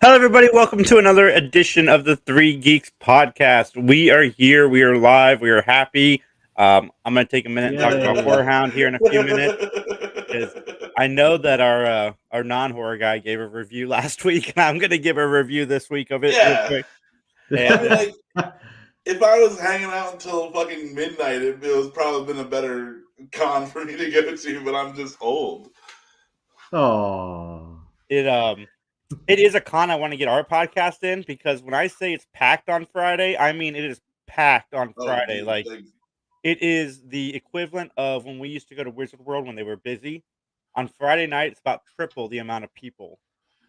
Hello, everybody. Welcome to another edition of the Three Geeks podcast. We are here. We are live. We are happy. I'm going to take a minute and talk about Yay. Horror Hound here in a few minutes because I know that our non-horror guy gave a review last week, and I'm going to give a review this week of it real Yeah. quick. I mean, And if I was hanging out until fucking midnight, it was probably been a better con for me to go to, but I'm just old. Oh, it is a con I want to get our podcast in because when I say it's packed on Friday, I mean it is packed on Friday. Dude, Like it is the equivalent of when we used to go to Wizard World when they were busy. On Friday night, it's about triple the amount of people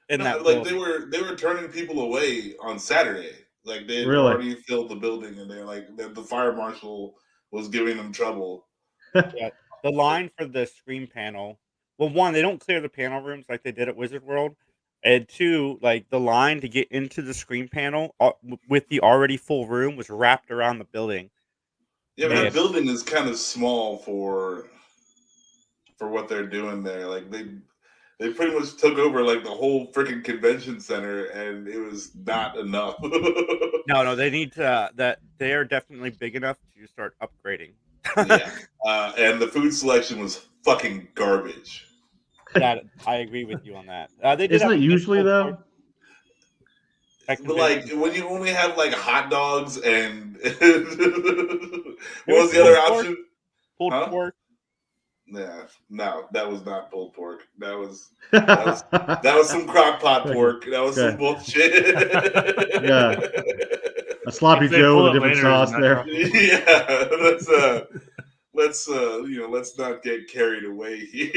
in that like building. they were turning people away on Saturday. Like they had really? already filled the building, and they're like the fire marshal was giving them trouble. Yeah, the line for the Scream panel. Well, one, they don't clear the panel rooms like they did at Wizard World, and two, like the line to get into the Scream panel with the already full room was wrapped around the building. Yeah, but And that building is kind of small for what they're doing there. Like they pretty much took over like the whole freaking convention center, and it was not enough. no, they need to. That they are definitely big enough to start upgrading. Yeah, and the food selection was fucking garbage. Yeah, I agree with you on that. They did Isn't have it a good usually pulled though? pork at But like conventions. when you only have like hot dogs and what There was the other pulled pork. option? Pulled Huh? pork. Yeah, no, that was not pulled pork. That was Yeah, some crock pot pork. That was some Okay. bullshit. a sloppy If they Joe pull with a it different later, sauce isn't there. Yeah, let's not get carried away here.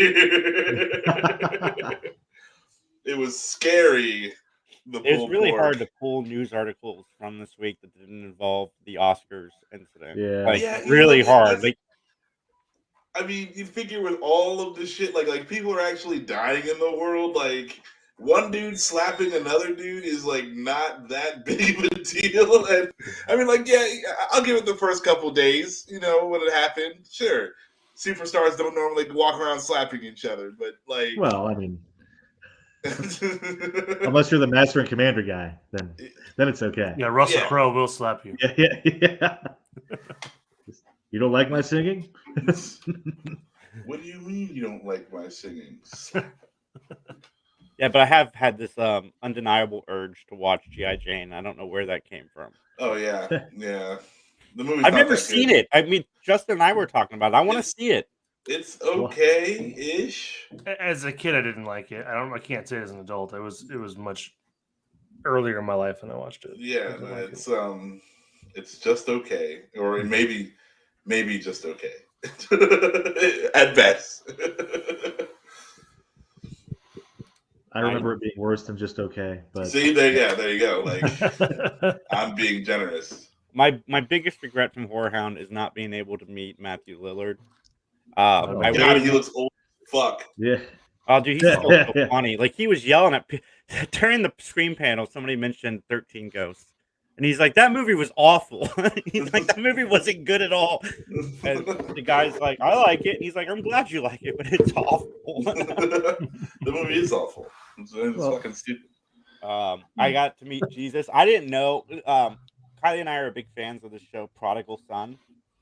It was scary. It's really hard to pull news articles from this week that didn't involve the Oscars incident. Yeah. Like Yeah, really hard. Like I mean, you figure with all of the shit, like people are actually dying in the world. Like one dude slapping another dude is like not that big of a deal. And I mean, like, yeah, I'll give it the first couple days. You know, when it happened, sure. Superstars don't normally walk around slapping each other, but like, Well, I mean, unless you're the master and commander guy, then it's okay. Yeah, Russell Yeah. Crowe will slap you. Yeah. You don't like my singing? What do you mean you don't like my singing? yeah, but I have had this undeniable urge to watch G.I. Jane. I don't know where that came from. Oh yeah. The movie's I've not never that seen good. it. I mean, Justin and I were talking about it. I want to It's- see it. It's okay-ish. As a kid, I didn't like it. I can't say it as an adult. It was much earlier in my life when I watched it. Yeah, I didn't like it's just okay, or it maybe just okay at best. I remember it being worse than just okay, but See, there you go. Like it. I'm being generous. My biggest regret from Horror Hound is not being able to meet Matthew Lillard. Oh, I God, really he looks old as fuck. yeah. Oh, dude, he's still so funny. Like he was yelling at during the Scream panel. Somebody mentioned 13 Ghosts, and he's like, "That movie was awful." He's like, "The movie wasn't good at all." And the guy's like, "I like it." And he's like, "I'm glad you like it, but it's awful." The movie is awful. It's Well- fucking stupid. I got to meet Jesus. I didn't know. Kylie and I are big fans of the show Prodigal Son,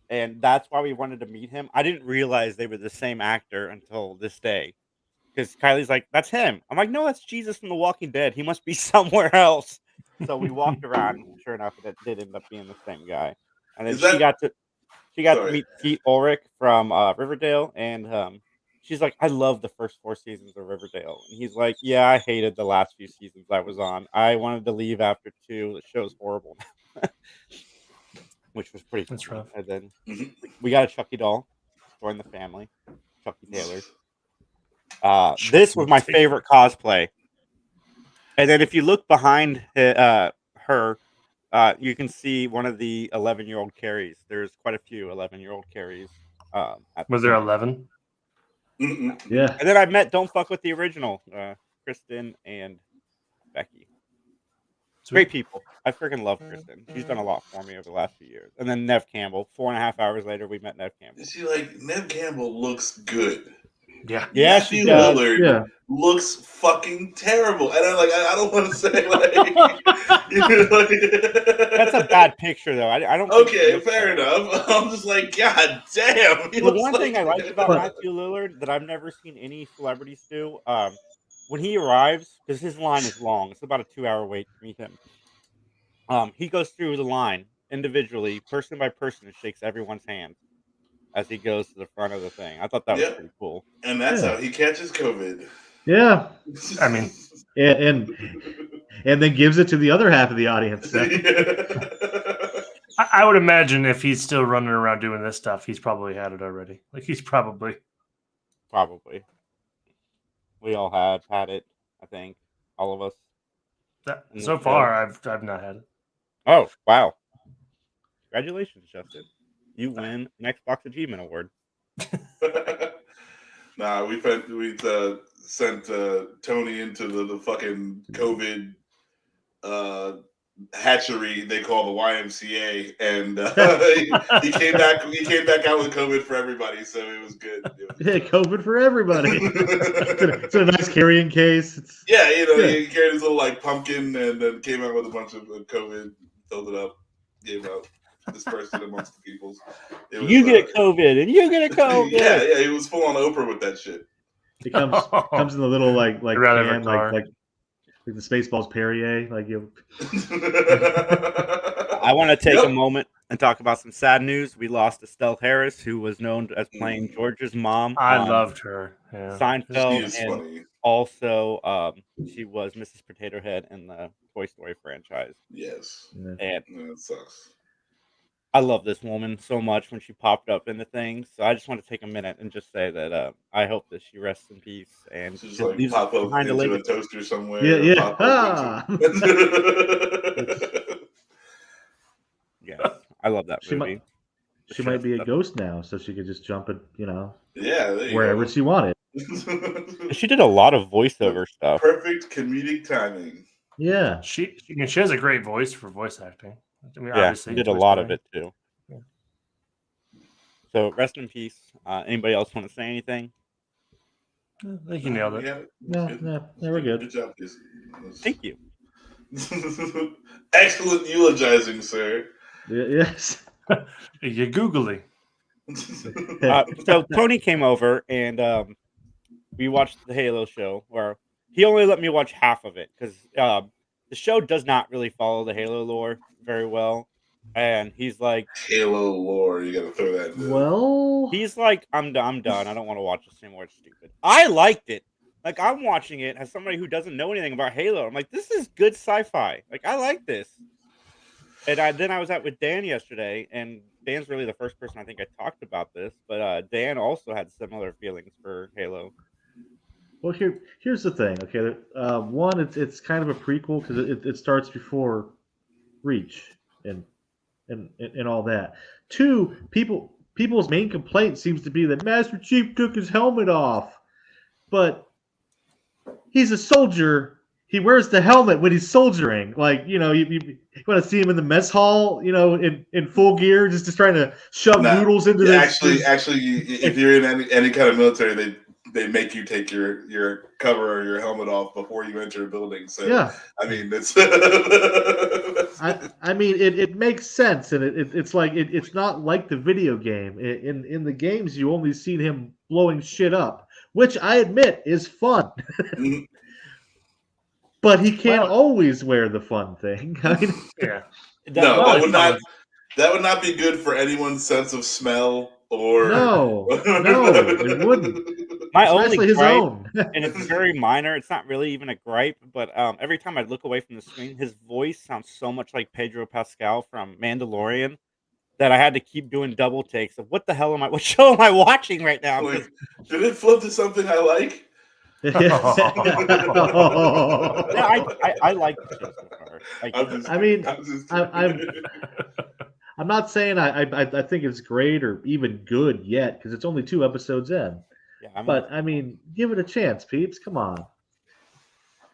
and that's why we wanted to meet him. I didn't realize they were the same actor until this day. Because Kylie's like, that's him. I'm like, no, that's Jesus from The Walking Dead. He must be somewhere else. So we walked around, and sure enough, it did end up being the same guy. And then Is that- she got to Sorry. meet Pete Ulrich from Riverdale, and she's like, I love the first 4 seasons of Riverdale. And he's like, yeah, I hated the last few seasons I was on. I wanted to leave after 2. The show's horrible now. Which was pretty That's funny. rough. And then Mhm. we got a Chucky doll. Join the family. Chucky Taylor. This was my favorite cosplay. And then if you look behind her, you can see one of the 11-year-old Carries. There's quite a few 11-year-old Carries. Was there 11? Mm-mm. Yeah. And then I met Don't Fuck With the Original, Kristen and Becky. Great people. I freaking love Kristen. She's done a lot for me over the last few years. And then Nev Campbell. 4.5 hours later, we met Nev Campbell. See, like Ned Campbell looks good. Yeah. Yeah, she Matthew does. Lillard Yeah. looks fucking terrible. And I don't want to say like, That's a bad picture, though. I don't. Think he Okay, looks fair bad. enough. I'm just like, God damn. He The looks one thing I liked about But- Matthew Lillard that I've never seen any celebrities do, when he arrives, because his line is long, it's about a 2-hour wait to meet him. He goes through the line individually, person by person, and shakes everyone's hand as he goes to the front of the thing. I thought that was Yep. pretty cool. And that's Yeah. how he catches COVID. Yeah. I mean, And then gives it to the other half of the audience. I would imagine if he's still running around doing this stuff, he's probably had it already. Like he's probably. We all have had it, I think. All of us. So far, I've not had it. Oh, wow. Congratulations, Justin. You win an Xbox Achievement Award. Nah, we sent Tony into the fucking COVID hatchery they call the YMCA, and he came back. He came back out with COVID for everybody, so it was good. Yeah, COVID for everybody. It's a nice carrying case. He carried his little like pumpkin, and then came out with a bunch of COVID, filled it up, gave out, dispersed it amongst the people. You get a COVID, and you get a COVID. Yeah, he was full on Oprah with that shit. It comes in the little like Rather can, car. like the Spaceballs Perrier. Like you. I want to take a moment and talk about some sad news. We lost Estelle Harris, who was known as playing George's mom. I loved her. Yeah. She Seinfeld, is and funny. also she was Mrs. Potato Head in the Toy Story franchise. Yes, Yeah. And that sucks. I love this woman so much when she popped up in the thing. So I just want to take a minute and just say that I hope that she rests in peace and Just she like leaves pop up behind a into a legacy. toaster somewhere. Yeah, or yeah. pop up into- Yes, I love that She movie. She might be a ghost now, so she could just jump it, Yeah, there you wherever go. she wanted. She did a lot of voiceover stuff. Perfect comedic timing. Yeah. She has a great voice for voice acting. I mean, Yeah, obviously, she did a Toy lot Story. of it too. Yeah. So rest in peace. Anybody else want to say anything? I think you nailed it. Yeah, No, we're good. Good job, Jason. Thank you. Excellent eulogizing, sir. Yes. You're googly. So Tony came over and we watched the Halo show, where he only let me watch half of it because the show does not really follow the Halo lore very well. And he's like, Halo lore, you gotta throw that in there. Well, he's like, I'm done. I don't want to watch this anymore. It's stupid. I liked it. Like, I'm watching it as somebody who doesn't know anything about Halo. I'm like, this is good sci-fi. Like, I like this. And then I was out with Dan yesterday, and Dan's really the first person I think I talked about this, but Dan also had similar feelings for Halo. well, here's the thing. Okay, one, it's kind of a prequel because it starts before Reach and all that. Two, people's main complaint seems to be that Master Chief took his helmet off, but he's a soldier. He wears the helmet when he's soldiering. Like, you want to see him in the mess hall, in full gear, just trying to shove noodles into this. Actually, if you're in any kind of military, they make you take your cover or your helmet off before you enter a building. So Yeah. I mean, it's. I mean, it makes sense, and it's like it's not like the video game. In the games, you only see him blowing shit up, which I admit is fun. But he can't always wear the fun thing. I mean, Yeah. That would not be good for anyone's sense of smell or no, it wouldn't. My Especially only his gripe, own. and it's very minor. It's not really even a gripe, but every time I look away from the screen, his voice sounds so much like Pedro Pascal from Mandalorian that I had to keep doing double takes of what show am I watching right now? Like, did it flip to something I like? Yeah, I like the show so far. I'm not saying I think it's great or even good yet because it's only 2 episodes in. Yeah, but I mean, give it a chance, peeps. Come on.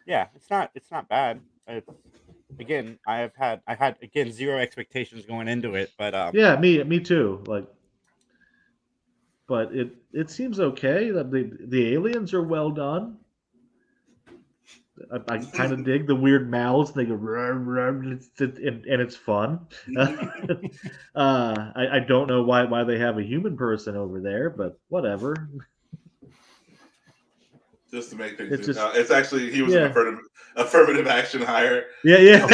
Yeah, it's not bad. Again, I had zero expectations going into it, but yeah, me too. Like, but it seems okay. The aliens are well done. I kind of dig the weird mouths. They go and it's fun. I don't know why they have a human person over there, but whatever. Just to make things. It's actually he was an affirmative action hire. Yeah.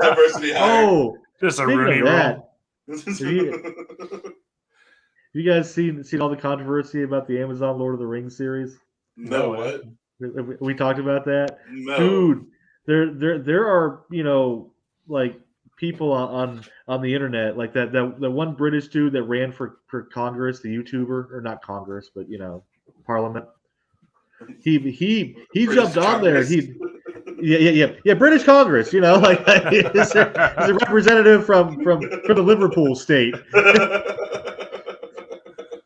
Diversity hire. Oh, just a speaking Rooney of that, Rule. have you guys seen all the controversy about the Amazon Lord of the Rings series? No, what? We talked about that. No, dude. There are like people on the internet like that one British dude that ran for Congress, the YouTuber, or not Congress, but Parliament. He jumped on there. Yeah, British Congress. Like he's a representative from the Liverpool state.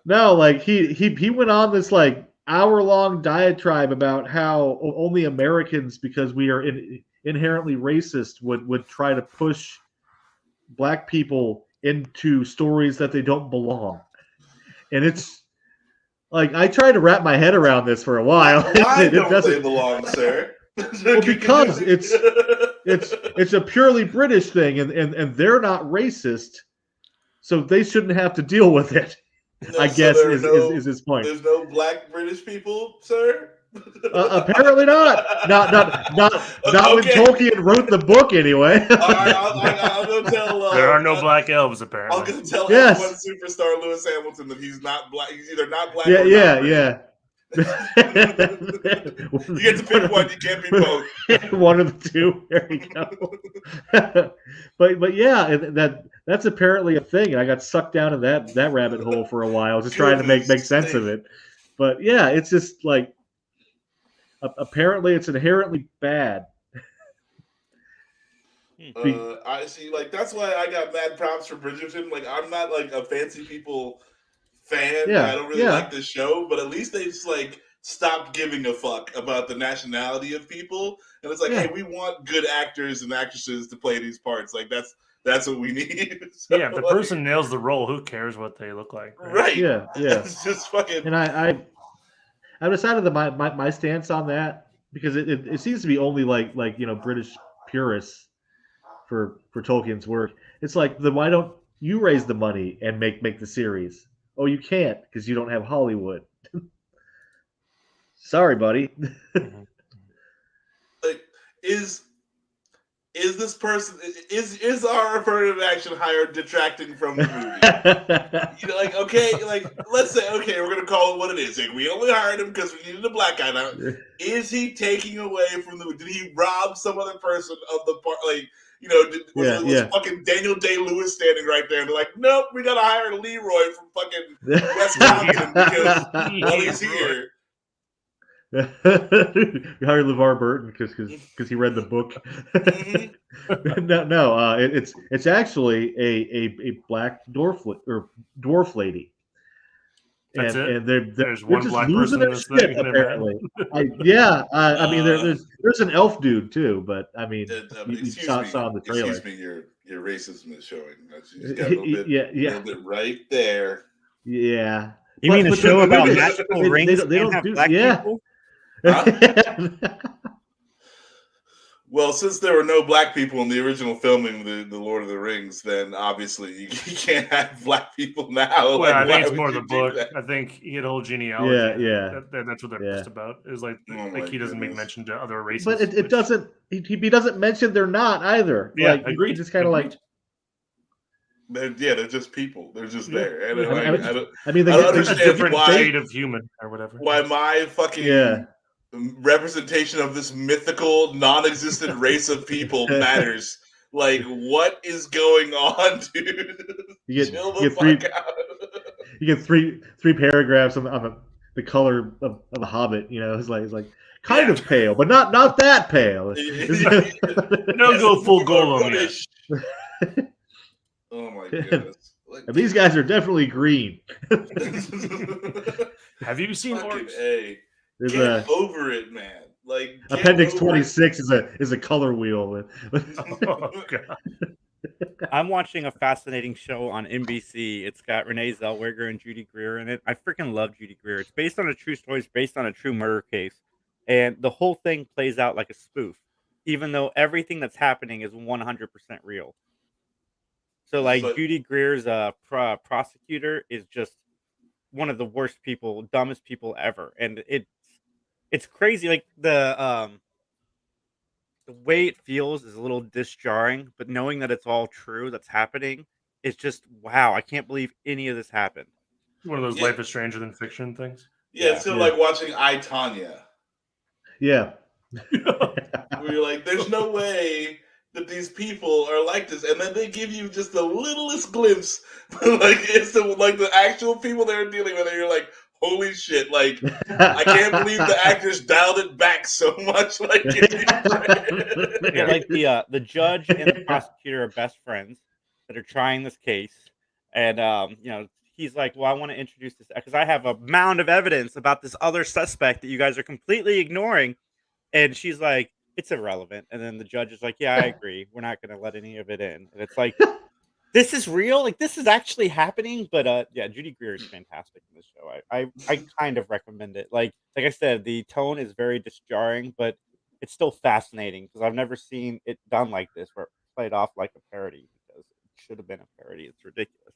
No, like he went on this like hour-long diatribe about how only Americans, because we are inherently racist, would try to push black people into stories that they don't belong. And it's like I tried to wrap my head around this for a while. Why don't they belong, sir? Well, because it's a purely British thing, and they're not racist, so they shouldn't have to deal with it. No, I guess is his point. There's no black British people, sir. Apparently not. Not when Tolkien wrote the book, anyway. All right, I'll go tell. There are no black elves, apparently. I'll go tell Yes. F1 superstar Lewis Hamilton that he's not black. He's either not black. Yeah, or yeah, not yeah. You get to pick one. You can't be both. One of the two. There you go. but yeah, that's apparently a thing, and I got sucked down in that rabbit hole for a while, just trying to make sense of it. But yeah, it's just like apparently it's inherently bad. I see. Like that's why I got mad props for Bridgerton. Like I'm not like a fancy people fan. Yeah, I don't really like the show, but at least they just like stopped giving a fuck about the nationality of people. And it's like, hey, we want good actors and actresses to play these parts. Like that's what we need. So, yeah, if the person nails the role, who cares what they look like? Right. Yeah. It's just fucking. And I decided that my stance on that, because it seems to be only like British purists for Tolkien's work. It's like, then why don't you raise the money and make the series? Oh, you can't because you don't have Hollywood. Sorry, buddy. Like, is this person is our affirmative action hire detracting from the movie? Like, okay, like let's say, okay, we're gonna call it what it is. Like, we only hired him because we needed a black guy. Now, is he taking away from the? Did he rob some other person of the part? Like, was fucking Daniel Day-Lewis standing right there and they're like, nope, we gotta hire Leroy from fucking West Compton because he's here. We hired LeVar Burton because he read the book. No, it's actually a black dwarf lady. That's it? And they're There's they're one just black losing person their in this shit, thing, apparently. I mean, there's an elf dude too, but I mean, you saw in the trailer. Excuse me, your racism is showing. You got a little bit right there. Yeah. You mean a show about British, magical rings? They don't have do black people? Well, since there were no black people in the original filming the Lord of the Rings, then obviously you can't have black people now. Well, like, I think it's why more would the you do book. that? I think he had a whole genealogy. Yeah. That's what they're pissed about. Is like he doesn't make mention to other races. But it doesn't. He doesn't mention they're not either. Yeah, like, agreed. Just kind of like. They're just people. They're just there. And I mean, I don't a understand different why, shade of human or whatever. why my fucking representation of this mythical, non-existent race of people matters. Like, what is going on, dude? Chill the fuck out. You get three paragraphs on the color of the Hobbit. It's like kind of pale, but not that pale. Don't go full Golem yet. Oh my goodness! Like, and these guys are definitely green. Have you seen orcs? Get over it, man. Like Appendix 26 is a color wheel. Oh god! I'm watching a fascinating show on NBC. It's got Renee Zellweger and Judy Greer in it. I freaking love Judy Greer. It's based on a true story. It's based on a true murder case, and the whole thing plays out like a spoof, even though everything that's happening is 100% real. So, like, But Judy Greer's prosecutor is just one of the worst people, dumbest people ever, and it's crazy. Like the way it feels is a little disjarring, but knowing that it's all true that's happening is just wow, I can't believe any of this happened. One of those yeah, Life is Stranger Than Fiction things. yeah, Yeah. it's kind of Yeah. like watching I, Tonya, Yeah. where you're like, there's no way that these people are like this, and then they give you just the littlest glimpse, like it's like the actual people they're dealing with, and you're like, holy shit, like I can't believe the actors dialed it back so much. Like, Yeah, like the judge and the prosecutor are best friends that are trying this case, and he's like, well, I want to introduce this because I have a mound of evidence about this other suspect that you guys are completely ignoring, and she's like, it's irrelevant, and then the judge is like, yeah, I agree, we're not going to let any of it in, and it's like, this is real, like this is actually happening. But yeah, Judy Greer is fantastic in this show. I kind of recommend it. Like I said, the tone is very disjarring, but it's still fascinating because I've never seen it done like this, where it played off like a parody because it should have been a parody. It's ridiculous.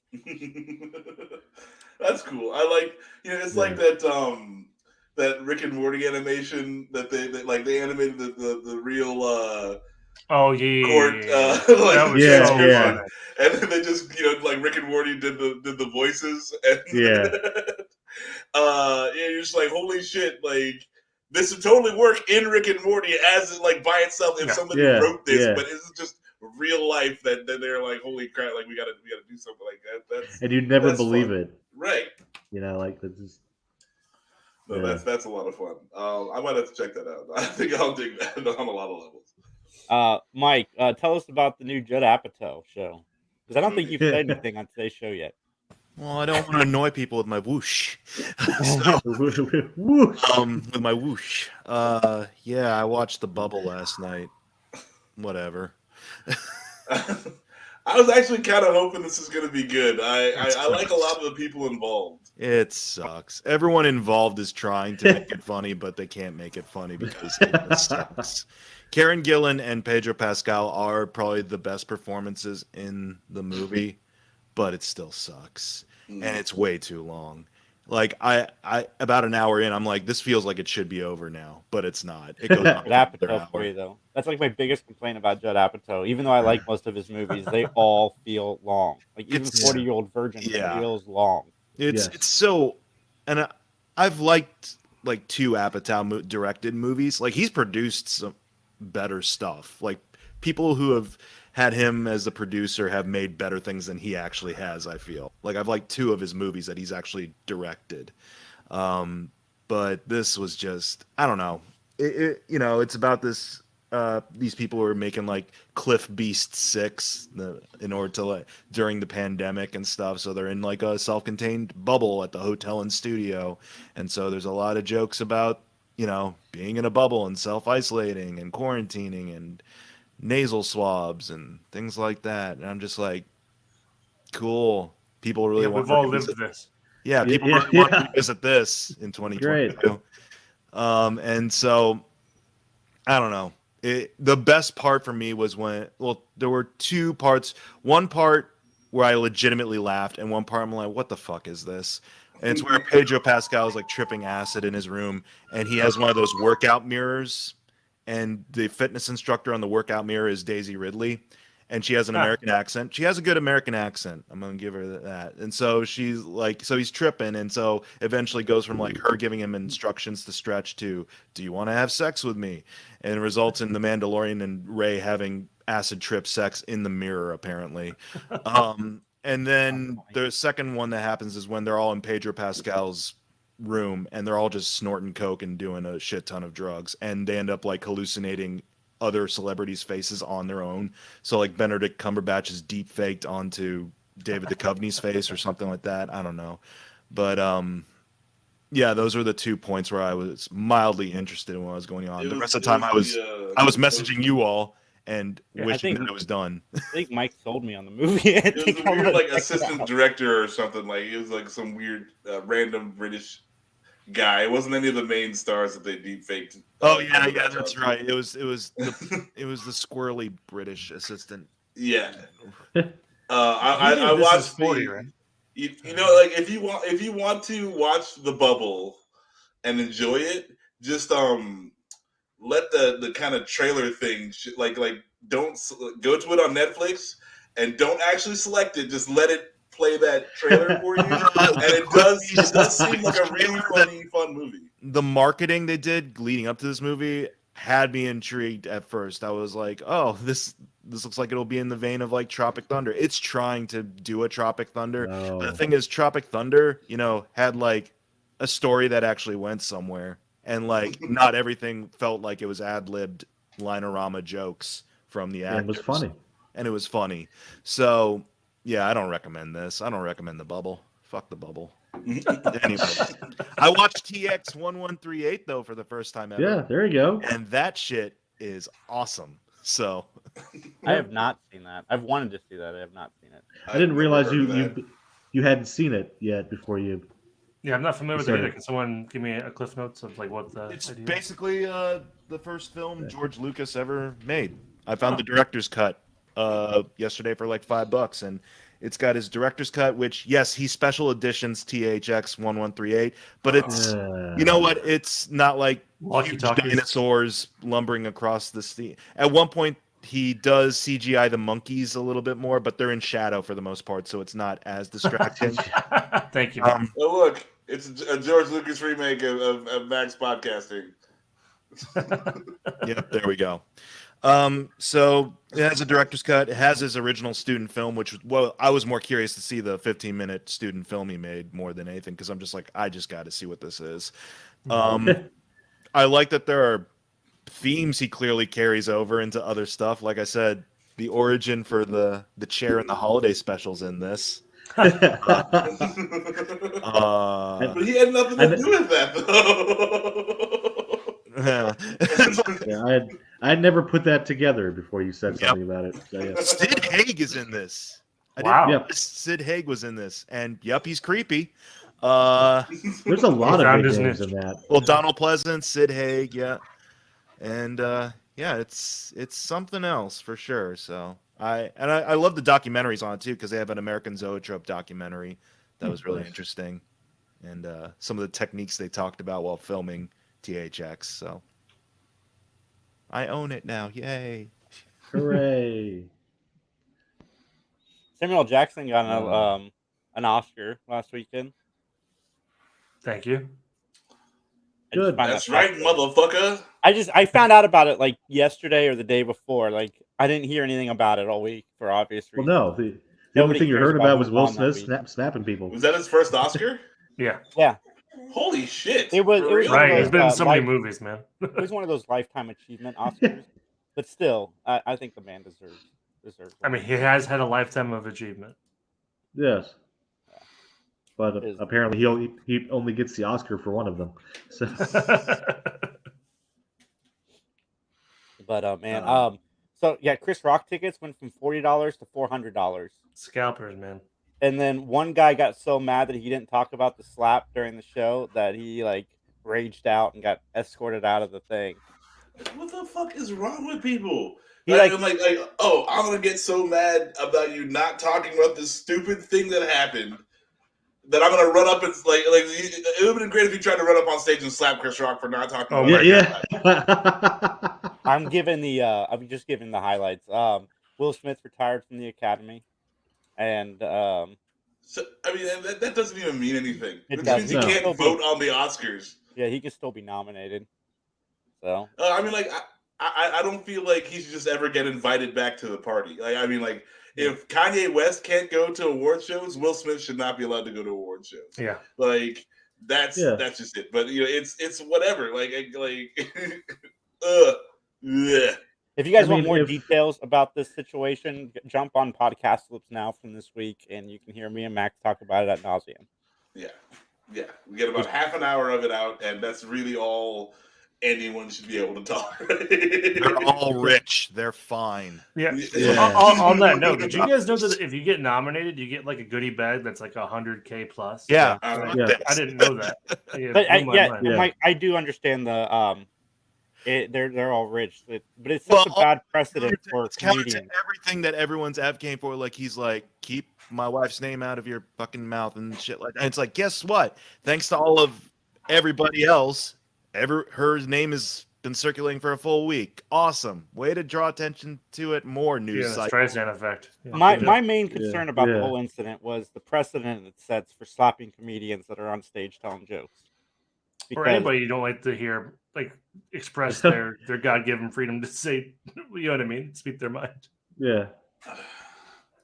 That's cool. I like, it's like that Rick and Morty animation that they animated the real Oh yeah, court that like was Yeah, so yeah. funny. and then they just like Rick and Morty did the voices, and Yeah. yeah, you're just like, holy shit, like this would totally work in Rick and Morty as like by itself if Yeah. somebody Yeah, wrote this, yeah. but it's just real life that they're like, holy crap, like we gotta do something like that. That's And you'd never that's believe fun. it. Right. Like that's just No, Yeah. that's a lot of fun. I might have to check that out. I think I'll dig that on a lot of levels. Mike, tell us about the new Judd Apatow show because I don't think you've Yeah. said anything on today's show yet. Well, I don't want to annoy people with my whoosh. Woo. With my whoosh. Yeah, I watched The Bubble last night. Whatever. I was actually kind of hoping this is going to be good. I like a lot of the people involved. It sucks. Everyone involved is trying to make it funny, but they can't make it funny because it just sucks. Karen Gillan and Pedro Pascal are probably the best performances in the movie, but it still sucks. And it's way too long. Like I about an hour in, I'm like, this feels like it should be over now, but it's not. It goes on Judd for another Apatow for hour. you though. That's like my biggest complaint about Judd Apatow. Even though I like most of his movies, they all feel long. Like even It's- 40-Year-Old Virgin Yeah. feels long. It's Yes. it's so, and I've liked like two Apatow directed movies. Like he's produced some better stuff. Like people who have had him as the producer have made better things than he actually has. I feel like I've liked two of his movies that he's actually directed. But this was just, I don't know. It's about this. These people who are making like Cliff Beast 6 in order to like during the pandemic and stuff. So they're in like a self-contained bubble at the hotel and studio. And so there's a lot of jokes about, being in a bubble and self-isolating and quarantining and nasal swabs and things like that. And I'm just like, cool. People really Yeah, want we've all to lived revisit. this. Yeah, people Yeah, really want to yeah. revisit this in 2022. And so I don't know. The best part for me was there were two parts. One part where I legitimately laughed, and one part I'm like, what the fuck is this? And it's where Pedro Pascal is like tripping acid in his room, and he has one of those workout mirrors, and the fitness instructor on the workout mirror is Daisy Ridley, and she has an American accent. She has a good American accent. I'm gonna give her that. And so she's like, so he's tripping, and so eventually goes from like her giving him instructions to stretch to, do you want to have sex with me? And it results in the Mandalorian and Rey having acid trip sex in the mirror, apparently. And then the second one that happens is when they're all in Pedro Pascal's room and they're all just snorting coke and doing a shit ton of drugs, and they end up like hallucinating other celebrities' faces on their own. So like Benedict Cumberbatch is deep faked onto David Duchovny's face or something like that. I don't know, but yeah, those were the 2 points where I was mildly interested in what was going on. The rest of the time I was messaging you all, and I wishing think- that it was done. I think Mike sold me on the movie. I It was think a I'm weird gonna like check it assistant out. director or something. Like it was like some weird random British guy. It wasn't any of the main stars that they deep faked. Oh yeah, that's right. It was the squirrely British assistant. Yeah. I I believe this is watched 40, the. right? You know, like if you want to watch The Bubble and enjoy it, just let the kind of trailer thing like don't go to it on Netflix and don't actually select it. Just let it play that trailer for you, and it does seem like a really fun movie. The marketing they did leading up to this movie had me intrigued at first. I was like, oh, this looks like it'll be in the vein of like Tropic Thunder. It's trying to do a Tropic Thunder. No. But the thing is, Tropic Thunder, had like a story that actually went somewhere. And like not everything felt like it was ad-libbed Linorama jokes from the actors. And it was funny. And it was funny. So yeah, I don't recommend this. I don't recommend The Bubble. Fuck The Bubble. Anyway, I watched TX 1138 though for the first time ever. Yeah, there you go. And that shit is awesome. So I have not seen that. I've wanted to see that. I have not seen it. I didn't realize I've never heard of you hadn't seen it yet before you. Yeah, I'm not familiar with it Sorry. either. Can someone give me a cliff notes of like what the it's idea is? basically the first film George Lucas ever made. I found the director's cut yesterday for like $5, and it's got his director's cut, which yes, he special editions THX 1138, but it's you know what? It's not like huge Walkie-talkies. dinosaurs lumbering across the sea. At one point, he does CGI the monkeys a little bit more, but they're in shadow for the most part, so it's not as distracting. Thank you. Oh, look, it's a George Lucas remake of Max podcasting. Yep, there we go. So it has a director's cut. It has his original student film, which I was more curious to see the 15-minute student film he made more than anything because I'm just like, I just got to see what this is. I like that there are themes he clearly carries over into other stuff. Like I said, the origin for the chair and the holiday specials in this. But he had nothing to do with that, though. Yeah, I had never put that together before you said something about it. So, yeah. Sid Haig is in this. Wow. Yep. Sid Haig was in this, and yep, he's creepy. There's a lot He of found big his names niche. in that. Well, Donald Pleasance, Sid Haig, yeah, and yeah, it's something else for sure. So I love the documentaries on it too because they have an American Zoetrope documentary that was really interesting, and some of the techniques they talked about while filming THX. So I own it now, yay! Hooray! Samuel Jackson got an Oscar last weekend. Thank you. I just Good. found That's that right, fascinating. motherfucker. I found out about it like yesterday or the day before. Like I didn't hear anything about it all week for obvious Well, reasons. no, the only Nobody thing you cares heard about about was who Will won that Smith week. snapping people. Was that his first Oscar? Yeah. Yeah, Holy shit! It was- For it was real? Right. He's those, been in so many life- movies, man. it was one of those lifetime achievement Oscars, but still, I think the man deserves. I mean, he has had a lifetime of achievement. Yes. But Is- apparently he only gets the Oscar for one of them. So But man, so yeah, Chris Rock tickets went from $40 to $400. Scalpers, man. And then one guy got so mad that he didn't talk about the slap during the show that he like raged out and got escorted out of the thing. What the fuck is wrong with people? He, Like, like- I'm like, oh, I'm gonna get so mad about you not talking about this stupid thing that happened that I'm gonna run up and like it would have been great if you tried to run up on stage and slap Chris Rock for not talking Oh about my it. yeah. I'm just giving the highlights. Will Smith retired from the Academy, and So, I mean, that doesn't even mean anything. It It does. means you No. can't vote on the Oscars. yeah, he can still be nominated. So I mean, like, I don't feel like he should just ever get invited back to the party. Like, I mean, like, if Kanye West can't go to award shows, Will Smith should not be allowed to go to award shows. Yeah. Like, that's Yeah. just it. But you know, it's whatever. Like, yeah. if you guys I want mean, more if- details about this situation, jump on podcast clips now from this week, and you can hear me and Max talk about it ad nauseum. Yeah. We get about half an hour of it out, and that's really all anyone should be able to tolerate. They're all rich. They're fine. Yeah. Yeah. On that note, did you guys know that if you get nominated, you get like a goodie bag that's like $100K plus? Yeah. Yeah. I didn't know that. It But blew my mind. Yeah. I do understand the they're all rich, but it's such a Well, bad precedent for It's counter to comedians. everything that everyone's advocating for. Like he's like, keep my wife's name out of your fucking mouth and shit like that. And it's like, guess what? Thanks to all of everybody else, her name has been circulating for a full week. Awesome. Way to draw attention to it. More news Yeah, the sites. Streisand effect. Yeah. My main concern about the Yeah. whole incident was the precedent it sets for slapping comedians that are on stage telling jokes. Or anybody you don't like to hear like express their God-given freedom to say, you know what I mean, speak their mind. Yeah.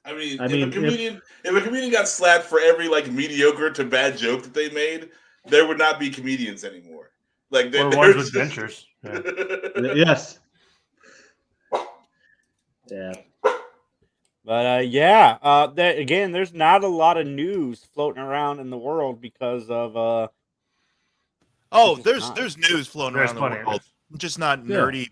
I mean, I if mean, a comedian got slapped for every like mediocre to bad joke that they made, there would not be comedians anymore. Like Or ones with ventures. Yeah. Yes. Yeah. But again, there's not a lot of news floating around in the world because of Oh, It's just there's news floating There's around the plenty of world. Just not Yeah. nerdy,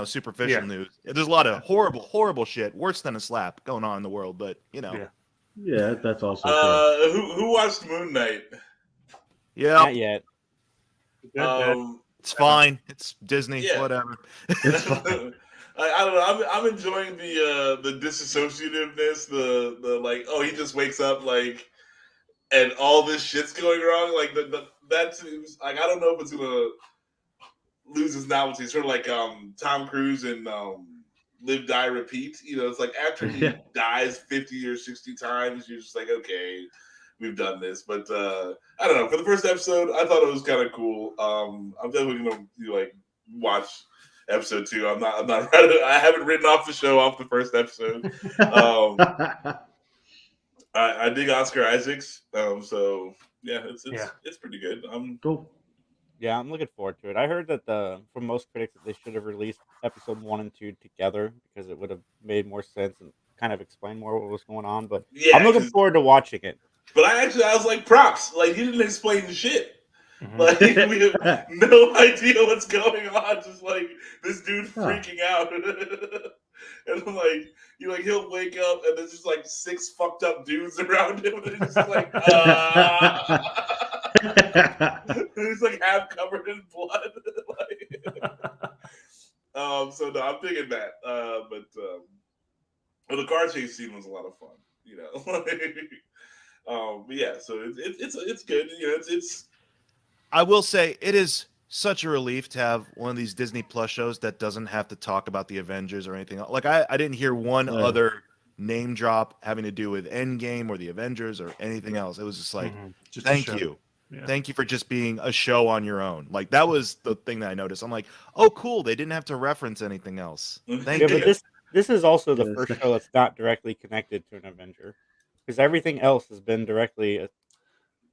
superficial Yeah. news. There's a lot of horrible shit, worse than a slap, going on in the world. But Yeah. Yeah, that's also true. who watched Moon Knight? yeah, not yet. it's fine. It's Disney, Yeah. whatever. It's fine. I don't know. I'm enjoying the disassociativeness. The like, oh, he just wakes up like, and all this shit's going wrong. Like that seems like I don't know if it's gonna lose its novelty. It's sort of like Tom Cruise and Live, Die, Repeat. You know, it's like after he dies 50 or 60 times, you're just like, okay, we've done this. But I don't know. For the first episode, I thought it was kind of cool. I'm definitely gonna watch episode 2. I'm not. I haven't written off the show off the first episode. I dig Oscar Isaacs. So yeah, it's pretty good. Cool. Yeah, I'm looking forward to it. I heard that from most critics that they should have released episode 1 and 2 together because it would have made more sense and kind of explained more what was going on. But Yeah, I'm looking forward to watching it. But I was like, props. Like he didn't explain shit. Mhm. Like we have no idea what's going on. Just like this dude freaking out, and I'm like, he'll wake up and there's just like 6 fucked up dudes around him, and it's just like, he's like half covered in blood. So no, I'm digging that. But the car chase scene was a lot of fun. But yeah, so it's good. It's. I will say it is such a relief to have one of these Disney Plus shows that doesn't have to talk about the Avengers or anything else. Like I didn't hear one other name drop having to do with Endgame or the Avengers or anything else. It was just like, Just a thank show. you. Yeah. Thank you for just being a show on your own. Like that was the thing that I noticed. I'm like, oh, cool. They didn't have to reference anything else. Thank Yeah, you. but this is also the Yes. first show that's not directly connected to an Avenger because everything else has been directly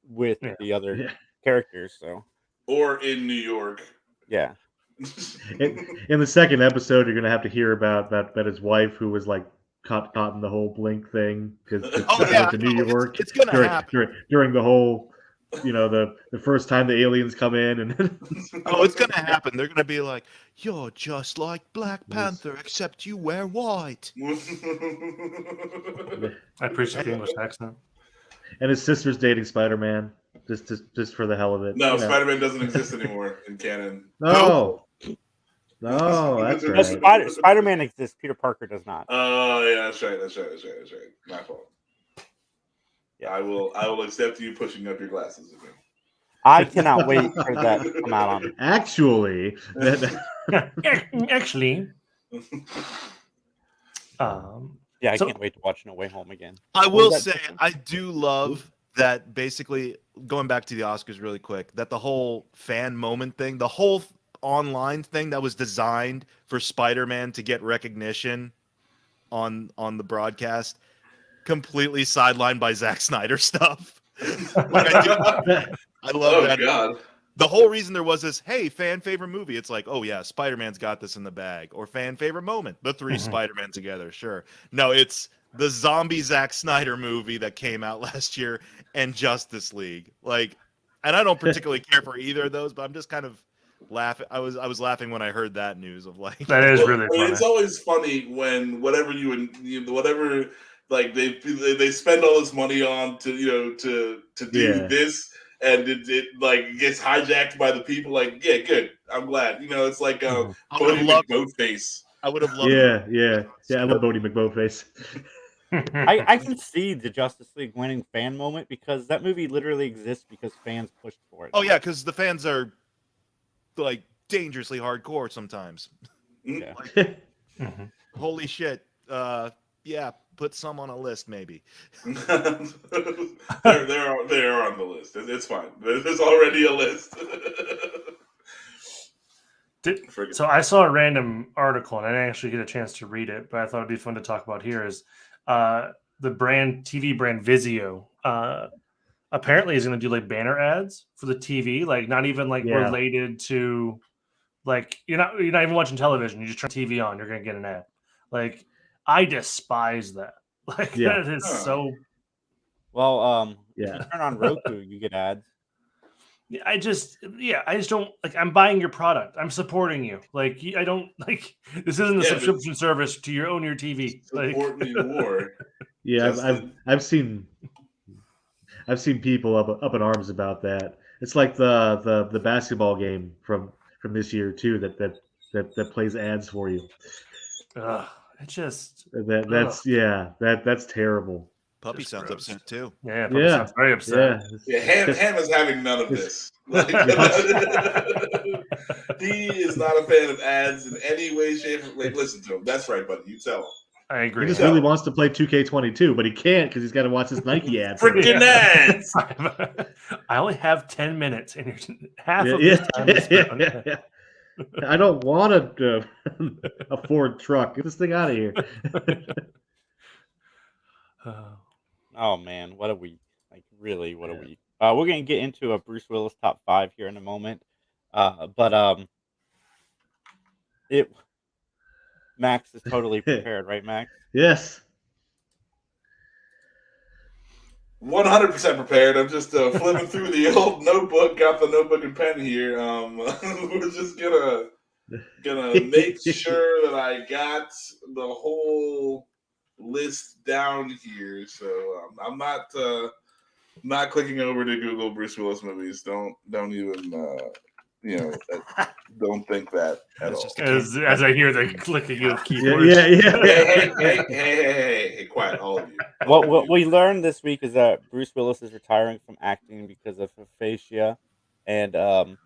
with the other characters. So Or in New York. yeah. In the second episode, you're gonna have to hear about his wife who was like caught in the whole blink thing because to New York. It's gonna happen. during the whole, the first time the aliens come in and. Oh, it's gonna happen. They're gonna be like, "You're just like Black Panther, except you wear white." I appreciate the English accent. And his sister's dating Spider-Man, just for the hell of it. No, Spider-Man doesn't exist anymore in canon. No, that's No, right. Spider-Man exists. Peter Parker does not. Oh yeah, that's right. My fault. Yeah. I will accept you pushing up your glasses again. I cannot wait for that to come out on. Actually, Actually, Yeah, I So- can't wait to watch No Way Home again. I What will was that say, different? I do love that. Basically, going back to the Oscars really quick, that the whole fan moment thing, the whole online thing that was designed for Spider-Man to get recognition on the broadcast, completely sidelined by Zack Snyder stuff. Like I love Oh that. God. The whole reason there was this, hey, fan favorite movie. It's like, oh yeah, Spider-Man's got this in the bag. Or fan favorite moment, the 3 Spider-Man together. Sure. No, it's the zombie Zack Snyder movie that came out last year and Justice League. Like, and I don't particularly care for either of those, but I'm just kind of laughing. I was laughing when I heard that news of like That is really funny. It's always funny when whatever whatever like they spend all this money on to to do this, and it like gets hijacked by the people. Like, yeah, good. I'm glad. It's like Bodie McBoatface. I would have loved. Yeah. I love Bodie McBoatface. I can see the Justice League winning fan moment because that movie literally exists because fans pushed for it. Oh yeah, because the fans are like dangerously hardcore sometimes. Yeah. Like, holy shit. Yeah, put some on a list maybe. they're on the list. It's fine. There's already a list. So I saw a random article and I didn't actually get a chance to read it, but I thought it'd be fun to talk about here. Is the TV brand Vizio apparently is going to do like banner ads for the TV, like not even like related to like you're not even watching television. You just turn TV on, you're going to get an ad. Like I despise that. Like that is so. Well, if you turn on Roku, you get ads. I just don't like. I'm buying your product. I'm supporting you. Like I don't like. This isn't a subscription service to your TV. Support me more. Yeah, I've seen people up in arms about that. It's like the basketball game from this year too that plays ads for you. It just that's terrible. Puppy sounds upset too. Yeah, Puppy sounds very upset. Yeah, Ham is having none of this. Like, he is not a fan of ads in any way, shape, or like. Listen to him. That's right, buddy. You tell him. I agree. He just really wants to play 2K22, but he can't because he's got to watch his Nike ads. Freaking ads! I only have 10 minutes, and half of the time. Yeah. I don't want a Ford truck. Get this thing out of here. Oh man, what a week! Like really, what a week. We're gonna get into a Bruce Willis top 5 here in a moment, but Max is totally prepared, right, Max? Yes. 100% prepared. I'm just flipping through the old notebook. Got the notebook and pen here. We're just gonna make sure that I got the whole list down here. So I'm not clicking over to Google Bruce Willis movies. Don't even don't think that at all. As I hear the clicking of keyboards. Hey, quiet, all of you. What we learned this week is that Bruce Willis is retiring from acting because of aphasia, and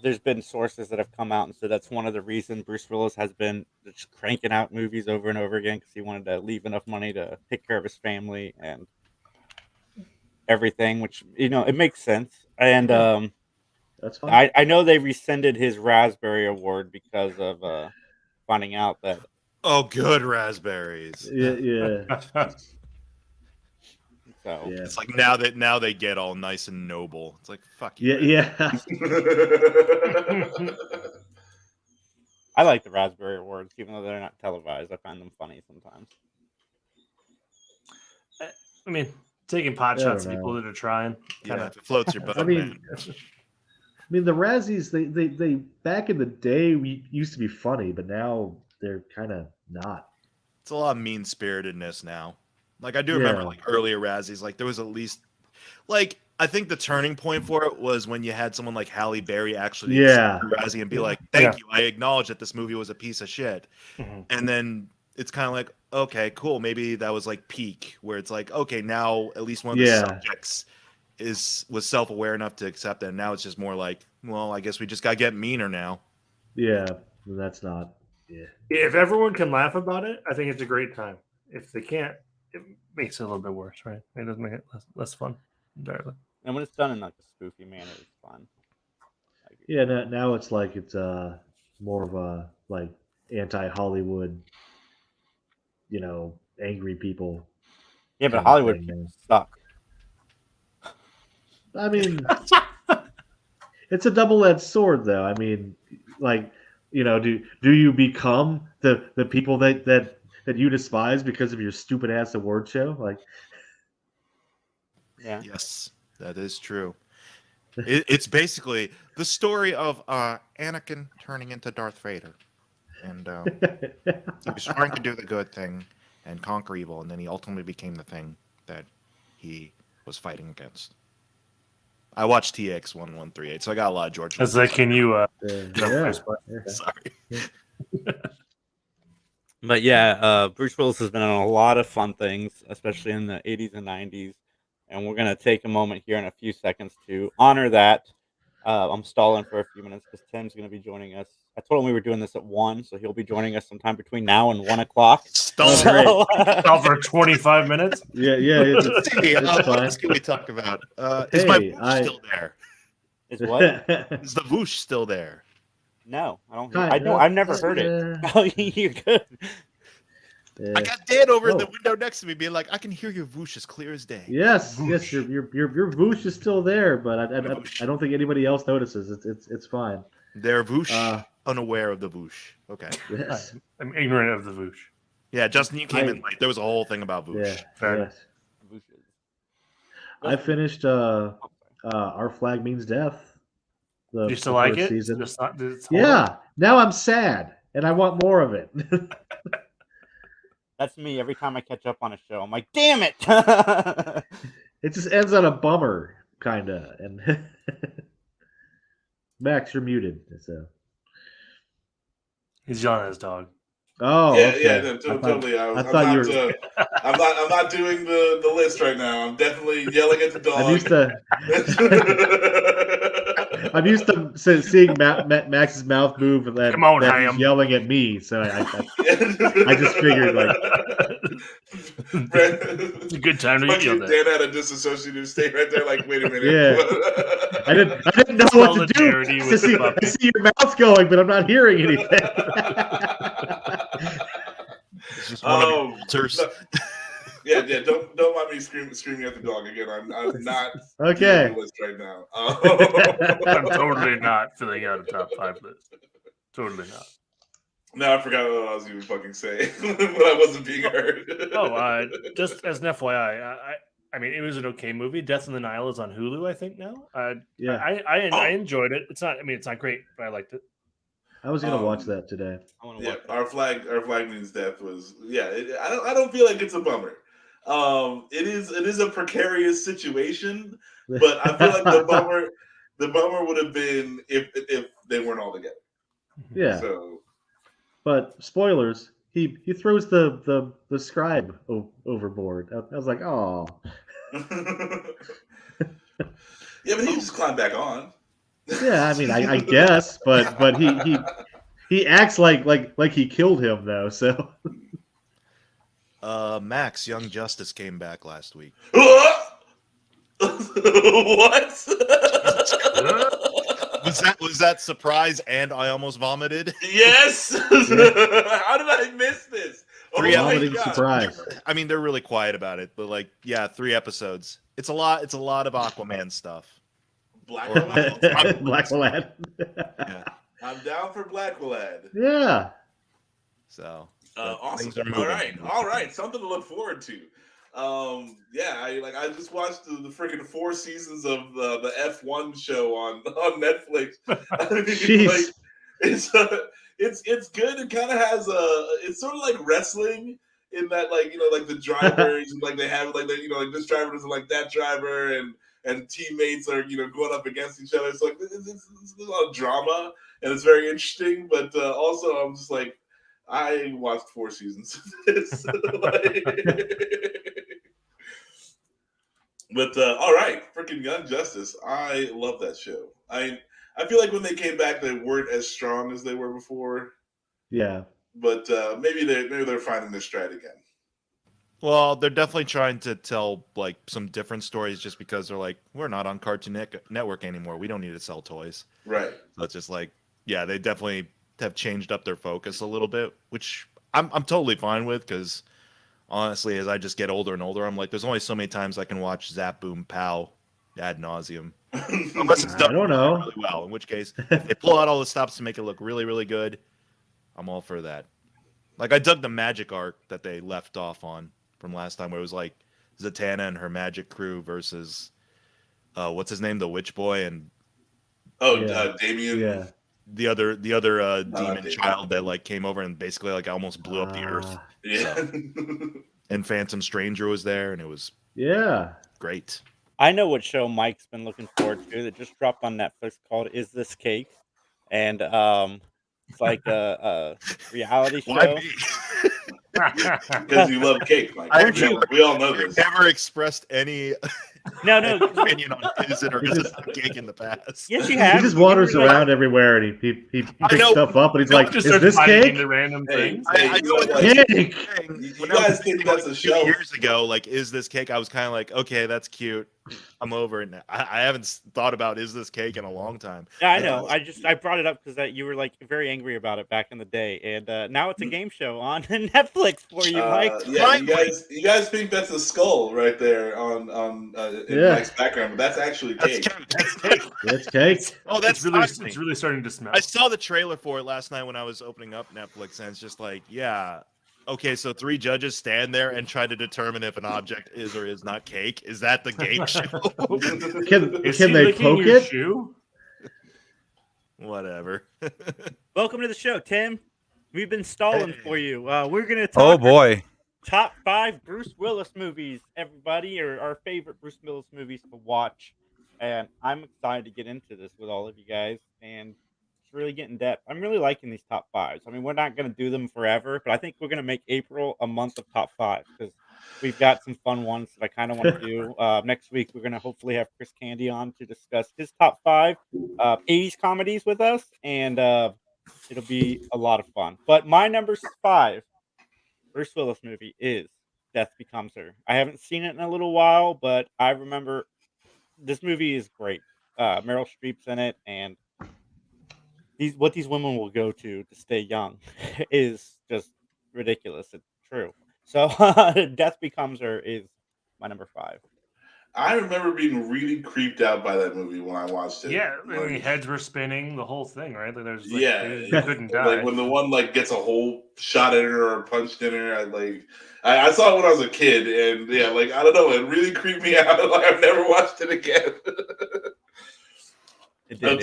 there's been sources that have come out and said that's one of the reasons Bruce Willis has been just cranking out movies over and over again because he wanted to leave enough money to take care of his family and everything, which it makes sense. And that's fine. I know they rescinded his Raspberry Award because of finding out that. Oh, good raspberries. Yeah. So it's like now they get all nice and noble. It's like fuck you. Yeah. I like the Raspberry Awards, even though they're not televised. I find them funny sometimes. I mean, taking pot shots at people that are trying. Yeah, if it floats your boat. I mean, the Razzies, they back in the day we used to be funny, but now they're kind of not. It's a lot of mean-spiritedness now. Like I do remember like earlier Razzies, like there was at least like I think the turning point for it was when you had someone like Halle Berry actually accept the Razzie and be like, "Thank you, I acknowledge that this movie was a piece of shit." Mm-hmm. And then it's kind of like, okay, cool, maybe that was like peak where it's like, okay, now at least one of the subjects was self-aware enough to accept it. And now it's just more like, well, I guess we just gotta get meaner now. Yeah, that's not. Yeah. If everyone can laugh about it, I think it's a great time. If they can't, it makes it a little bit worse, right? It doesn't make it less fun entirely. And when it's done in like a spoofy manner, it's fun. Yeah, now it's like it's more of a like anti-Hollywood, angry people. Yeah, but Hollywood people suck. I mean, it's a double-edged sword, though. I mean, like, do you become the people that you despise because of your stupid ass award show? Like, yeah, yes, that is true. It's basically the story of Anakin turning into Darth Vader, and he was trying to do the good thing and conquer evil, and then he ultimately became the thing that he was fighting against. I watched TX 1138, so I got a lot of George. As can you? Yeah. Sorry. But yeah, Bruce Willis has been on a lot of fun things, especially in the 80s and 90s. And we're going to take a moment here in a few seconds to honor that. I'm stalling for a few minutes because Tim's going to be joining us. I told him we were doing this at 1, so he'll be joining us sometime between now and 1 o'clock. Stall for 25 minutes? Yeah. What else can we talk about? Is my Voosh still there? Is what? Is the Voosh still there? No, I don't. I've never heard it. Oh, you're good. I got Dan over in the window next to me, being like, "I can hear your Voosh as clear as day." Yes, your Voosh is still there, but I don't think anybody else notices. It's fine. They're Voosh unaware of the Voosh. Okay. Yes. I'm ignorant of the Voosh. Yeah, Justin, you came in late. There was a whole thing about Voosh. Yeah. Yes. I finished Our Flag Means Death. Do you still like it? Season. Yeah. Now I'm sad, and I want more of it. That's me every time I catch up on a show. I'm like, damn it! It just ends on a bummer, kind of. And Max, you're muted. So he's yelling at his dog. Oh, yeah, okay. yeah, totally. I'm not doing the list right now. I'm definitely yelling at the dog. I'm used to seeing Max's mouth move and then he's yelling at me. So I just figured it's a good time to yell at. Dan had a disassociative state right there. Like, wait a minute. Yeah, I didn't know what to do. I see your mouth going, but I'm not hearing anything. It's just one of the filters. Yeah. Don't mind me screaming at the dog again. I'm not okay. on the list right now. I'm totally not filling out a top 5 list. Totally not. No, I forgot what I was even fucking saying, but I wasn't being heard. Just as an FYI, I mean, it was an okay movie. Death in the Nile is on Hulu, I think now. I enjoyed it. It's not great, but I liked it. I was gonna watch that today. Yeah, Our Flag Means Death was I don't feel like it's a bummer. It is a precarious situation, but I feel like the bummer would have been if they weren't all together. Yeah. So, but spoilers, he throws the scribe overboard. I was like, oh. Yeah, but he just climbed back on. Yeah, I mean, I guess, but he acts like he killed him though. So, Max, Young Justice came back last week. What? Was that surprise? And I almost vomited. Yes. How did I miss this? Surprise. I mean, they're really quiet about it, but 3 episodes. It's a lot of Aquaman stuff. Blackwood. Yeah. I'm down for Blackwood. Yeah. So awesome. All right. Something to look forward to. I just watched the freaking 4 seasons of the F1 show on Netflix. I mean, it's good. It kind of has it's sort of like wrestling in that the drivers and they have this driver doesn't like that driver and teammates are going up against each other. So it's a lot of drama and it's very interesting. But also I'm just like, I watched 4 seasons of this. But all right, freaking Young Justice. I love that show. I feel like when they came back, they weren't as strong as they were before. Yeah. But maybe they're finding their stride again. Well, they're definitely trying to tell some different stories just because they're like, we're not on Cartoon Network anymore. We don't need to sell toys. Right. So it's just they definitely have changed up their focus a little bit, which I'm totally fine with because honestly, as I just get older and older, I'm like, there's only so many times I can watch Zap Boom Pow ad nauseum. Unless it's done I don't know. really well, in which case, if they pull out all the stops to make it look really, really good, I'm all for that. I dug the magic arc that they left off on from last time where it was Zatanna and her magic crew versus what's his name, the witch boy, and Damien. Yeah. the other demon Damien. child that like came over and basically like almost blew up the earth. Yeah. And Phantom Stranger was there, and it was great. I know what show Mike's been looking forward to that just dropped on Netflix called "Is This Cake?" And it's like a reality show. Why me? Because you love cake, Mike. We all know this. Never expressed any No, opinion on is it or isn't a cake in the past. yes, you have. He just wanders around everywhere and he picks stuff up and he's like, "Is this cake?" Random things. I know Cake. You guys think that's a show? Years ago, like, is this cake? I was kind of like, okay, that's cute. I'm over it now. I haven't thought about is this cake in a long time. Yeah, I know. I brought it up because you were like very angry about it back in the day, and now it's a game show on Netflix for you, Mike. Yeah, you guys think that's a skull right there on in Mike's background, but that's actually cake. That's cake. It's cake. Oh, that's it's really starting to smell. I saw the trailer for it last night when I was opening up Netflix, and it's just like, yeah. Okay, so 3 judges stand there and try to determine if an object is or is not cake. Is that the game show? Can they poke it? Shoe? Whatever. Welcome to the show, Tim. We've been stalling for you. We're gonna talk. Oh boy. Top 5 Bruce Willis movies, everybody, or our favorite Bruce Willis movies to watch. And I'm excited to get into this with all of you guys and really get in depth. I'm really liking these top 5s. I mean, we're not going to do them forever, but I think we're going to make April a month of top 5 because we've got some fun ones that I kind of want to do. Next week, we're going to hopefully have Chris Candy on to discuss his top 5 80s comedies with us, and it'll be a lot of fun. But my number 5 Bruce Willis movie is Death Becomes Her. I haven't seen it in a little while, but I remember this movie is great. Meryl Streep's in it, and what these women will go to stay young is just ridiculous. It's true. So Death Becomes Her is my number 5. I remember being really creeped out by that movie when I watched it. Yeah, I mean, heads were spinning, the whole thing, right? Like, there's you couldn't die. Like when the one like gets a hole shot at her or punched in her, I saw it when I was a kid, and yeah, like I don't know, it really creeped me out. Like I've never watched it again. But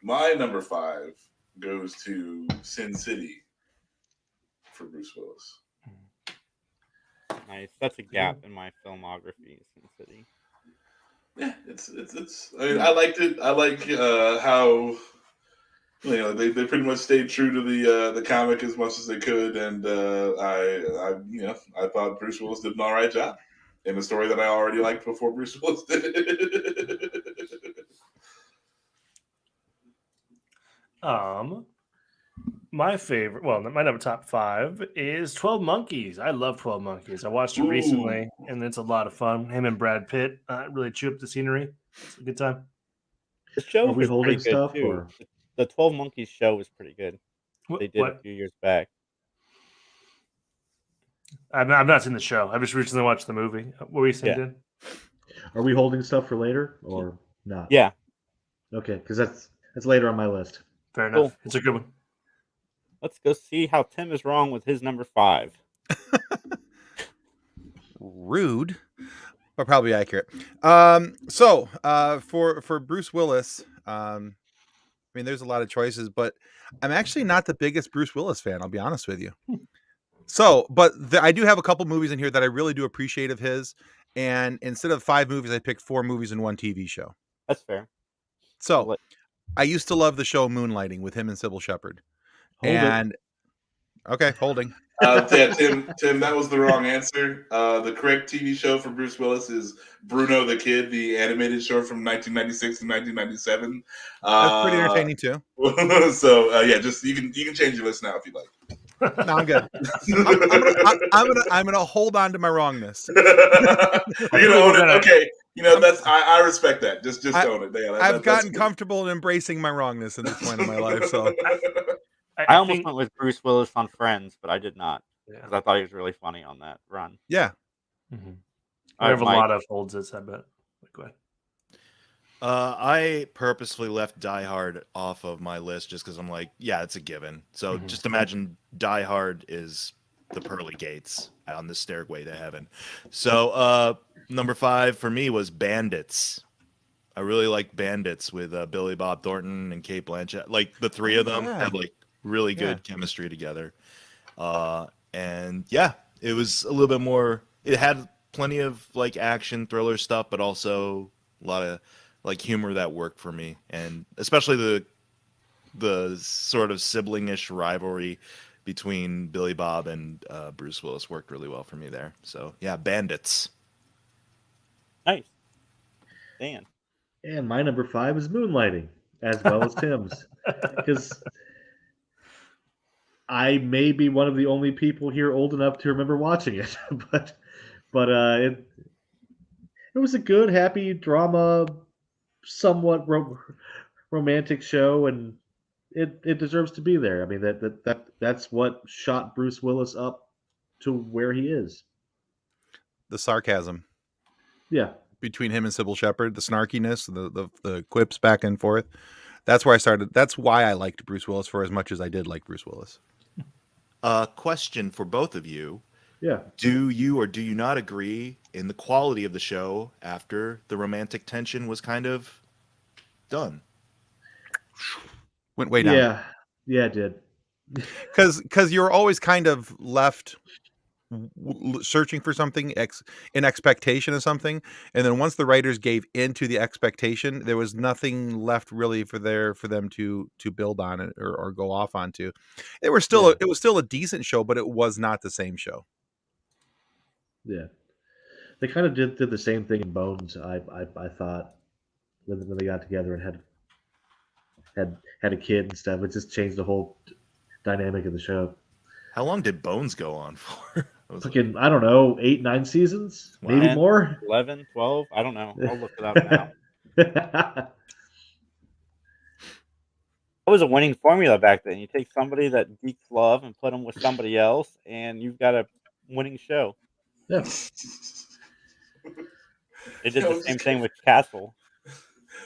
my number 5 goes to Sin City for Bruce Willis. Nice. That's a gap in my filmography, Sin City. Yeah, it's. I mean, I liked it. I like how they pretty much stayed true to the comic as much as they could, and I thought Bruce Willis did an all right job in a story that I already liked before Bruce Willis did. My favorite, my number top 5 is 12 Monkeys. I love 12 Monkeys. I watched it recently, and it's a lot of fun. Him and Brad Pitt really chew up the scenery. It's a good time. The show Are we was holding pretty good stuff, too. or? The 12 Monkeys show was pretty good. They did a few years back. I've not seen the show. I've just recently watched the movie. What were you saying, Dan? Are we holding stuff for later or not? Yeah. Okay, because that's later on my list. Fair enough. Cool. It's a good one. Let's go see how Tim is wrong with his number 5. Rude, but probably accurate. So for Bruce Willis, I mean, there's a lot of choices, but I'm actually not the biggest Bruce Willis fan. I'll be honest with you. So, but I do have a couple movies in here that I really do appreciate of his. And instead of 5 movies, I picked 4 movies and 1 TV show. That's fair. So I used to love the show Moonlighting with him and Sybil Shepherd. Holding. Yeah, Tim, that was the wrong answer. The correct TV show for Bruce Willis is Bruno the Kid, the animated show from 1996 and 1997. That's pretty entertaining too. So just you can change your list now if you like. No, I'm good. I'm gonna hold on to my wrongness. You're gonna own it. Okay, that's I respect that. Just own it. Yeah, I've gotten comfortable in embracing my wrongness at this point in my life. So I almost went with Bruce Willis on Friends, but I did not because I thought he was really funny on that run. Yeah. Mm-hmm. I have a lot of holds this, I bet. Go ahead. I purposefully left Die Hard off of my list just because I'm like, yeah, it's a given. So just imagine Die Hard is the pearly gates on the stairway to heaven. So number 5 for me was Bandits. I really like Bandits with Billy Bob Thornton and Kate Blanchett. Like the three of them had like really good chemistry together. And yeah, it was a little bit more. It had plenty of like action thriller stuff, but also a lot of like humor that worked for me, and especially the sort of sibling-ish rivalry between Billy Bob and Bruce Willis worked really well for me there. So yeah, Bandits. Nice. Dan. And my number 5 is Moonlighting, as well as Tim's, because I may be one of the only people here old enough to remember watching it, but it was a good, happy drama, somewhat romantic show, and it deserves to be there. I mean that's what shot Bruce Willis up to where he is. The sarcasm. Yeah. Between him and Sybil Shepherd, the snarkiness, the quips back and forth. That's where I started. That's why I liked Bruce Willis for as much as I did like Bruce Willis. Question for both of you. Yeah. Do you or do you not agree in the quality of the show after the romantic tension was kind of done? Went way down. Yeah, it did. Because you're always kind of left searching for something in expectation of something, and then once the writers gave into the expectation, there was nothing left really for them to build on it or go off onto. It was still a decent show, but it was not the same show. Yeah, they kind of did the same thing in Bones. I thought when they got together and had a kid and stuff, it just changed the whole dynamic of the show. How long did Bones go on for? Fucking, I don't know, 8, 9 seasons, maybe 10, more. 11, 12. I don't know. I'll look it up now. That was a winning formula back then. You take somebody that geeks love and put them with somebody else, and you've got a winning show. Yeah. They did the same thing with Castle.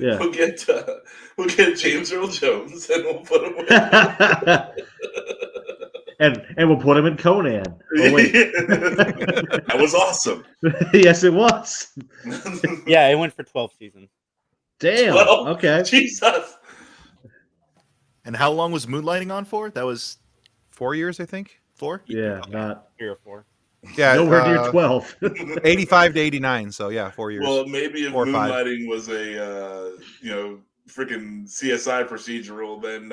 Yeah. We'll get James Earl Jones and we'll put him with and we'll put him in Conan. Oh wait. That was awesome. Yes, it was. Yeah, it went for 12 seasons. Damn. 12? Okay. Jesus. And how long was Moonlighting on for? That was 4 years, I think. 4? Yeah, Okay. not 3 or 4. Yeah, nowhere near 12. 85 to 89. So yeah, 4 years. Well, maybe if 4 or 5. Moonlighting was a freaking CSI procedural, then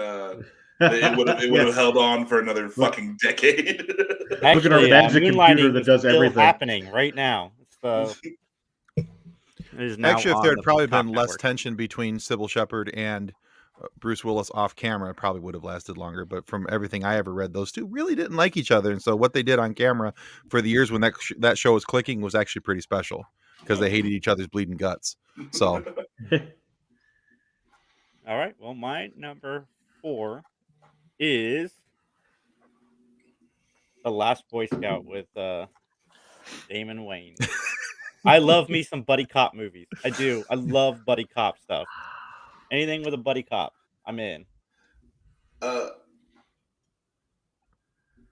it would have held on for another fucking decade. Actually, Look at our magic computer Moonlighting that is does still everything. happening right now. So it is now Actually, if on there had the probably Top been less Network. tension between Sybil Shepherd and Bruce Willis off camera, it probably would have lasted longer. But from everything I ever read, those two really didn't like each other, and so what they did on camera for the years when that show was clicking was actually pretty special because they hated each other's bleeding guts. So All right. Well, my number 4 is The Last Boy Scout with Damon Wayans. I love me some buddy cop movies. I do. I love buddy cop stuff. Anything with a buddy cop, I'm in.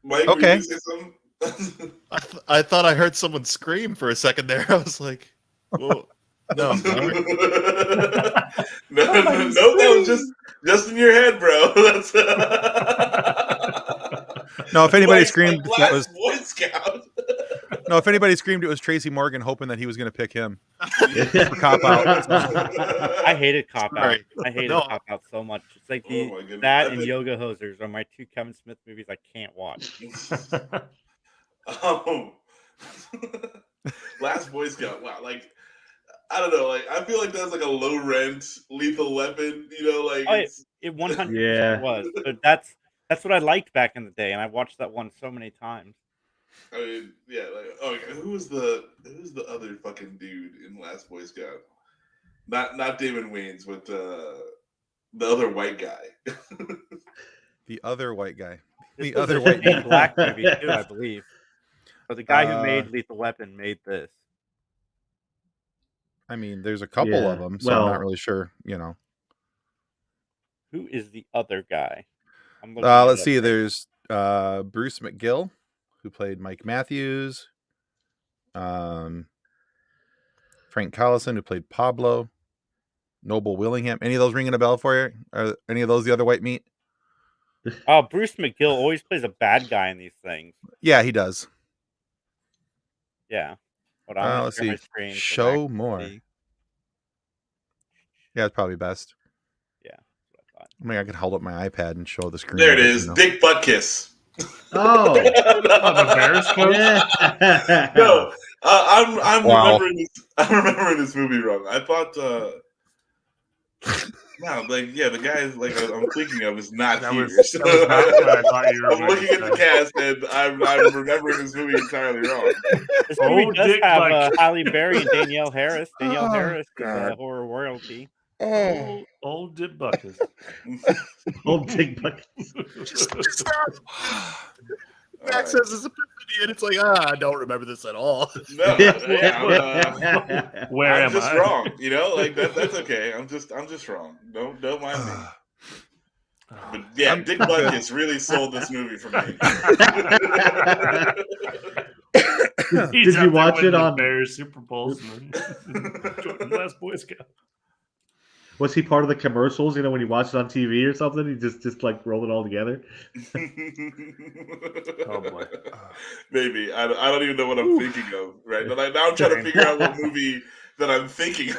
Mike, Okay. were you gonna say something? I thought I heard someone scream for a second there. I was like, "Whoa, no!" No, that was just in your head, bro. That's no, if anybody Like screamed, that Last was Boy Scout. no. If anybody screamed, it was Tracy Morgan hoping that he was going to pick him for cop out. I hated Cop Out. Right. I hated No. Cop Out so much. It's like Oh my goodness. that I and think- Yoga Hosers are my 2 Kevin Smith movies I can't watch. Last Boy Scout. Wow, like I don't know, like I feel like that's like a low rent Lethal Weapon. Like Oh, it's- It 100% Yeah. was. But that's what I liked back in the day, and I watched that one so many times. I mean, yeah, like who's the other fucking dude in Last Boy Scout? Not Damon Wayans, but the other white guy. The other white guy. This The was other a white Shane Black movie too, I believe. But the guy who made Uh, Lethal Weapon made this. I mean, there's a couple Yeah, of them, so I'm well- not really sure. Who is the other guy? I'm looking Let's it up see. right There's Bruce McGill, who played Mike Matthews. Frank Collison, who played Pablo. Noble Willingham. Any of those ringing a bell for you? Are any of those the other white meat? Oh, Bruce McGill always plays a bad guy in these things. Yeah, he does. Yeah. Hold on, I'm gonna Let's share my see. screen. so Show Max can more. see. Yeah, it's probably best. Yeah, that's what I thought. I mean, I could hold up my iPad and show the screen. There it but, is. Dick Butt Kiss. Oh, the Bears coach? yeah. No, I'm Wow. remembering this. I'm remembering this movie wrong. I thought, no, like yeah, the guy is like I'm thinking of is not That here. was not what I thought you were I'm going looking to at the say. cast and I'm remembering this movie entirely wrong. This movie Oh, does Dick have Buck. Halle Berry and Danielle Harris. Danielle Oh, Harris is God. a horror royalty. Old Dip Buckus. Old Dick Buck. Max says it's a epiphany, and it's like, I don't remember this at all. No, yeah, Where I'm am just I? wrong. You know, like that's okay. I'm just wrong. Don't mind me. But yeah, Dick Buckus really sold this movie for me. He's Did out you there watch winning it the on? Bears Super Bowls and then last Boy Scout? Was he part of the commercials? You know, when you watch it on TV or something, he just like rolled it all together. Oh boy. Maybe I don't even know what I'm thinking of right now. Now I'm trying to figure out what movie that I'm thinking of.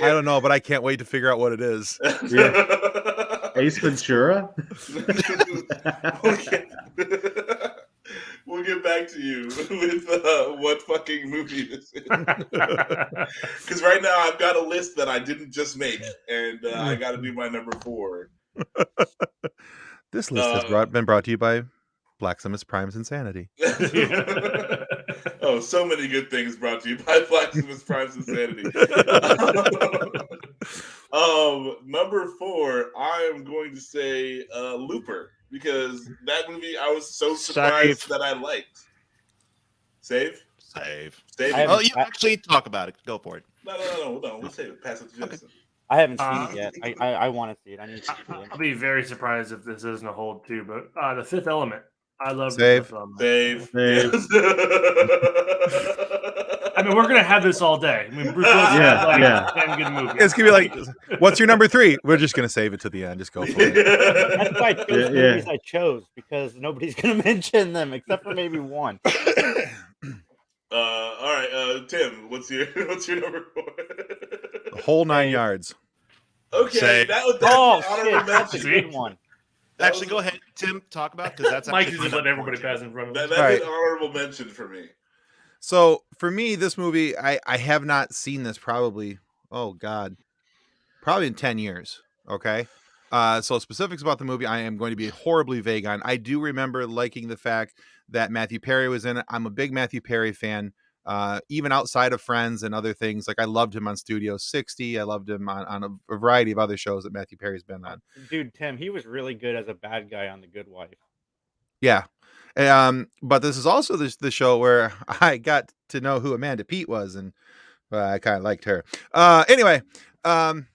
I don't know, but I can't wait to figure out what it is. Ace Ventura. We'll get back to you with what fucking movie this is. Because right now I've got a list that I didn't just make, and I got to do my number 4. This list has been brought to you by Blacksmith's Prime's Insanity. Oh, so many good things brought to you by Blacksmith's Prime's Insanity. Number 4, I am going to say Looper, because that movie I was so surprised that I liked. Save. Oh, you actually talk about it. Go for it. No. We'll save it. Pass it to Jensen. I haven't seen it yet. I want to see it. I need to see it. I'll be very surprised if this isn't a hold too, but The Fifth Element. I love Save. The Fifth Element. Save. Yes. I mean, we're gonna have this all day. I mean, Bruce Willis had like 10 good movies. It's gonna be like, what's your number 3? We're just gonna save it to the end. Just go for it. That's why I chose movies I chose, because nobody's gonna mention them except for maybe one. All right, Tim, what's your number 4? The whole 9 yards. Okay, that's honorable that's a mention. good one. Actually, go ahead, Tim. Talk about because that's Mike actually just let everybody pass in front of him. That's Right. an honorable mention for me. So for me, this movie, I have not seen this probably in 10 years. Okay. So specifics about the movie, I am going to be horribly vague on. I do remember liking the fact that Matthew Perry was in it. I'm a big Matthew Perry fan. Even outside of Friends and other things, like I loved him on Studio 60. I loved him on a variety of other shows that Matthew Perry's been on. Dude, Tim, he was really good as a bad guy on The Good Wife. Yeah. But this is also the show where I got to know who Amanda Peet was, and I kind of liked her. Anyway, and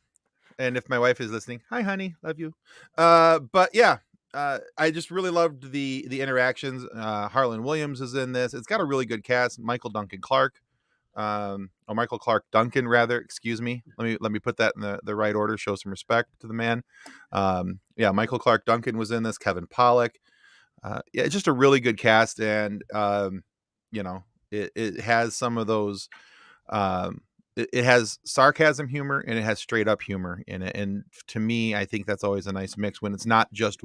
if my wife is listening, hi honey, love you. But yeah, I just really loved the interactions. Harlan Williams is in this. It's got a really good cast. Michael Clark Duncan, rather. Excuse me. Let me put that in the right order. Show some respect to the man. Yeah, Michael Clark Duncan was in this. Kevin Pollak. Yeah, it's just a really good cast, and it has some of those. It has sarcasm humor and it has straight up humor in it, and to me, I think that's always a nice mix when it's not just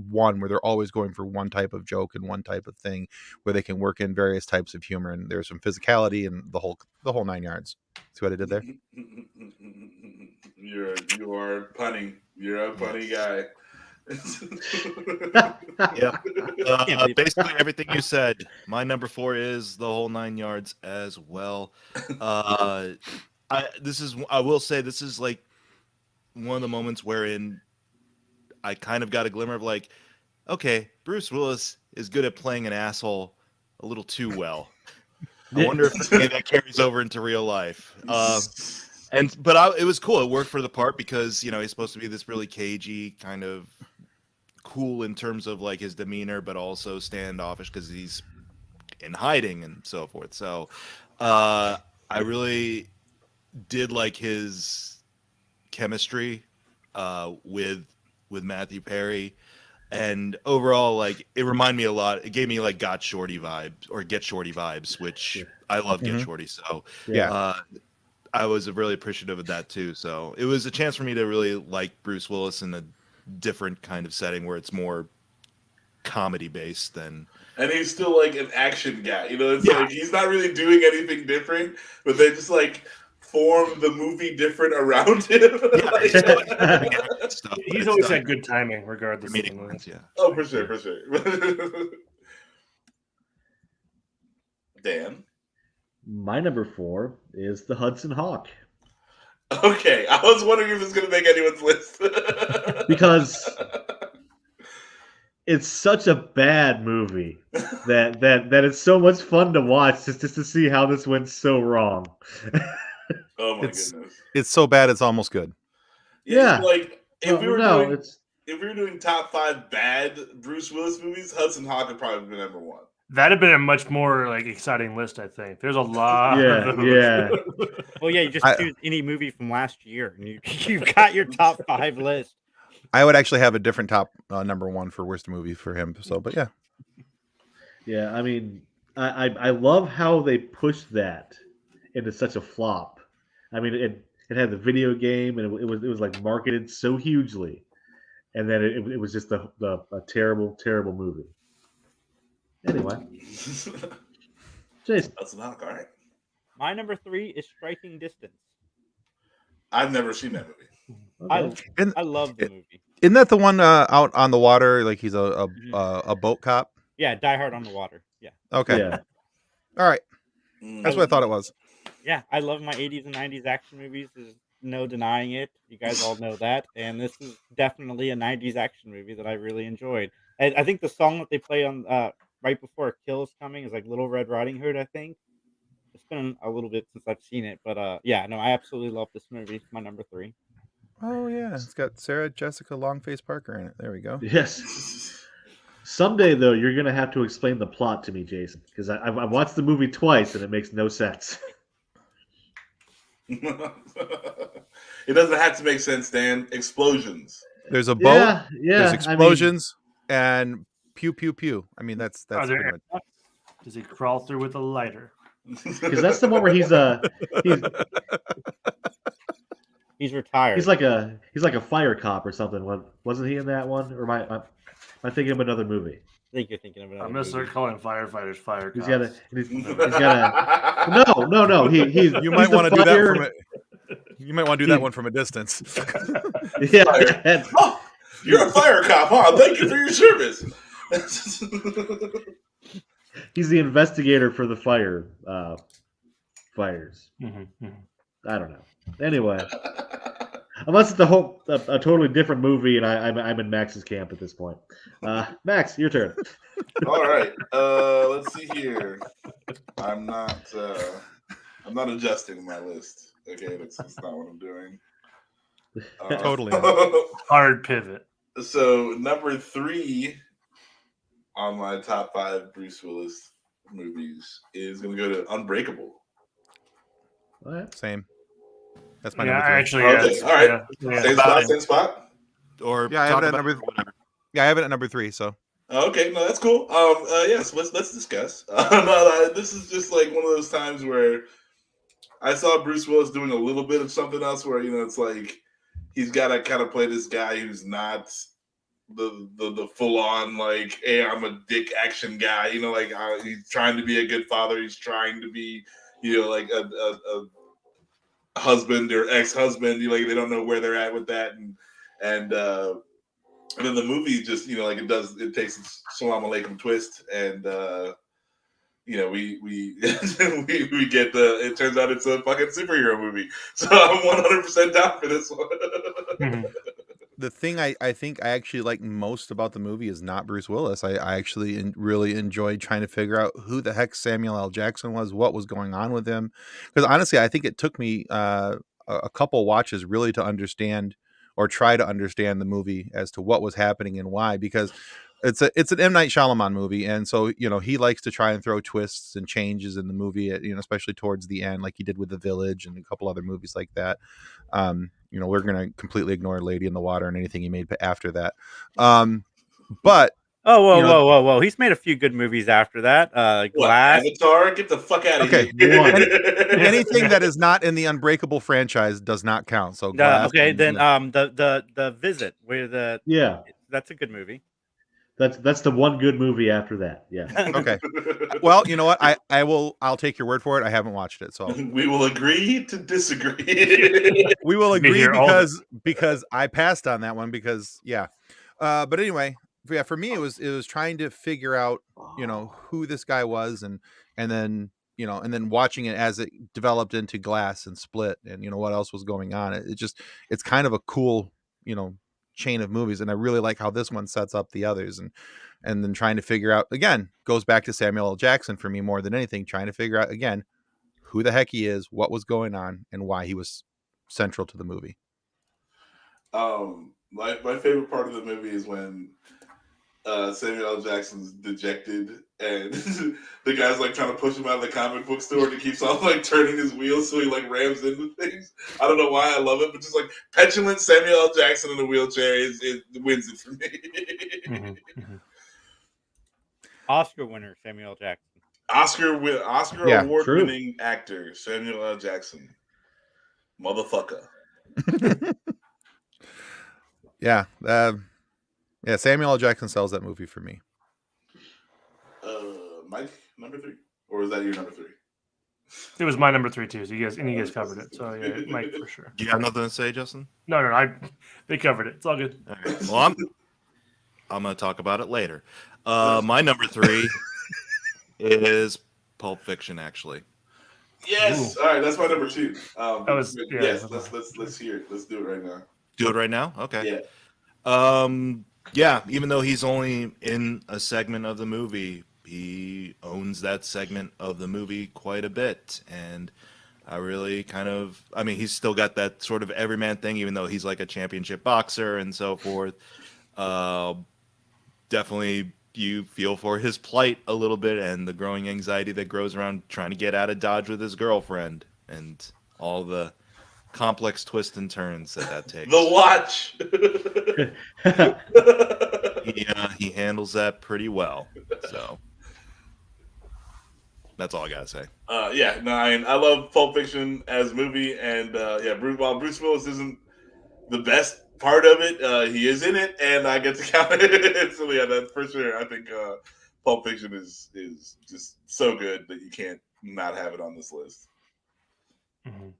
one where they're always going for one type of joke and one type of thing, where they can work in various types of humor, and there's some physicality and the whole 9 yards. See what I did there? You are punning. You're a punny guy. Yeah. Basically everything you said. My number 4 is the whole 9 yards as well. I will say this is like one of the moments wherein I kind of got a glimmer of like, okay, Bruce Willis is good at playing an asshole a little too well. I wonder if that carries over into real life. It was cool. It worked for the part because he's supposed to be this really cagey kind of cool in terms of like his demeanor, but also standoffish because he's in hiding and so forth. So I really did like his chemistry with Matthew Perry. And overall, like, it reminded me a lot. It gave me like Get Shorty vibes, which I love Get Shorty. So Yeah. I was really appreciative of that too. So it was a chance for me to really like Bruce Willis in a different kind of setting where it's more comedy based than. And he's still like an action guy. You know, it's like he's not really doing anything different, but they just like form the movie different around him. He's always had good timing, regardless. Oh, for sure. Dan? My number 4 is the Hudson Hawk. Okay, I was wondering if it's going to make anyone's list. Because it's such a bad movie that it's so much fun to watch just to see how this went so wrong. Oh my goodness! It's so bad it's almost good. Yeah. Like if we were doing top 5 bad Bruce Willis movies, Hudson Hawk would probably be number 1. That'd have been a much more like exciting list, I think. There's a lot. of those. Yeah. Well, yeah, you just choose any movie from last year, and you've got your top 5 list. I would actually have a different top number 1 for worst movie for him. So, but yeah. Yeah, I mean, I love how they pushed that into such a flop. I mean, it had the video game, and it was like marketed so hugely, and then it was just a terrible movie. Anyway, Jason, that's not all right. My number 3 is Striking Distance. I've never seen that movie. Okay. I love the movie. Isn't that the one out on the water? Like he's a boat cop. Yeah, Die Hard on the Water. Yeah. Okay. Yeah. All right. That's what I thought it was. Yeah, I love my 80s and 90s action movies. There's no denying it. You guys all know that. And this is definitely a 90s action movie that I really enjoyed. And I think the song that they play on right before a kill is coming is like Little Red Riding Hood, I think. It's been a little bit since I've seen it. But yeah, no, I absolutely love this movie. It's my number 3. Oh, yeah. It's got Sarah Jessica Longface Parker in it. There we go. Yes. Someday, though, you're going to have to explain the plot to me, Jason, because I've watched the movie twice and it makes no sense. It doesn't have to make sense, Dan. Explosions. There's a boat. Yeah. There's explosions and pew pew pew. I mean, that's pretty much. Does he crawl through with a lighter? Because that's the one where he's retired. He's like a fire cop or something. Wasn't he in that one? Or am I thinking of another movie? I think you're thinking of another I'm gonna start calling firefighters fire cops. He's got a no. He's You might want to do that from You might want to do that one from a distance. Yeah. Oh, you're a fire cop, huh? Thank you for your service. He's the investigator for the fires. Mm-hmm. I don't know. Anyway, unless it's a totally different movie, and I'm in Max's camp at this point. Max, your turn. All right. Let's see here. I'm not adjusting my list. Okay, that's not what I'm doing. Totally. Hard pivot. So number 3 on my top 5 Bruce Willis movies is going to go to Unbreakable. What? Same. That's my Yeah, number 3. actually, Okay, yeah. all right. Same spot. Or Yeah, I have it at number. Yeah, I have it at number 3. So. Okay, no, that's cool. Yes, let's discuss. This is just like one of those times where I saw Bruce Willis doing a little bit of something else where, it's like he's got to kind of play this guy who's not the full on like, hey, I'm a dick action guy. He's trying to be a good father. He's trying to be, like a husband or ex-husband. They don't know where they're at with that, and then the movie just it takes its Salam Alaikum twist, and we we get it turns out it's a fucking superhero movie, so I'm 100% down for this one. Mhm. The thing I think I actually like most about the movie is not Bruce Willis. I actually really enjoyed trying to figure out who the heck Samuel L. Jackson was, what was going on with him. Because honestly, I think it took me a couple watches really to understand or try to understand the movie as to what was happening and why. Because it's an M. Night Shyamalan movie, and so he likes to try and throw twists and changes in the movie, especially towards the end, like he did with The Village and a couple other movies like that. We're gonna completely ignore Lady in the Water and anything he made after that. But whoa! He's made a few good movies after that. Glass, Avatar, get the fuck out of okay. here. Anything that is not in the Unbreakable franchise does not count. So Glass, the Visit, that's a good movie. That's the one good movie after that. Yeah. Okay. Well, you know what? I'll take your word for it. I haven't watched it, so we will agree to disagree. We will agree because I passed on that one because but anyway, for me it was trying to figure out who this guy was and then watching it as it developed into Glass and Split and what else was going on. It's kind of a cool chain of movies, and I really like how this one sets up the others, and then trying to figure out, again, goes back to Samuel L. Jackson for me more than anything, trying to figure out again who the heck he is, what was going on, and why he was central to the movie. My favorite part of the movie is when Samuel L. Jackson's dejected and the guy's like trying to push him out of the comic book store and he keeps on like turning his wheels so he like rams into things. I don't know why I love it, but just like petulant Samuel L. Jackson in a wheelchair it wins it for me. Oscar winner Samuel L. Jackson. Oscar award-winning actor Samuel L. Jackson. Motherfucker. Yeah, Samuel L. Jackson sells that movie for me. Mike, number 3, or is that your number 3? It was my number 3 too. So you guys covered it. So yeah, Mike for sure. Do you have nothing to say, Justin? No, they covered it. It's all good. All right. Well, I'm going to talk about it later. My number 3 is Pulp Fiction, actually. Yes. Ooh. All right, that's my number 2. Let's hear it. Let's do it right now. Do it right now? Okay. Yeah. Even though he's only in a segment of the movie, he owns that segment of the movie quite a bit. And I really he's still got that sort of everyman thing, even though he's like a championship boxer and so forth. Definitely you feel for his plight a little bit and the growing anxiety that grows around trying to get out of Dodge with his girlfriend and all the complex twists and turns that takes. The Watch. He handles that pretty well. So that's all I gotta say. I love Pulp Fiction as a movie, and while Bruce Willis isn't the best part of it, he is in it, and I get to count it. So that's for sure. I think Pulp Fiction is just so good that you can't not have it on this list. Mm-hmm.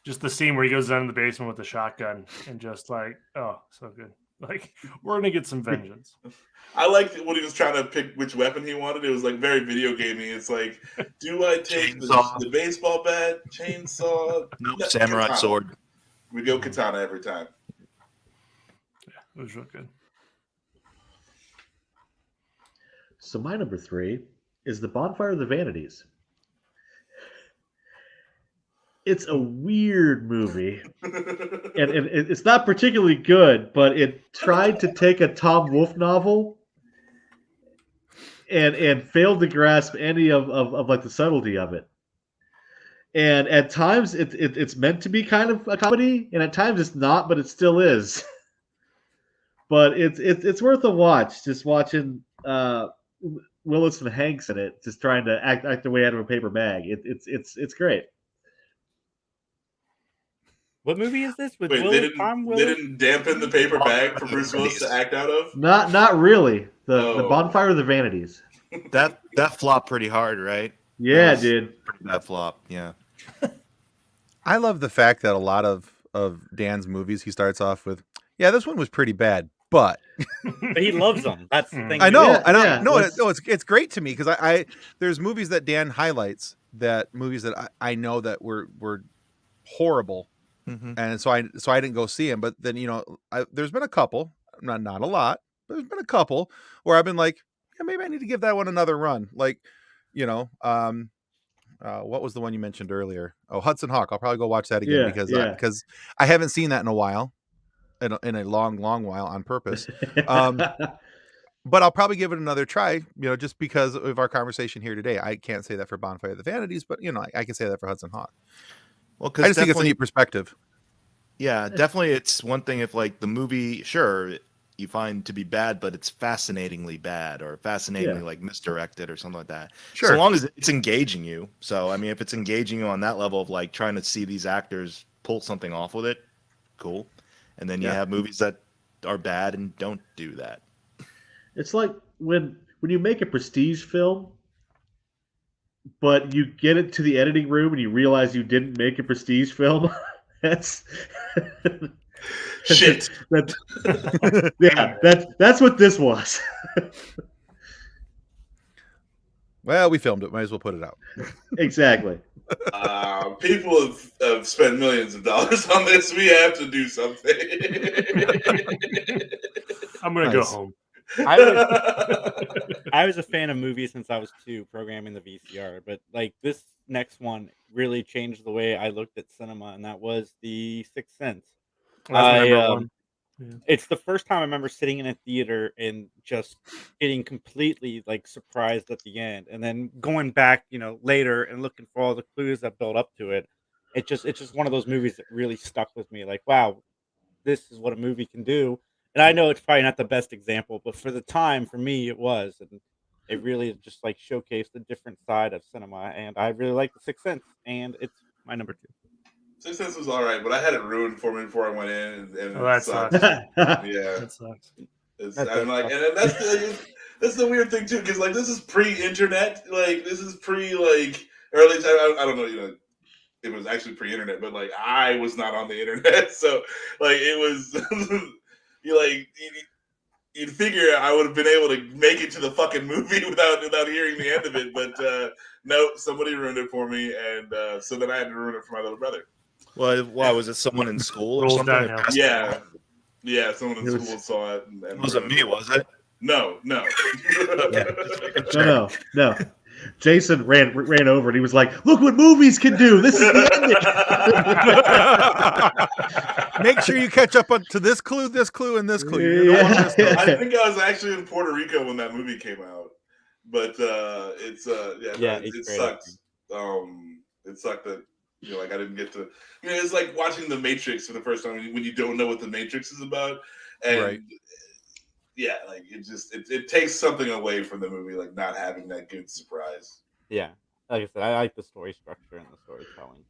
Just the scene where he goes down in the basement with the shotgun and just like, oh, so good. Like, we're going to get some vengeance. I liked when he was trying to pick which weapon he wanted. It was like very video gamey. It's like, do I take the baseball bat, chainsaw? Nope, samurai katana. Sword. We go katana every time. Yeah, it was real good. So my number 3 is The Bonfire of the Vanities. It's a weird movie, and it's not particularly good, but it tried to take a Tom Wolfe novel and failed to grasp any of like the subtlety of it. And at times it's meant to be kind of a comedy, and at times it's not, but it still is. But it's worth a watch. Just watching Willis and Hanks in it, just trying to act their way out of a paper bag. It's great. What movie is this? With Wait, Willis? they didn't dampen the paper bag for Bruce Willis to act out of? Not really. The Bonfire of the Vanities. That flopped pretty hard, right? Yeah, dude. That flop, yeah. I love the fact that a lot of Dan's movies, he starts off with, this one was pretty bad, but he loves them. That's the thing. I know. Yeah. No, it's great to me because I there's movies that Dan highlights, movies that I know that were horrible. Mm-hmm. And so I didn't go see him, but then there's been a couple, not a lot, but there's been a couple where I've been like, maybe I need to give that one another run. Like, what was the one you mentioned earlier? Oh, Hudson Hawk. I'll probably go watch that again because I haven't seen that in a while, in a long while on purpose. but I'll probably give it another try, just because of our conversation here today. I can't say that for Bonfire of the Vanities, but I can say that for Hudson Hawk. Well, I because just think it's a neat perspective. yeah, definitely. It's one thing if like the movie, sure, you find to be bad, but it's fascinatingly bad or fascinatingly like misdirected or something like that. Sure. So long as it's engaging you. So I mean, if it's engaging you on that level of like trying to see these actors pull something off with it, cool. And then you have movies that are bad and don't do that. It's like when you make a prestige film, but you get it to the editing room and you realize you didn't make a prestige film. That's Shit. That's what this was. Well, we filmed it. Might as well put it out. Exactly. People have spent millions of dollars on this. We have to do something. I'm gonna go home. I was a fan of movies since I was 2, programming the VCR. But like this next one really changed the way I looked at cinema, and that was The Sixth Sense. That's my number one. Yeah. It's the first time I remember sitting in a theater and just getting completely like surprised at the end, and then going back, later and looking for all the clues that built up to it. It's just one of those movies that really stuck with me. Like, wow, this is what a movie can do. And I know it's probably not the best example, but for the time, for me, it was, and it really just like showcased a different side of cinema. And I really like The Sixth Sense, and it's my number 2. Sixth Sense was all right, but I had it ruined for me before I went in, and that sucked. sucks. Yeah, That sucks. I'm like, and that's the weird thing too, because like this is pre-internet, like this is pre-like, or at least I don't know, it was actually pre-internet, but like I was not on the internet, so like it was, you'd figure I would have been able to make it to the fucking movie without hearing the end of it, but no, somebody ruined it for me, and so then I had to ruin it for my little brother. Well, why was it someone in school or Rolls something? downhill. Yeah, someone in school saw it. And It wasn't me, was it? No. No. Jason ran over and he was like, "Look what movies can do. This is the ending." Make sure you catch up to this clue, and this clue. You don't want to miss those. I think I was actually in Puerto Rico when that movie came out, but it sucked. It sucked that I didn't get to. It's like watching The Matrix for the first time when you don't know what The Matrix is about, and right. Yeah, like it takes something away from the movie, like not having that good surprise. Yeah, like I said, I like the story structure and the storytelling.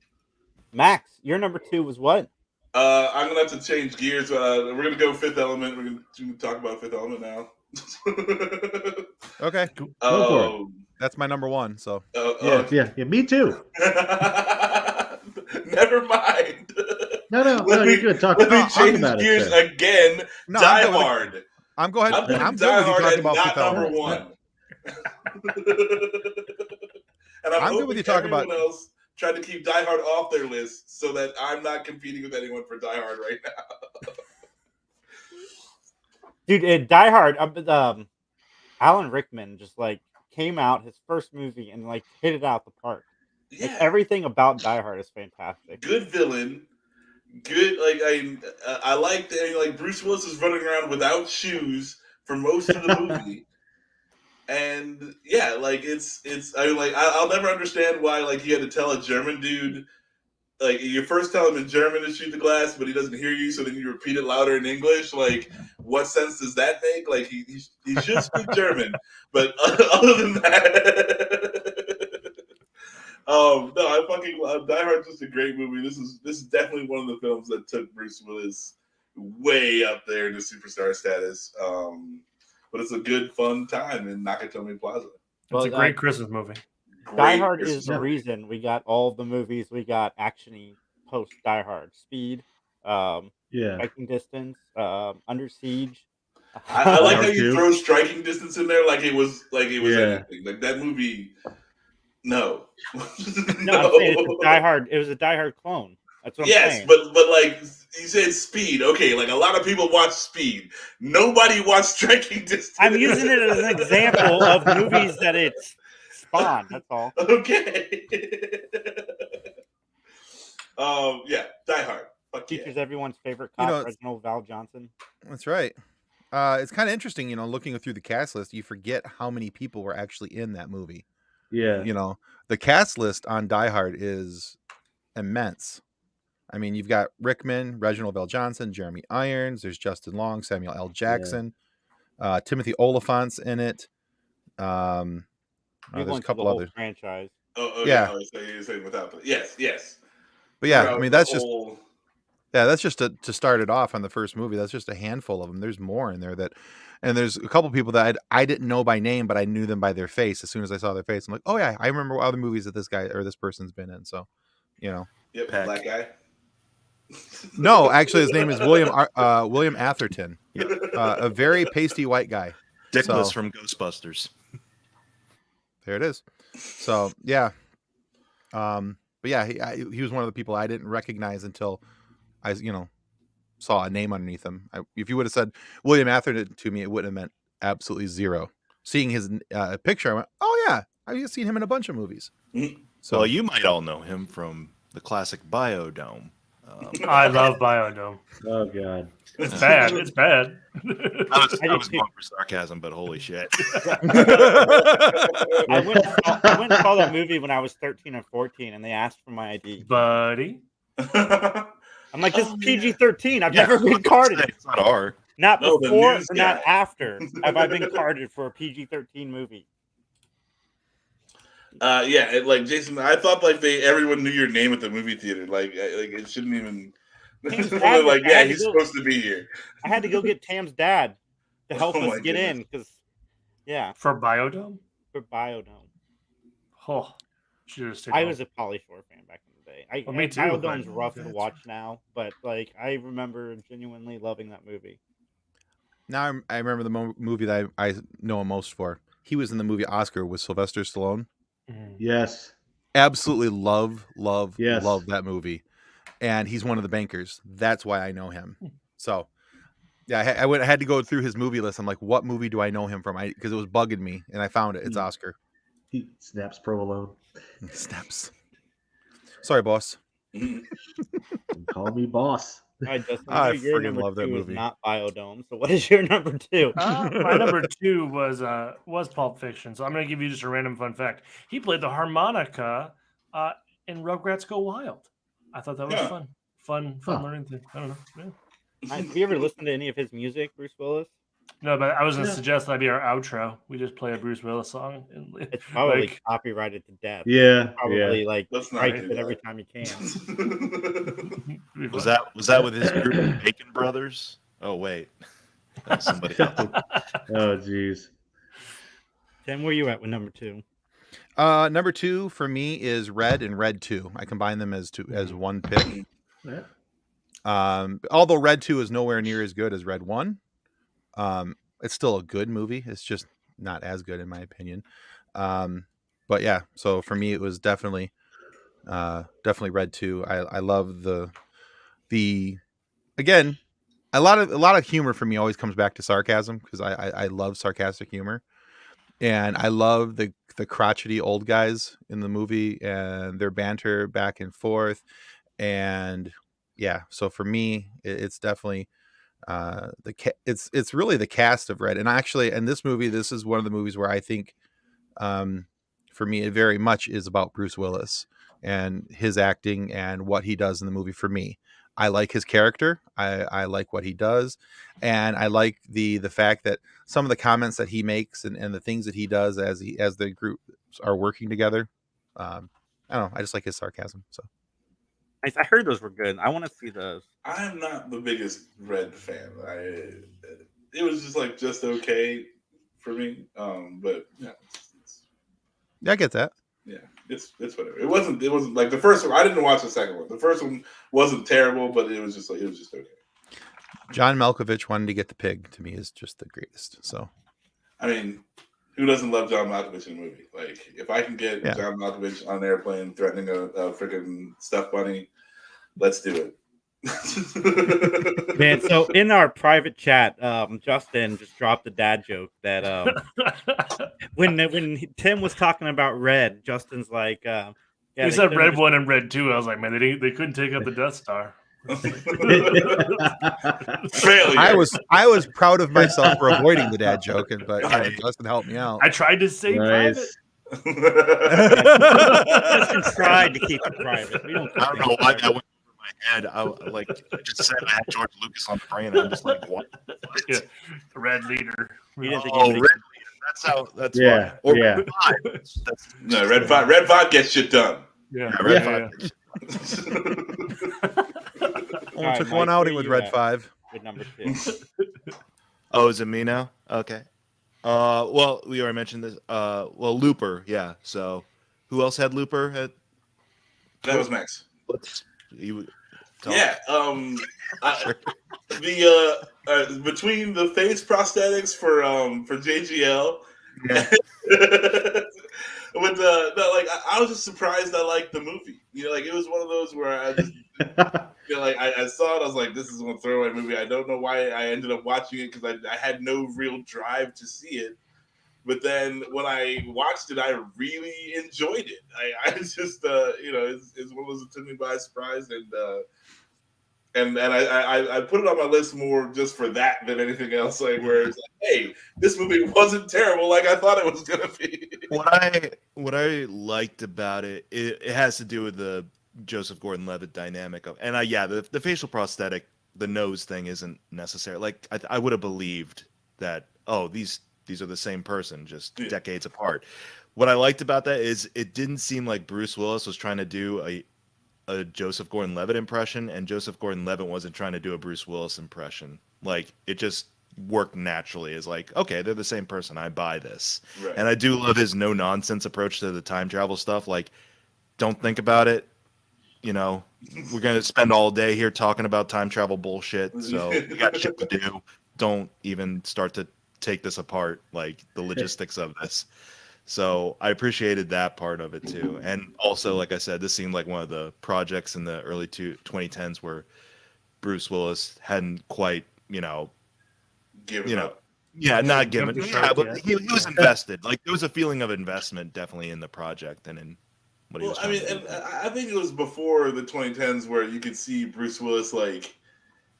Max, your number 2 was what? I'm gonna have to change gears. We're gonna go Fifth Element. We're gonna talk about Fifth Element now. Okay, Go for it. That's my number 1. So Yeah, me too. Never mind. No, you're good. Talk change about gears it. Again. No, Die Hard. I'm going ahead. I'm good with you talking and about not Fifth number Element. 1. And I'm good with you talking about. Else tried to keep Die Hard off their list so that I'm not competing with anyone for Die Hard right now. Dude, Die Hard. Alan Rickman just like came out his first movie and like hit it out the park. Yeah. Like, everything about Die Hard is fantastic. Good villain. Good, I like that. Like Bruce Willis is running around without shoes for most of the movie, and yeah, like it's. I'll never understand why you had to tell a German dude you first tell him in German to shoot the glass, but he doesn't hear you, so then you repeat it louder in English. Like, what sense does that make? Like he should speak German, but other than that. No, I fucking love Die Hard's just a great movie. This is definitely one of the films that took Bruce Willis way up there to superstar status. But it's a good, fun time in Nakatomi Plaza. It's a great Christmas movie. Die Hard is the reason we got all of the movies we got actiony post Die Hard. Speed, Striking Distance, Under Siege. I like how you throw Striking Distance in there like it was anything. Like that movie. No. No, I'm saying it's a Die Hard. It was a Die Hard clone. That's what I'm saying. Yes, but like you said, Speed. Okay, like a lot of people watch Speed. Nobody watched Striking Distance. I'm using it as an example of movies that it's spawned. That's all. Okay. Die Hard. Fuck Features yeah. everyone's favorite cop, Reginald Val Johnson. That's right. It's kind of interesting, looking through the cast list, you forget how many people were actually in that movie. Yeah. The cast list on Die Hard is immense. I mean, you've got Rickman, Reginald Bell Johnson, Jeremy Irons. There's Justin Long, Samuel L. Jackson, Timothy Oliphant's in it. You're There's going a to couple the whole others. franchise. Yeah. You're saying without the yes. But yeah, Throughout I mean, the that's just whole- that's just to start it off on the first movie. That's just a handful of them. There's more in there and there's a couple people that I didn't know by name, but I knew them by their face. As soon as I saw their face, I'm like, oh yeah, I remember other movies that this guy or this person's been in. So, Yep, Peck. black guy. No, actually, his name is William Atherton, a very pasty white guy. Dickless So- from Ghostbusters. There it is. So yeah, but yeah, he was one of the people I didn't recognize until I saw a name underneath him. If you would have said William Atherton to me, it wouldn't have meant absolutely zero. Seeing his picture, I went, oh yeah, I've seen him in a bunch of movies. Mhm. So Well, you might all know him from the classic Biodome. I love Biodome. Oh god. It's bad. It's bad. I was going for sarcasm, but holy shit. I went and saw that movie when I was 13 or 14, and they asked for my ID. Buddy. I'm like, this is Oh, PG-13. I've Yeah, never been carded. It's not R. Not No, the before or news not guy. after have I been carded for a PG-13 movie. Yeah, like Jason, I thought like everyone knew your name at the movie theater. Like it shouldn't even. Tam's They're dad- like, I yeah, had to he's go- supposed to be here. I had to go get Tam's dad to help Oh us my get in goodness. because, yeah, For Biodome? for Biodome. Oh, should have stayed I home. was a Pauly Shore fan back in the day. Well, me too, Biodome's but rough to that's- watch now, but like I remember genuinely loving that movie. now I remember the movie that I know him most for. He was in the movie Oscar with Sylvester Stallone. Mm. Yes. Absolutely love Yes. that movie, and he's one of the bankers. That's why I know him. So, yeah, I had to go through his movie list. I'm like, what movie do I know him from? Because it was bugging me, and I found it. It's Oscar. He snaps provolone. Snaps. Sorry, boss. Call me boss. All right, Justin, I your friggin' number love that two movie. is not Biodome. So what is your number two? My number 2 was Pulp Fiction. So I'm going to give you just a random fun fact. He played the harmonica in Rugrats Go Wild. I thought that was Yeah. fun Huh. learning thing. I don't know. Yeah. Have you ever listened to any of his music, Bruce Willis? No, but I was going to Yeah. suggest that'd be our outro. We just play a Bruce Willis song. And, It's probably like, copyrighted to death. Yeah. Probably like Let's not strikes do it that. every time you can. it'd be Was fun. that with his group Bacon Brothers? Oh wait, that's somebody else. Oh jeez. Tim, where you at with number two? Number 2 for me is Red and Red 2. I combine them as one pick. Yeah. Although Red 2 is nowhere near as good as Red 1. It's still a good movie. It's just not as good in my opinion. But yeah, so for me it was definitely Red 2. I love the again, a lot of humor for me always comes back to sarcasm because I love sarcastic humor. And I love the crotchety old guys in the movie and their banter back and forth. And yeah, so for me, it's definitely it's really the cast of Red. And actually, in this movie, this is one of the movies where I think, for me, it very much is about Bruce Willis and his acting and what he does in the movie. For me, I like his character. I like what he does, and I like the fact that some of the comments that he makes and the things that he does as the group are working together. I don't know. I just like his sarcasm. So I heard those were good. I want to see those. I'm not the biggest Red fan. It was just okay for me. But yeah, yeah, I get that. yeah, it's whatever. It wasn't like the first one. I didn't watch the second one. The first one wasn't terrible, but it was just okay. John Malkovich wanted to get the pig. To me, is just the greatest. So I mean, who doesn't love John Malkovich in a movie? Like, if I can get Yeah. John Malkovich on an airplane threatening a freaking stuffed bunny, let's do it. Man, so in our private chat, Justin just dropped a dad joke that when Tim was talking about Red, Justin's like, yeah, he they said could've Red just- 1 and Red 2. I was like, man, they couldn't take out the Death Star. Failure. I was proud of myself for avoiding the dad joke, but Justin helped me out. I tried to say private. Justin tried to keep it private. We don't. I don't know why that went over my head. I just said I had George Lucas on the brain. I'm just like, what? Yeah. Red leader. He doesn't Oh, get Red Leader. That's how. That's Yeah, why. Or yeah. Red 5. That's No, Red 5. Red 5 gets shit done. Yeah, Red yeah, 5. Only took Mike, one outing where with you Red at? 5. With number 2. Oh, is it me now? Okay. Well, we already mentioned this. Well, Looper, yeah. So, who else had Looper? That was Max. You talk? Yeah. Sure. Between the face prosthetics for JGL, Yeah. with I was just surprised I liked the movie. You know, like it was one of those where I just I saw it. I was like, this is a throwaway movie. I don't know why I ended up watching it because I had no real drive to see it. But then when I watched it, I really enjoyed it. I just it's one of those that took me by surprise, and I put it on my list more just for that than anything else. Like where it's like, hey, this movie wasn't terrible like I thought it was gonna be. What I liked about it, it has to do with the Joseph Gordon-Levitt dynamic of, and the facial prosthetic, the nose thing isn't necessary. Like I would have believed that, oh, these are the same person, just decades apart. What I liked about that is it didn't seem like Bruce Willis was trying to do a Joseph Gordon-Levitt impression, and Joseph Gordon-Levitt wasn't trying to do a Bruce Willis impression. Like it just worked naturally. It's like, okay, they're the same person. I buy this. Right. And I do love his no nonsense approach to the time travel stuff. Like, don't think about it. You know, we're gonna spend all day here talking about time travel bullshit. So we got shit to do. Don't even start to take this apart, like the logistics of this. So I appreciated that part of it too. And also, like I said, this seemed like one of the projects in the early 2010s where Bruce Willis hadn't quite, not given. But he was invested. Like there was a feeling of investment definitely in the project and in what he was trying to do. And I think it was before the 2010s where you could see Bruce Willis like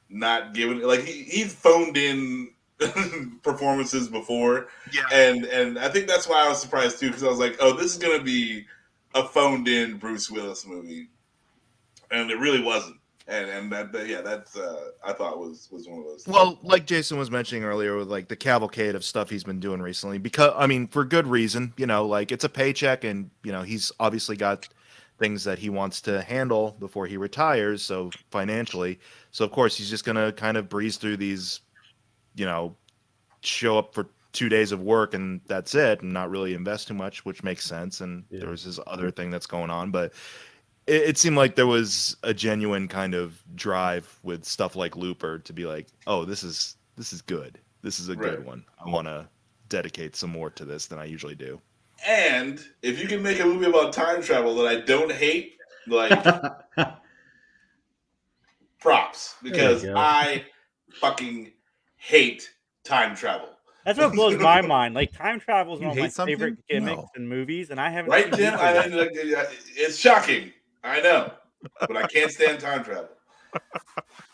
not giving, like he's phoned in performances before, and I think that's why I was surprised too, because I was like, oh, this is gonna be a phoned in Bruce Willis movie, and it really wasn't. And that's I thought was one of those things. Well, like Jason was mentioning earlier, with like the cavalcade of stuff he's been doing recently, because I mean, for good reason, like it's a paycheck, and he's obviously got things that he wants to handle before he retires, so financially, so of course he's just gonna kind of breeze through these, show up for 2 days of work and that's it, and not really invest too much, which makes sense. And there was this other thing that's going on, but it seemed like there was a genuine kind of drive with stuff like Looper to be like, oh, this is good. This is a good one. I want to dedicate some more to this than I usually do. And if you can make a movie about time travel that I don't hate, like props, because I fucking hate time travel. That's what blows my mind. Like time travel is You one of my hate something? favorite gimmicks No. in movies, and I haven't. Right, seen Tim? it yet. It's shocking. I know, but I can't stand time travel.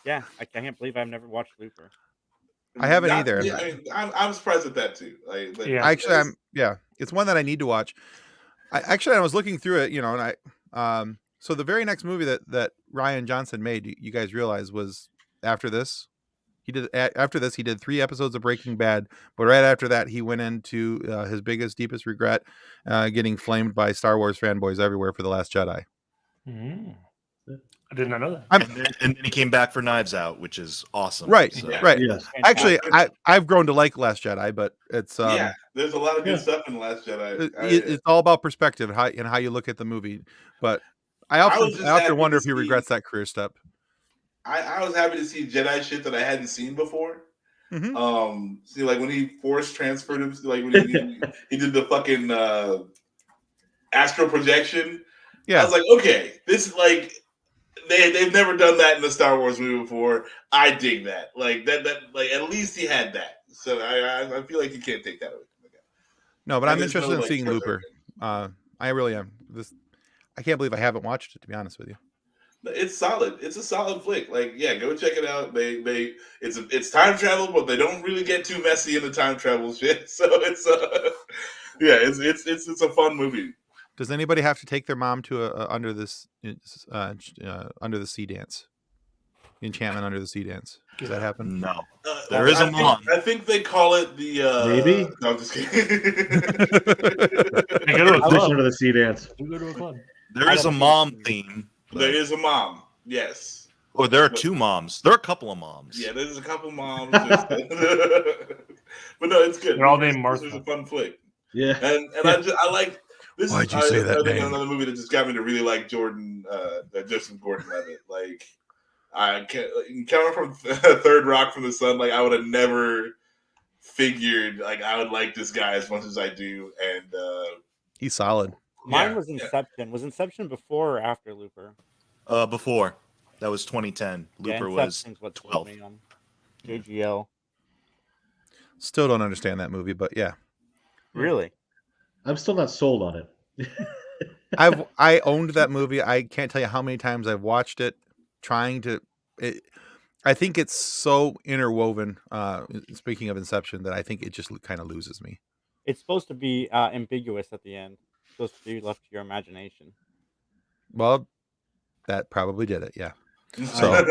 Yeah, I can't believe I've never watched Looper. I haven't either. Yeah, I mean, I'm surprised at that too. It's one that I need to watch. I was looking through it, and so the very next movie that Rian Johnson made, you guys realize, was after this. He did 3 episodes of Breaking Bad, but right after that, he went into his biggest, deepest regret, getting flamed by Star Wars fanboys everywhere for The Last Jedi. I did not know that. And then he came back for Knives Out, which is awesome. Right, So. right. Yes. Actually, I've grown to like Last Jedi, but it's there's a lot of good stuff in The Last Jedi. It's all about perspective and how you look at the movie. But I often wonder if he regrets that career step. I was happy to see Jedi shit that I hadn't seen before. Mm-hmm. See, like when he force transferred him, like when he did the fucking astral projection. Yeah, I was like, okay, this is like they've never done that in a Star Wars movie before. I dig that. Like that like at least he had that. So I feel like you can't take that away from the guy. No, but I'm interested in seeing Looper. I really am. I can't believe I haven't watched it, to be honest with you. It's solid. It's a solid flick. Like, yeah, go check it out. It's time travel, but they don't really get too messy in the time travel shit. So it's it's a fun movie. Does anybody have to take their mom to a under the sea dance? Enchantment under the sea dance. Does that happen? No. There is a mom. I think they call it the Maybe. No, I'm just kidding. They go to a I wish club. under the sea dance. We go to a club. There is a mom theme. There is a mom. Yes. Or there are two moms. There are a couple of moms. Yeah, there's a couple moms. But no, it's good. They're all named Martha. This was a fun flick. Yeah. And I like this. Why'd you say that I think name? another movie that just got me to really like Joseph Gordon-Levitt. Like, I can't count from Third Rock from the Sun. Like, I would have never figured like I would like this guy as much as I do. And He's solid. Mine yeah, was Inception. Was Inception before or after Looper? Before. That was 2010. Looper was Inception's what 12. sold me on JGL. Still don't understand that movie, but yeah. Really? I'm still not sold on it. I owned that movie. I can't tell you how many times I've watched it, I think it's so interwoven, speaking of Inception, that I think it just kind of loses me. It's supposed to be ambiguous at the end. It's supposed to be left to your imagination. Well, that probably did it, yeah. So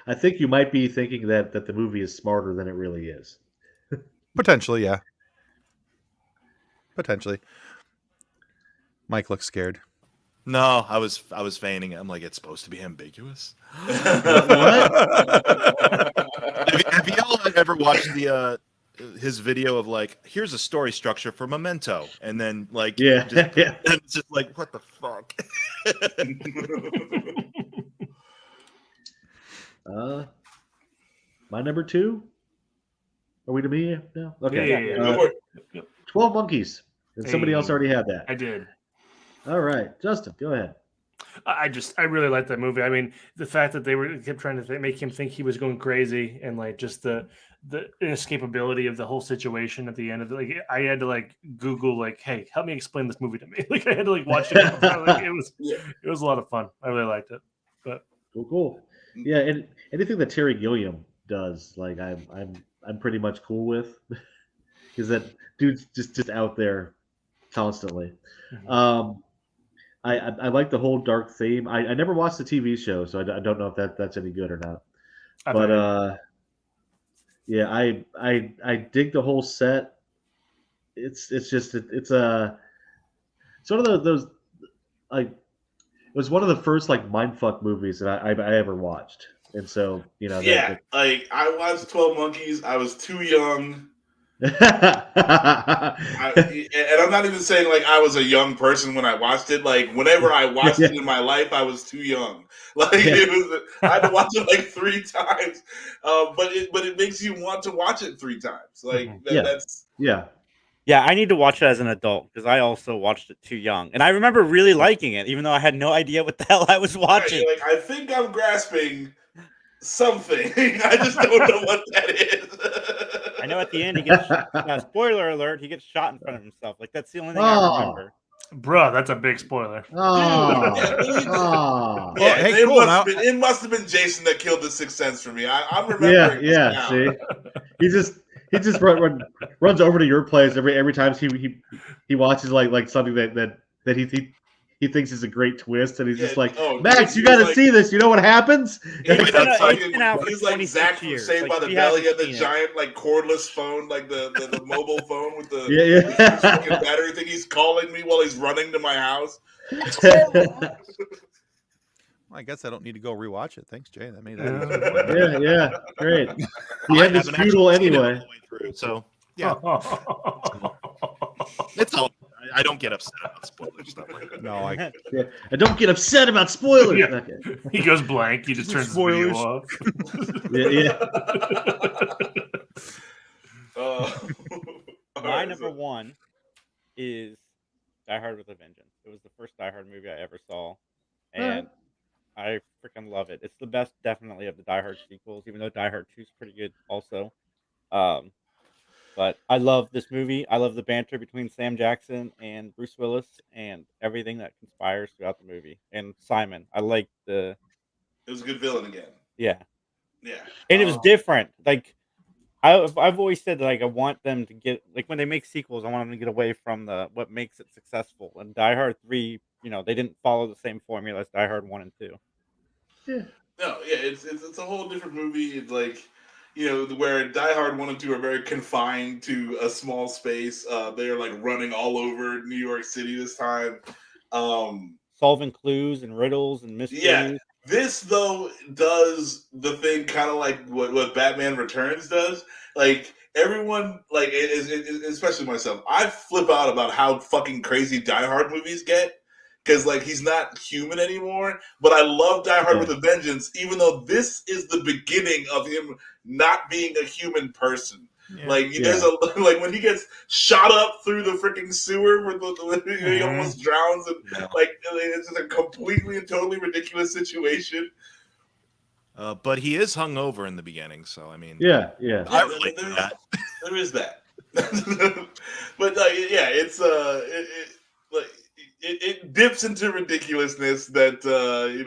I think you might be thinking that the movie is smarter than it really is. potentially, yeah. Potentially. Mike looks scared. No, I was feigning it. I'm like, it's supposed to be ambiguous. What? Have y'all ever watched his video of like, here's a story structure for Memento, and then like, Yeah. Yeah. it's just like, what the fuck? My number 2? Are we to me now? Okay. Yeah. Go for it. 12 Monkeys. And somebody else already had that. I did. All right. Justin, go ahead. I really liked that movie. I mean, the fact that they kept trying to make him think he was going crazy, and like just the inescapability of the whole situation at the end of it. Like, I had to like Google like, hey, help me explain this movie to me. Like, I had to like watch it. Like, it was a lot of fun. I really liked it. But Cool. Yeah, and anything that Terry Gilliam does, like I'm pretty much cool with, because that dude's just out there constantly. Mhm. I like the whole dark theme. I never watched the TV show, so I don't know if that's any good or not. But yeah, I dig the whole set. It's one of those like, it was one of the first like mindfuck movies that I ever watched, and so Yeah, like I watched 12 Monkeys. I was too young. And I'm not even saying like I was a young person when I watched it. Like whenever I watched it in my life, I was too young. Like I had to watch it like 3 times. But it makes you want to watch it 3 times. Like that's Yeah, I need to watch it as an adult because I also watched it too young, and I remember really liking it, even though I had no idea what the hell I was watching. Like I think I'm grasping something. I just don't know what that is. I know at the end he gets spoiler alert, he gets shot in front of himself. Like that's the only thing I remember. Bruh, that's a big spoiler. Oh. Yeah, hey, cool. It must have been Jason that killed the Sixth Sense for me. I'm remembering. Yeah. Now. See, he just runs over to your place every time he watches like something that he thinks is a great twist, and he's just like, Max, you got to see this. You know what happens? He's like 26 Zach from years. Saved by the he Bell. He had hasn't the seen giant like cordless phone, like the mobile phone with the Yeah. fucking battery thing. He's calling me while he's running to my house. I guess I don't need to go rewatch it. Thanks, Jay. That made that. Yeah, great. He had this feudal anyway. So yeah, it's all. I don't get upset about spoilers stuff like that. No, I don't get upset about spoilers. Yeah. Okay. He goes blank. He just turns Spoilers. the Yeah. video off. My number 1 is Die Hard with a Vengeance. It was the first Die Hard movie I ever saw, and I freaking love it. It's the best, definitely, of the Die Hard sequels, even though Die Hard 2 is pretty good also. But I love this movie. I love the banter between Sam Jackson and Bruce Willis and everything that conspires throughout the movie. And Simon, I like the It was a good villain again. yeah, Yeah. and it was different. Like I've always said, like I want them to get like when they make sequels, I want them to get away from the what makes it successful. And Die Hard 3, they didn't follow the same formula as Die Hard 1 and 2. Yeah. No, yeah, it's a whole different movie. It's like, where Die Hard 1 and 2 are very confined to a small space. They're like running all over New York City this time. Solving clues and riddles and mysteries. Yeah, this though does the thing kind of like what Batman Returns does. Like everyone, like especially myself, I flip out about how fucking crazy Die Hard movies get. Because like he's not human anymore, but I love Die Hard with a Vengeance, even though this is the beginning of him not being a human person. Yeah. Like there's like when he gets shot up through the freaking sewer where he almost drowns, and like it's just a completely and totally ridiculous situation. But he is hungover in the beginning, so I mean, yeah. I relate to that. There is that, but it's like. It dips into ridiculousness that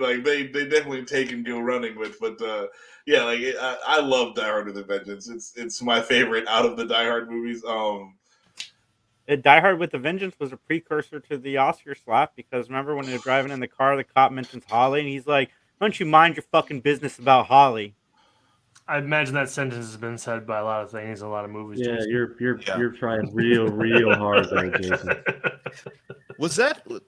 like they definitely take and go running with, but I love Die Hard with a Vengeance. It's my favorite out of the Die Hard movies. Die Hard with a Vengeance was a precursor to the Oscar slap because remember when they were driving in the car, the cop mentions Holly, and he's like, "Don't you mind your fucking business about Holly?" I imagine that sentence has been said by a lot of things, a lot of movies. Yeah, you're trying real hard there, Jason.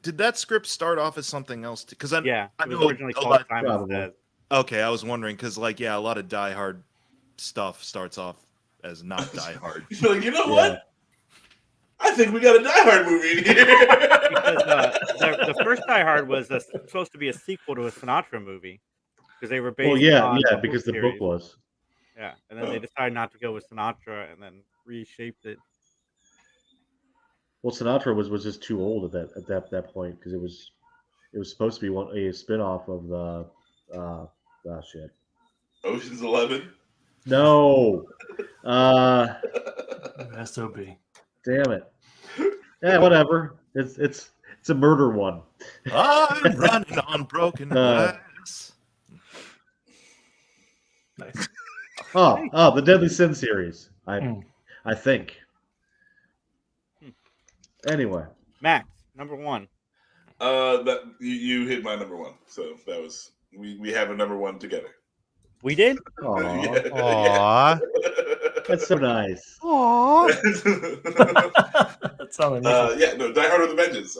Did that script start off as something else? Because I it was know originally called Simon Says. Okay, I was wondering because a lot of Die Hard stuff starts off as not Die Hard. Like, what? I think we got a Die Hard movie in here. Because the first Die Hard was supposed to be a sequel to a Sinatra movie because they were based. Because the book was. Yeah, and then they decided not to go with Sinatra and then reshaped it. Well, Sinatra was just too old at that point because it was supposed to be a spinoff of the Ocean's 11. No, SOB. Damn it. Yeah, whatever. It's a murder one. I'm running on broken glass. Nice. Oh, the Deadly Sin series. I think. Anyway, Max, number one. That you hit my number one, so that was we have a number one together. We did. Aww. That's so nice. Aww. That's all I need. Die Hard with a Vengeance.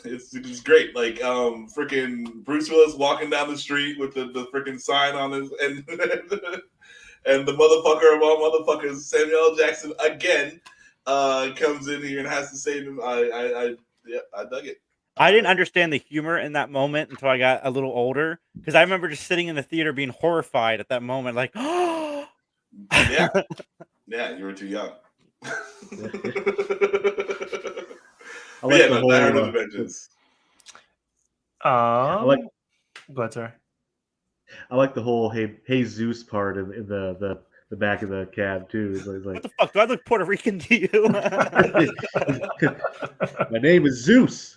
It's great. Like freaking Bruce Willis walking down the street with the freaking sign on his and the motherfucker of all motherfuckers, Samuel L. Jackson again. Comes in here and has to save him. I dug it. I didn't understand the humor in that moment until I got a little older because I remember just sitting in the theater being horrified at that moment, like, oh, you were too young. I like the whole Die Hard with a Vengeance. I like. Go ahead, sorry. I like the whole hey Zeus part in the back of the cab too. It's like, what the fuck? Do I look Puerto Rican to you? My name is Zeus.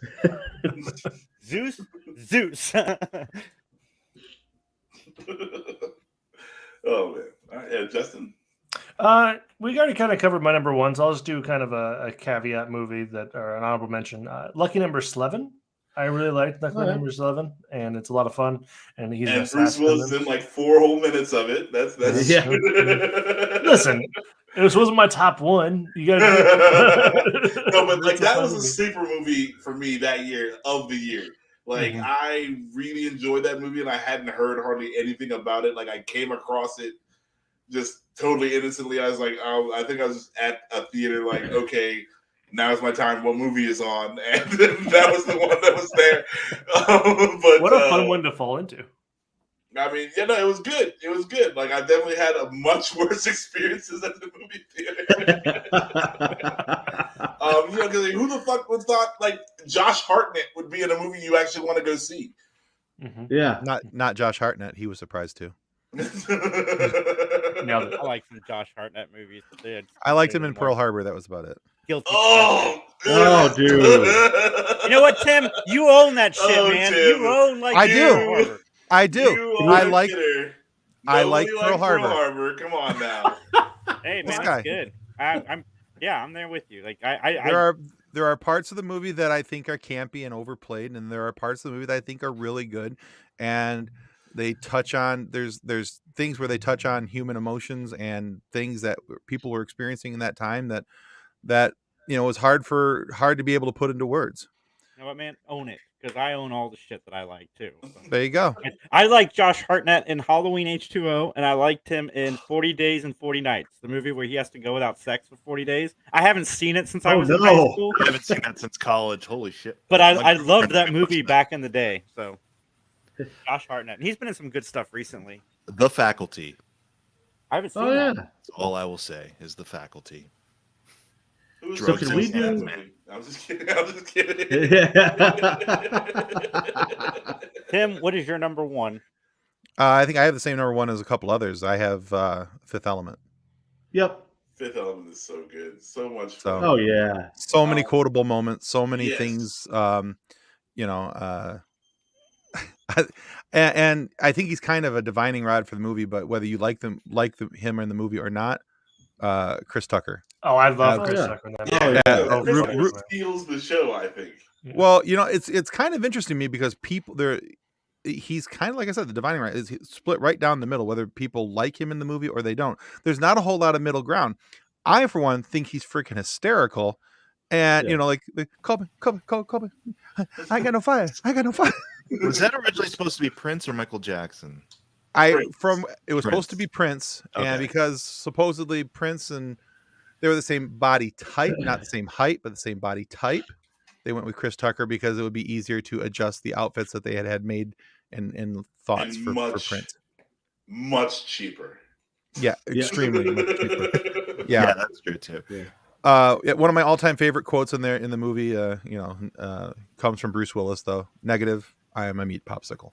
Zeus. Oh man. All right, Justin. We already kind of covered my number one, so I'll just do kind of a caveat movie or an honorable mention. Lucky Number 11. I really liked Lucky Number 11, and it's a lot of fun. And Bruce Willis in like 4 whole minutes of it. That's yeah. Listen, this wasn't my top one. You got no, but like that was a sleeper movie for me that year of the year. Like I really enjoyed that movie, and I hadn't heard hardly anything about it. Like I came across it just totally innocently. I was like, I think I was at a theater, like, okay. Now's my time. What movie is on? And that was the one that was there. But what a fun one to fall into. I mean, it was good. It was good. Like I definitely had a much worse experiences at the movie theater. Because who the fuck would thought like Josh Hartnett would be in a movie you actually want to go see? Yeah, not Josh Hartnett. He was surprised too. Nailed it. I like some Josh Hartnett movies. I liked him in Pearl Harbor. That was about it. Guilty. Oh, Oh, dude. You know what, Tim? You own that shit, Oh, man. Tim. You own like I Pearl do. Harbor. I do. You I are a like. kidder. I like Nobody Pearl likes Harbor. Come on now. Hey, This man, guy. that's good. I'm there with you. Like There are parts of the movie that I think are campy and overplayed, and there are parts of the movie that I think are really good. And they touch on there's things where they touch on human emotions and things that people were experiencing in that time that was hard to be able to put into words. You know what, man? Own it, because I own all the shit that I like too. So. There you go. I like Josh Hartnett in Halloween H2O, and I liked him in 40 Days and 40 Nights, the movie where he has to go without sex for 40 days. I haven't seen it since I was in high school. I haven't seen that since college. Holy shit! But I loved that movie back in the day. So Josh Hartnett, and he's been in some good stuff recently. The Faculty. I haven't seen Oh yeah. that. That's all I will say is The Faculty. Who's So can we do- I'm just kidding. I'm just kidding. Tim, what is your number one? I think I have the same number one as a couple others. I have Fifth Element. Yep. Fifth Element is so good. So much So- fun. Oh yeah. So many quotable moments. So many Yes. things. And I think he's kind of a divining rod for the movie. But whether you like him in the movie or not, Chris Tucker. Oh, I love Oh, Chris yeah. Tucker in that. Yeah, movie. Yeah. Chris Ru- Tucker Ru- steals the show, I think. Well, it's kind of interesting to me because he's kind of, like I said, the dividing line is split right down the middle, whether people like him in the movie or they don't. There's not a whole lot of middle ground. I, for one, think he's freaking hysterical. And, Yeah. call me. I got no fire. Was that originally supposed to be Prince or Michael Jackson? Prince. It was supposed to be Prince. Okay. And because supposedly Prince and they were the same body type, not the same height, but the same body type. They went with Chris Tucker because it would be easier to adjust the outfits that they had made and thoughts And for much, Prince. much cheaper. Yeah, Yeah. extremely much cheaper. Yeah, Yeah. that's true too. One of my all-time favorite quotes in the movie, comes from Bruce Willis though. Negative. I am a meat popsicle.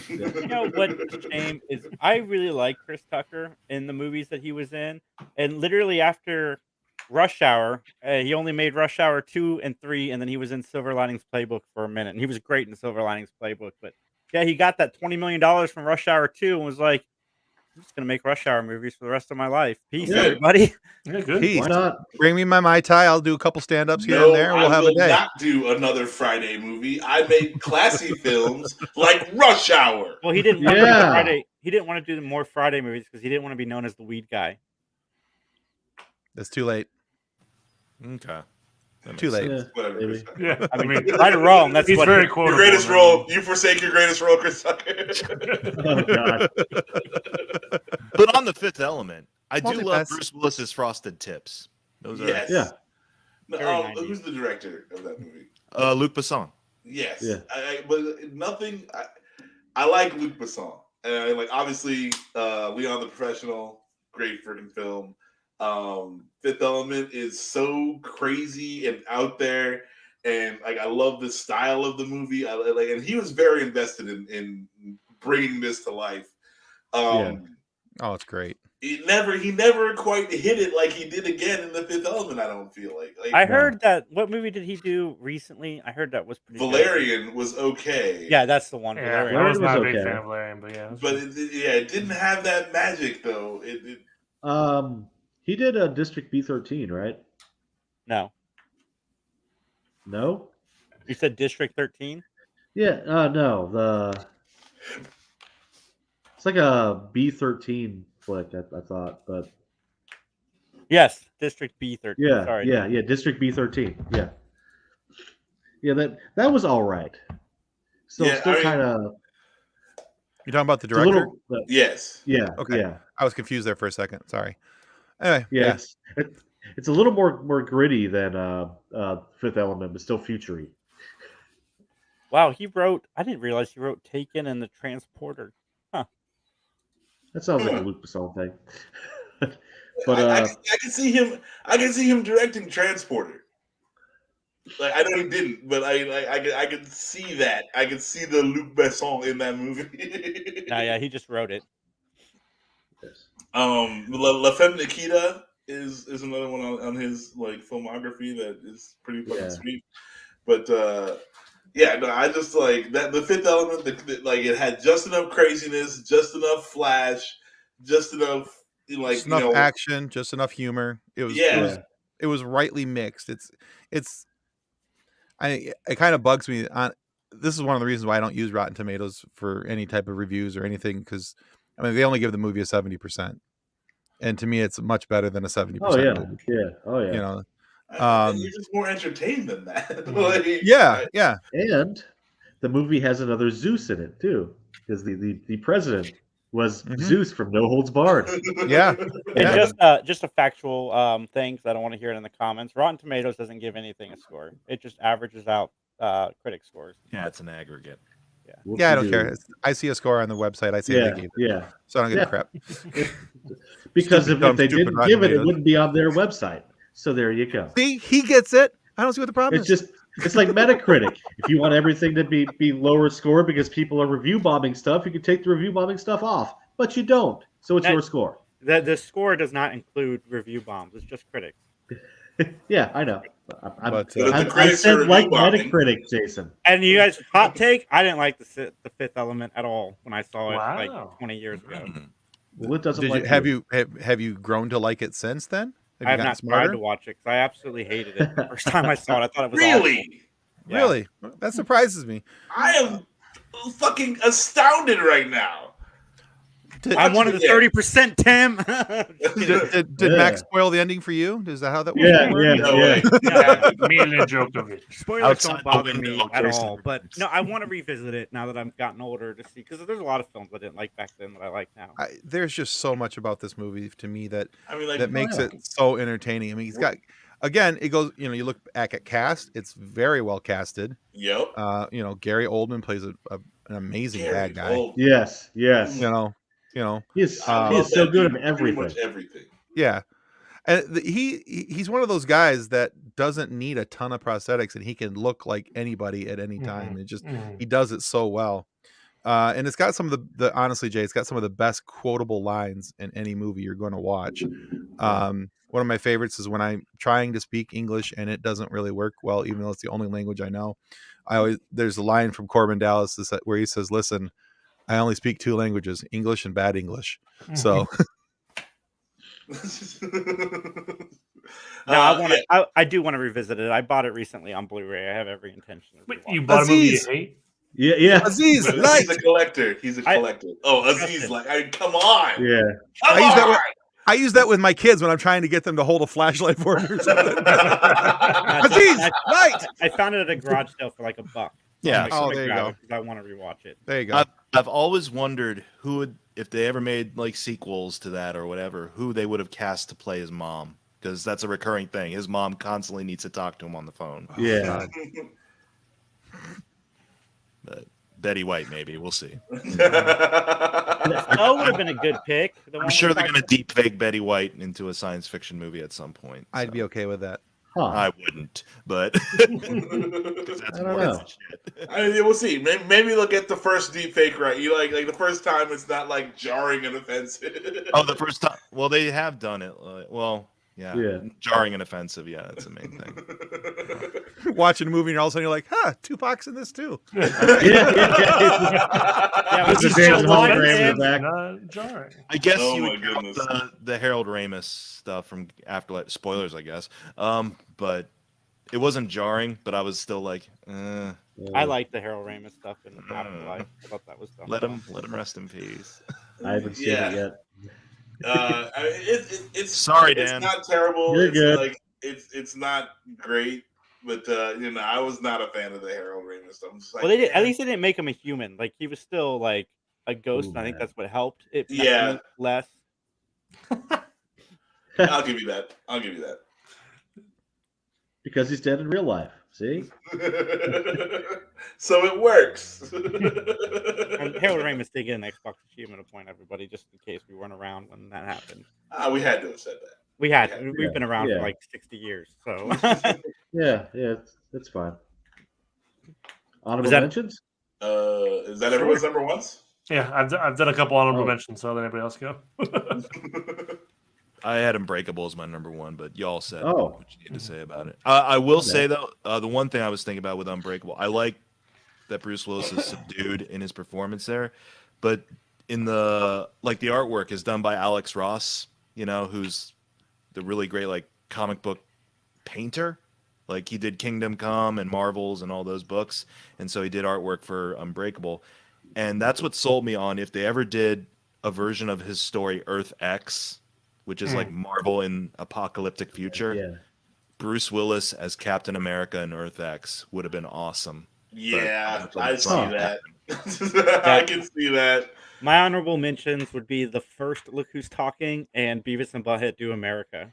You know what the shame is? I really like Chris Tucker in the movies that he was in, and literally after Rush Hour, he only made Rush Hour 2 and 3, and then he was in Silver Linings Playbook for a minute, and he was great in Silver Linings Playbook. But yeah, he got that $20 million from Rush Hour 2 and was like, I'm just gonna make Rush Hour movies for the rest of my life. Peace, Yeah. everybody. Yeah, good. Peace. Why not? Bring me my Mai Tai. I'll do a couple stand-ups here No, and there. We'll I have will a day. not do another Friday movie. I made classy films like Rush Hour. Well, he didn't want to do Yeah. Friday. He didn't want to do more Friday movies because he didn't want to be known as the weed guy. It's too late. Okay. That Too makes late. sense. Yeah, Whatever. maybe. Chris Tucker. Yeah, I mean, right or wrong, that's he's what very Your quotable. greatest man. role. You forsake your greatest role, Chris Tucker. Oh god. But on the Fifth Element, I do love Multipass. Bruce Willis's Frosted Tips. Those Yes. Yeah. No, Very 90s. who's the director of that movie? are Luc Besson. Yes. Yeah. But nothing. I like Luc Besson. And like obviously, Leon the Professional, great freaking film. Fifth Element is so crazy and out there, and like I love the style of the movie. And he was very invested in bringing this to life. Yeah. Oh, it's great. He never quite hit it like he did again in the Fifth Element. I don't feel like I heard that. What movie did he do recently? I heard that was pretty good. Valerian was okay. Yeah, that's the one. Yeah, Valerian. I was Valerian not a was big okay. fan of Valerian, but yeah. it was But fun. it didn't have that magic though. He did a District B13, right? No, No. you said District 13. Yeah. No. It's like a B13 flick. I thought, but Yes, District B13. yeah, Sorry. yeah. District B13. Yeah. Yeah. That was all right. Still Yeah, I mean- kind of You're talking about the a director? little. Yes. Yeah. Okay. Yeah. I was confused there for a second. Sorry. Anyway, Yeah. It's a little more gritty than Fifth Element, but still futury. Wow, he wrote. I didn't realize he wrote Taken and The Transporter. That sounds like a Luc Besson thing. But I can see him. I can see him directing Transporter. Like I know he didn't, but I can see that. I can see the Luc Besson in that movie. Nah, yeah, he just wrote it. Yes. La Femme Nikita is another one on his like filmography that is pretty fucking sweet. But yeah, no, I just like that. The Fifth Element, like it had just enough craziness, just enough flash, just enough like just enough action, just enough humor. It was rightly mixed. It kind of bugs me. This is one of the reasons why I don't use Rotten Tomatoes for any type of reviews or anything, because I mean they only give the movie a 70%, and to me it's much better than a 70% movie. You know, you're just more entertained than that. Like, yeah. And the movie has another Zeus in it too, because the president was Zeus from No Holds Barred. Yeah. And just a factual thing, because I don't want to hear it in the comments. Rotten Tomatoes doesn't give anything a score. It just averages out critic scores. Yeah, it's an aggregate. Yeah, I don't care. I see a score on the website. I say they gave it. So I don't give a crap. Because if they didn't give it, it wouldn't be on their website. So there you go. See, he gets it. I don't see what the problem is. It's like Metacritic. If you want everything to be lower score because people are review bombing stuff, you can take the review bombing stuff off. But you don't. So it's your score. The score does not include review bombs. It's just critics. Yeah, I know. I said like Metacritic, Jason. And you guys, hot take, I didn't like the Fifth Element at all when I saw it like 20 years ago. Well, it doesn't. Have you grown to like it since then? I have not tried to watch it because I absolutely hated it the first time I saw it. I thought it was really, awful. Really. That surprises me. I am fucking astounded right now. I'm one of the 30%, Tim. Did Max spoil the ending for you? Is that how that works? Yeah. Me and Djokovic. Spoilers don't bother me at all. But no, I want to revisit it now that I've gotten older to see, because there's a lot of films I didn't like back then that I like now. There's just so much about this movie to me that that makes it so entertaining. I mean, he's got. Again, it goes. You look back at cast; it's very well casted. Yep. Gary Oldman plays an amazing bad guy. Oldman. Yes. He's so good at everything. Pretty much everything. Yeah, and he's one of those guys that doesn't need a ton of prosthetics, and he can look like anybody at any time. It just he does it so well, and it's got some of the honestly, Jay, it's got some of the best quotable lines in any movie you're going to watch. One of my favorites is when I'm trying to speak English and it doesn't really work well, even though it's the only language I know. There's a line from Corbin Dallas where he says, "Listen, I only speak two languages, English and bad English." So I do want to revisit it. I bought it recently on Blu-ray. I have every intention of rewatching. You bought a movie you hate? Yeah. Aziz, he's a collector. He's a collector. Aziz, come on. Yeah. I use that with my kids when I'm trying to get them to hold a flashlight for me or something. Aziz, light! I found it at a garage sale for like $1. Yeah. There you go. I want to rewatch it. There you go. I've always wondered who would, if they ever made like sequels to that or whatever, who they would have cast to play his mom, because that's a recurring thing. His mom constantly needs to talk to him on the phone. Yeah. But Betty White, maybe. We'll see. That would have been a good pick. I'm sure they're going to deep fake Betty White into a science fiction movie at some point. I'd be okay with that. Huh. I wouldn't, but I don't know. I mean, we'll see. Maybe they'll get the first deep fake right. You like the first time it's not like jarring and offensive. Oh, the first time. Well, they have done it. Yeah. Jarring and offensive. Yeah, that's the main thing. Watching a movie and all of a sudden you're like, Tupac's in this too. Yeah, he's Jason alive, Hologram in the back. Not jarring. I guess Oh you my would count goodness. the Harold Ramis stuff from Afterlife. Spoilers, I guess. But it wasn't jarring, but I was still like, I like the Harold Ramis stuff in Afterlife. I thought that was done. let him rest in peace. I haven't seen it yet. It's Sorry, it's Dan. not terrible. You're it's good. Like it's not great, but I was not a fan of the Harold Ramis stuff. I'm just like, Well, at least they didn't make him a human. Like, he was still like a ghost. Ooh, and I think man. that's what helped it. Yeah. Less. I'll give you that. Because he's dead in real life. See? So it works. And Harold Ramis did get an Xbox Achievement to point everybody, just in case we weren't around when that happened. We had to have said that. We've been around for like 60 years, so. Yeah, it's fine. Honorable mentions? Is that everyone's number ones? Yeah, I've done a couple honorable Oh. mentions, so I'll let anybody else go. I had Unbreakable as my number one, but y'all said Oh. what you need to say about it. I will Okay. say though, the one thing I was thinking about with Unbreakable, I like that Bruce Willis is subdued in his performance there, but in the artwork is done by Alex Ross, who's the really great comic book painter. Like he did Kingdom Come and Marvels and all those books, and so he did artwork for Unbreakable, and that's what sold me on if they ever did a version of his story Earth X, which is like Marvel in apocalyptic future. Yeah. Bruce Willis as Captain America in Earth X would have been awesome. Yeah, But I see Huh. that. I can see that. My honorable mentions would be the first Look Who's Talking and Beavis and Butthead Do America.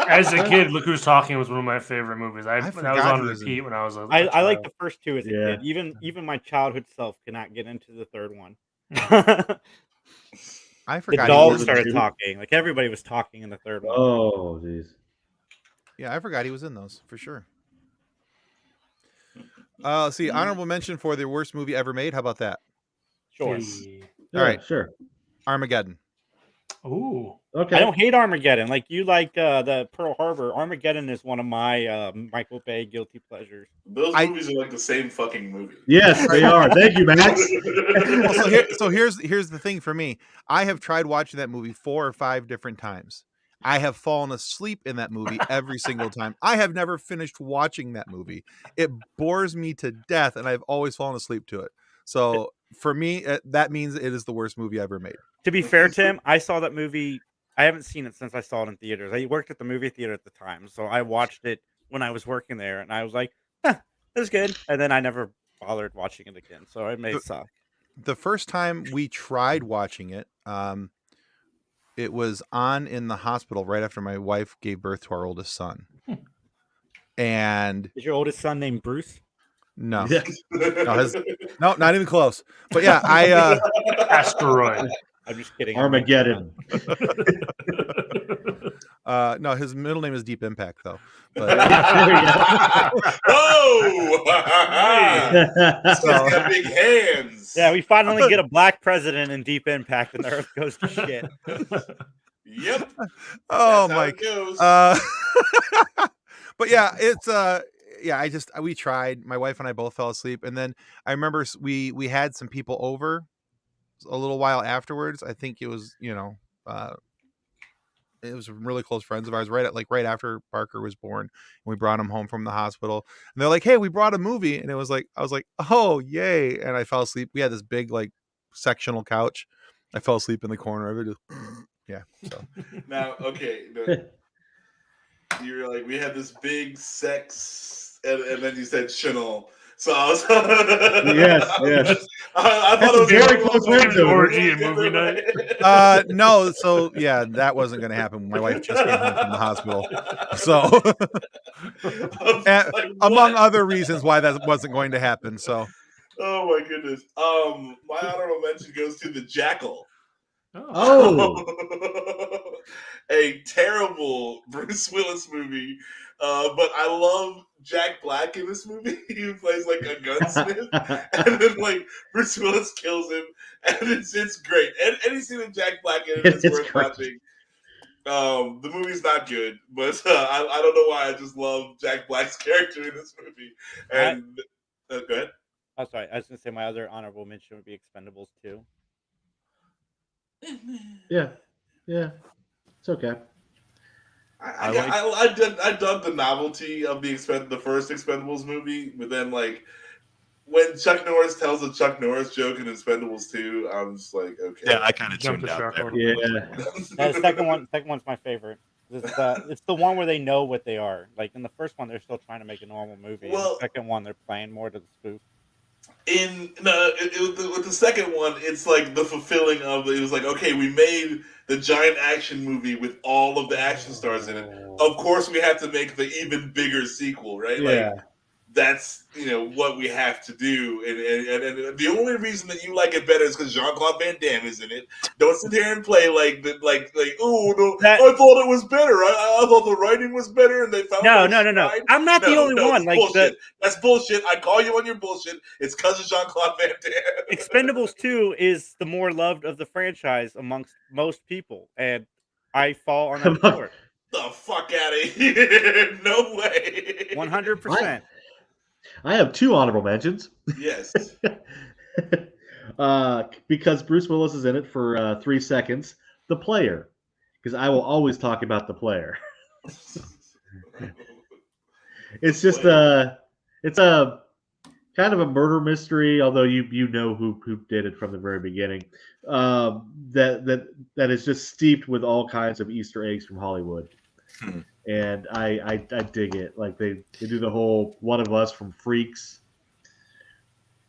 As a kid, Look Who's Talking was one of my favorite movies. That was forgot on he was in- repeat when I was a I like child. the first two as a Yeah. kid. Even my childhood self could not get into the third one. I The forgot. he dog was in- started talking. Like everybody was talking in the third one. Oh, jeez. Yeah, I forgot he was in those for sure. Let's see, honorable mention for the worst movie ever made. How about that? Sure. Yeah. Yeah, All right. Sure. Armageddon. Ooh. Okay. I don't hate Armageddon. Like you like the Pearl Harbor. Armageddon is one of my Michael Bay guilty pleasures. Those I- movies are like the same fucking movie. Yes, they are. Thank you, Max. Well, here's the thing for me. I have tried watching that movie 4 or 5 different times. I have fallen asleep in that movie every single time. I have never finished watching that movie. It bores me to death, and I've always fallen asleep to it. So for me, that means it is the worst movie ever made. To be fair, Tim, I saw that movie. I haven't seen it since I saw it in theaters. I worked at the movie theater at the time, so I watched it when I was working there, and I was like, it was good. And then I never bothered watching it again, so it may suck. The first time we tried watching it, it was on in the hospital right after my wife gave birth to our oldest son. And Is your oldest son named Bruce? no, Yeah. no, not even close. But yeah, Asteroid. I'm just kidding. Armageddon. no, his middle name is Deep Impact though. But Oh! He's got big hands. Yeah, we finally get a black president in Deep Impact, and the Earth goes to shit. Yep. oh That's how my it goes. but yeah, it's yeah, we tried. My wife and I both fell asleep, and then I remember we had some people over a little while afterwards. I think it was it was really close friends of ours right after Parker was born, and we brought him home from the hospital, and they're like, hey, we brought a movie, and it was like, I was like, oh yay, and I fell asleep. We had this big sectional couch. I fell asleep in the corner of it. Yeah. So Now, okay. You're like, we had this big sex, and then you said Chanel. So I was. Yes. I thought That's it was very close friends of orgy and movie night. no, so yeah, that wasn't going to happen. My wife just came home from the hospital, so and, among other reasons why that wasn't going to happen. So, oh my goodness. My honorable mention goes to The Jackal. Oh. A terrible Bruce Willis movie, but I love Jack Black in this movie. He plays like a gunsmith, and then Bruce Willis kills him, and it's great. And any scene with Jack Black in it is It's worth great. watching. The movie's not good, but I don't know why I just love Jack Black's character in this movie. And go ahead. Oh, sorry. I was going to say my other honorable mention would be Expendables 2. Yeah. It's okay. I dug the novelty of the first Expendables movie, but then when Chuck Norris tells a Chuck Norris joke in Expendables 2, I'm just like, okay. Yeah, I kind of Jump tuned the out shark there. over. Yeah. The second one's my favorite. It's the one where they know what they are. Like in the first one, they're still trying to make a normal movie. Well- In the second one, they're playing more to the spoof. With the second one, it's like the fulfilling of it was like, okay, we made the giant action movie with all of the action stars in it. Of course, we have to make the even bigger sequel, right? Yeah. that's what we have to do, and the only reason that you like it better is because Jean-Claude Van Damme is in it. Don't sit here and play like oh no, I thought it was better. I thought the writing was better, and they found no. I'm not the only one. That's bullshit. That's bullshit. I call you on your bullshit. It's because of Jean-Claude Van Damme. Expendables 2 is the more loved of the franchise amongst most people, and I fall on that floor. The fuck out of here! No way. 100%. I have 2 honorable mentions. Yes. Because Bruce Willis is in it for 3 seconds. The Player. Because I will always talk about The Player. It's just it's a kind of a murder mystery, although you know who did it from the very beginning. That is just steeped with all kinds of Easter eggs from Hollywood. And I dig it. Like they do the whole One of Us from Freaks.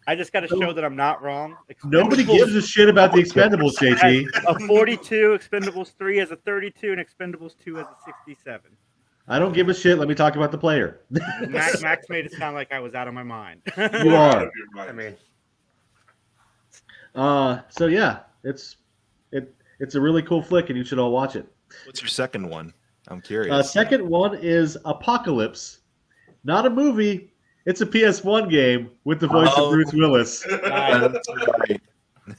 I just got to show that I'm not wrong. Nobody gives a shit about the Expendables, JT. A 42, Expendables 3 as a 32, and Expendables 2 as a 67. I don't give a shit. Let me talk about The Player. Max made it sound like I was out of my mind. You are. I mean, so yeah, it's a really cool flick, and you should all watch it. What's your second one? I'm curious. Second one is Apocalypse. Not a movie. It's a PS1 game with the voice of Bruce Willis. That's right.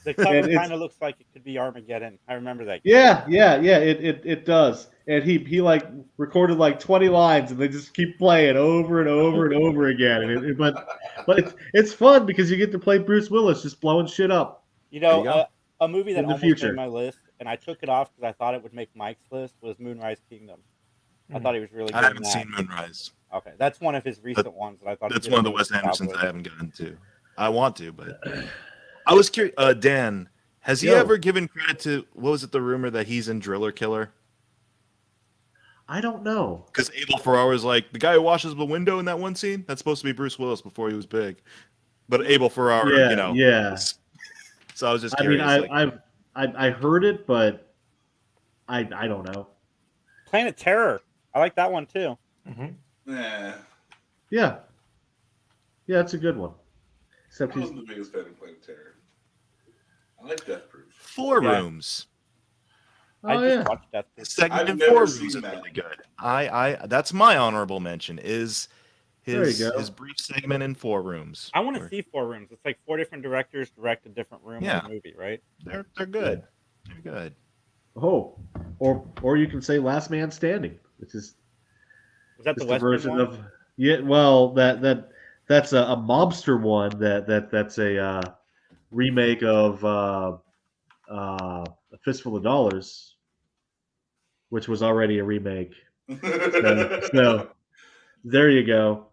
The cover kind of looks like it could be Armageddon. I remember that game. Yeah. It does. And he like recorded like 20 lines, and they just keep playing over and over and over again. And but it's fun because you get to play Bruce Willis just blowing shit up. A movie that almost future. made my list, and I took it off because I thought it would make Mike's list, was Moonrise Kingdom. I thought he was really good. I haven't seen Moonrise. Okay, that's one of his recent ones that I thought. That's one of the Wes Andersons I haven't gotten to. I want to, but I was curious. Dan, has he ever given credit to what was it? The rumor that he's in Driller Killer. I don't know. Because Abel Ferrara was like the guy who washes the window in that one scene. That's supposed to be Bruce Willis before he was big, but Abel Ferrara, Yeah. So I was just curious. I mean, I heard it, but I don't know. Planet Terror. I like that one too. Mm-hmm. Yeah, it's a good one. Except I wasn't the biggest fan of Planet Terror. I like Death Proof. Four Rooms. I just watched that. Segment I've in never 4 Rooms seen is that. really good. I that's my honorable mention is his brief segment in 4 Rooms. I want to see 4 Rooms. It's like 4 different directors direct a different room of the movie, right? They're good. They're good. Oh, or you can say Last Man Standing, which is Was that the Western version one? of well that's a mobster one that's a remake of A Fistful of Dollars, which was already a remake. So there you go.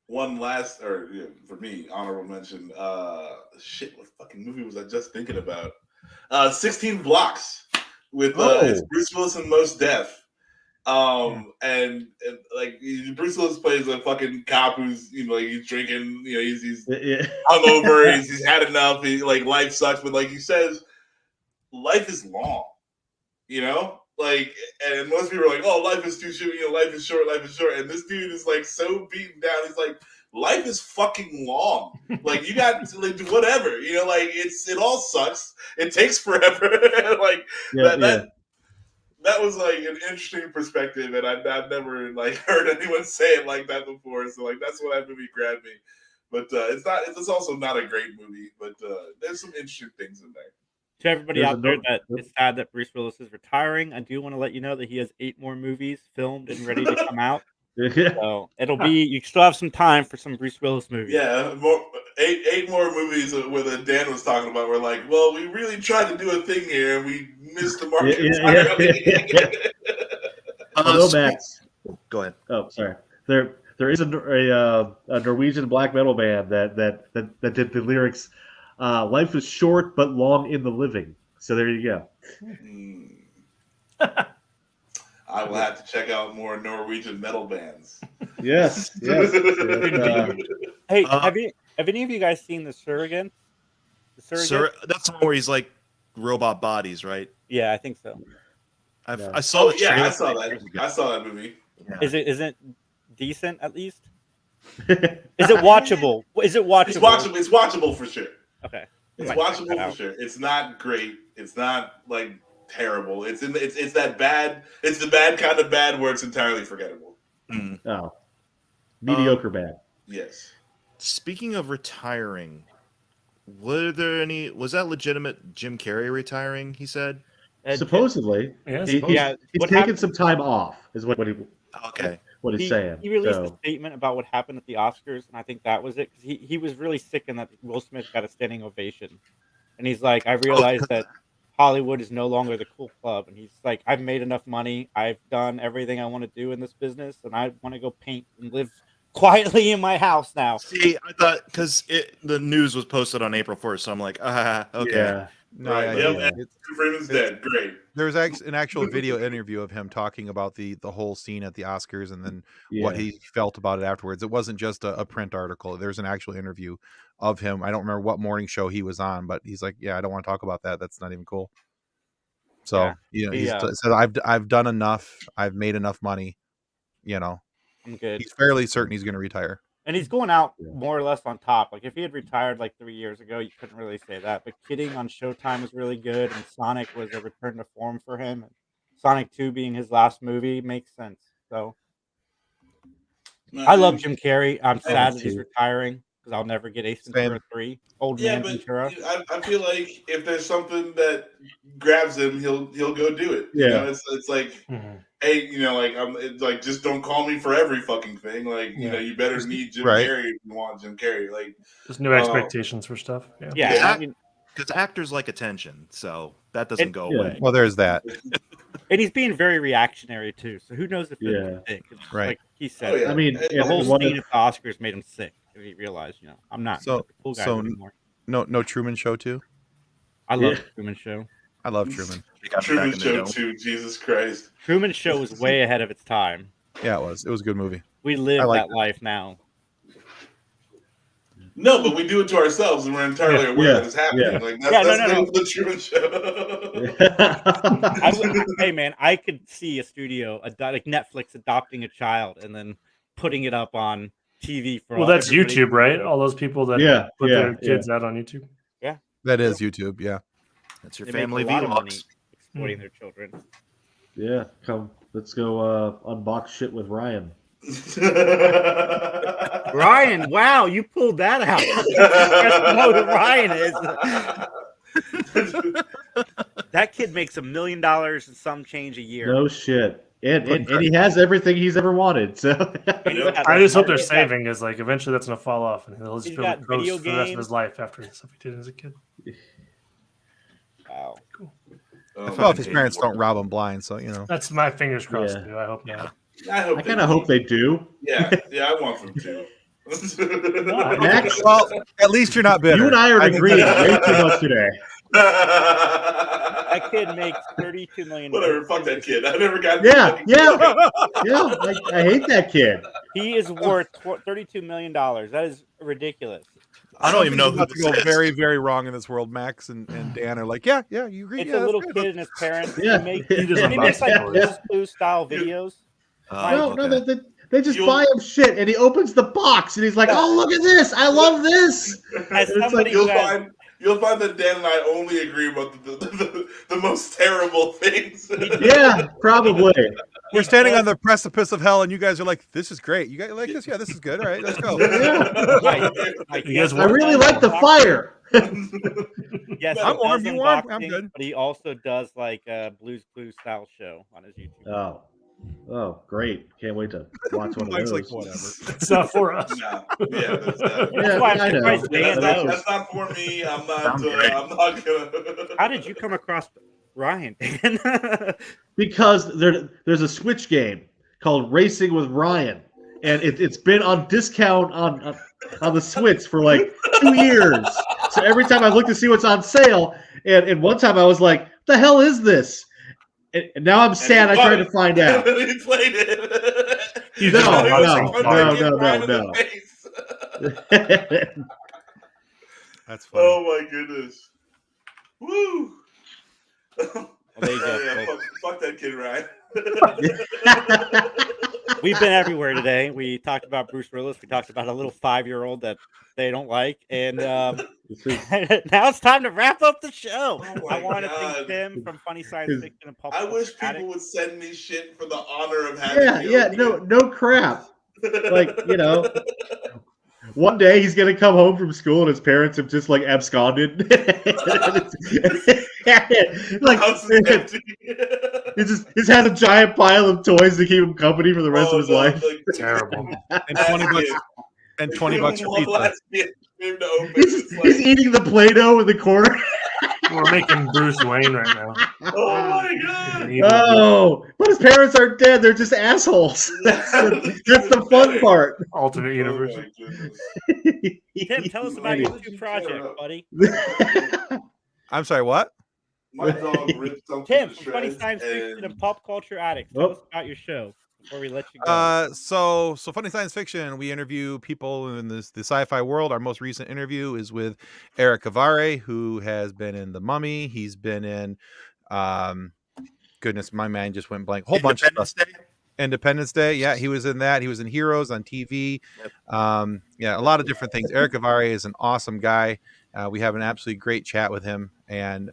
One last, for me, honorable mention. What fucking movie was I just thinking about? 16 Blocks with it's Bruce Willis and Mos Def. And like Bruce Willis plays a fucking cop who's he's drinking, he's hungover, he's had enough. Life sucks, but like he says, life is long, and most people are like, oh, life is too short, life is short, and this dude is like so beaten down. He's like, life is fucking long. Like you got to do whatever, it all sucks. It takes forever. That was like an interesting perspective, and I've never heard anyone say it like that before. So that's why that movie grabbed me. But it's also not a great movie, but there's some interesting things in there. To everybody out there that is sad that Bruce Willis is retiring, I do want to let you know that he has 8 more movies filmed and ready to come out. So it'll be, you still have some time for some Bruce Willis movies. Yeah, eight more movies with Dan was talking about. We're like, well, we really tried to do a thing here and we missed the mark entirely. Hello, Max. Go ahead. Oh, sorry. There is a Norwegian black metal band that did the lyrics. Life is short but long in the living. So there you go. I will have to check out more Norwegian metal bands. Yes. Hey, have any of you guys seen The Surrogate? That's the one where he's like robot bodies, right? Yeah, I think so. I saw the trailer. I saw that. I saw that movie. Yeah. Isn't decent at least? Is it watchable? Is it watchable? It's watchable. It's watchable for sure. Okay. It's watchable for sure. It's not great. It's not like terrible. It's that bad. It's the bad kind of bad where it's entirely forgettable. Oh, mediocre bad. Yes. Speaking of retiring, was that legitimate Jim Carrey retiring, he said? Supposedly. Yeah, He's taking some time off, is what he's saying. He released a statement about what happened at the Oscars, and I think that was it. Because he was really sick and that Will Smith got a standing ovation. And he's like, I realized that Hollywood is no longer the cool club. And he's like, I've made enough money. I've done everything I want to do in this business, and I want to go paint and live quietly in my house now. See, I thought because the news was posted on April 1st, so I'm like, okay. Yeah. No, Right. Freeman's dead. Great. There's an actual video interview of him talking about the whole scene at the Oscars and then what he felt about it afterwards. It wasn't just a print article. There's an actual interview of him. I don't remember what morning show he was on, but he's like, yeah, I don't want to talk about that. That's not even cool. So, he said, I've done enough. I've made enough money. I'm good. He's fairly certain he's going to retire. And he's going out more or less on top. Like, if he had retired like 3 years ago, you couldn't really say that. But Kidding on Showtime was really good, and Sonic was a return to form for him. And Sonic 2 being his last movie makes sense. So, I love Jim Carrey. I'm sad that he's retiring because I'll never get Ace Ventura 3. Old man Ventura. I feel like if there's something that grabs him, he'll go do it. Yeah. It's like, hey, it's like, just don't call me for every fucking thing. Like, you better need Jim Carrey if you want Jim Carrey. Like, there's new expectations for stuff. Yeah. I mean, because actors like attention, so that doesn't go away. Well, there's that. And he's being very reactionary too. So who knows if it's sick? Right. Like he said, I mean, the whole scene at the Oscars made him sick. He realized, I'm not the cool guy anymore. No Truman Show too. I love Truman Show. I love Truman. Truman Show too. Jesus Christ. Truman Show was way ahead of its time. Yeah, it was. It was a good movie. We live that life now. No, but we do it to ourselves, and we're entirely aware that it's happening. Yeah. Like that's the Truman Show. Hey man, I could see a studio like Netflix adopting a child and then putting it up on TV for. Well, that's YouTube, right? All those people that put their kids out on YouTube. Yeah, that is YouTube. Yeah, that's your family vlogs. Exploiting their children. Yeah, come. Let's go unbox shit with Ryan. Ryan, wow, you pulled that out. You know who Ryan is. That kid makes $1 million and some change a year. No shit. And he has everything he's ever wanted. So I just hope they're saving is like eventually that's gonna fall off and he'll just be able to coast for the rest of his life after the stuff he did as a kid. Wow. Cool. Well, if his parents don't rob him blind, so That's my fingers crossed. Too. I hope not. I kind of hope they do. Yeah, I want them to. Max, well, at least you're not bitter. You and I are agreeing way too much today. That kid makes $32 million. Whatever, fuck that kid. I never got. Yeah. I hate that kid. He is worth $32 million. That is ridiculous. I don't even know who to go very, very wrong in this world. Max and Dan are like, yeah, you agree. It's a little kid and his parents. Yeah. He makes like Blue's Clues style videos. They just buy him shit, and he opens the box, and he's like, "Oh, look at this! I love this." You'll find that Dan and I only agree about the most terrible things. Yeah, probably. We're standing on the precipice of hell, and you guys are like, "This is great. You guys like this? Yeah, this is good. All right, let's go." Yeah. I really like the fire. Yes, I'm warm. You warm? I'm good. But he also does like a Blue's Clues style show on his YouTube. Oh, great! Can't wait to watch one of those. Like, whatever. It's not for us. No. Yeah, that's why I'm surprised Dan knows. That's not for me. I'm not gonna. How did you come across Ryan, Dan? Because there's a Switch game called Racing with Ryan, and it's been on discount on the Switch for like 2 years. So every time I look to see what's on sale, and one time I was like, "The hell is this?" And now I'm sad. I tried to find out. He played it. No. That's funny. Oh my goodness. Woo. Well, there you go, Fuck that kid, Ryan. We've been everywhere today. We talked about Bruce Willis. We talked about a little 5-year-old that they don't like, and now it's time to wrap up the show. Oh I my want to God. thank Tim from Funny Science Fiction and Pulp I Culture wish people Addict. would send me shit for the honor of having me. Yeah, no crap. Like, one day he's gonna come home from school and his parents have just like absconded. Like, House is empty. he just has a giant pile of toys to keep him company for the rest of his life. Terrible. And $20 and $20 for pizza. He's eating the Play-Doh in the corner. We're making Bruce Wayne right now. Oh my God. Oh, but his parents aren't dead. They're just assholes. That's the fun part. Alternate universe. Oh my goodness. Tim, tell us about your 2 projects, buddy. I'm sorry, what? My dog ripped something Tim to from Funny shreds, Science Fiction and and Pulp Culture Addict. Tell us about your show before we let you go. So Funny Science Fiction, we interview people in the sci-fi world. Our most recent interview is with Eric Avare, who has been in The Mummy. He's been in, goodness, my mind just went blank. Whole bunch of stuff. Independence Day. Yeah, he was in that. He was in Heroes on TV. Yep. Yeah, a lot of different things. Eric Avare is an awesome guy. We have an absolutely great chat with him, and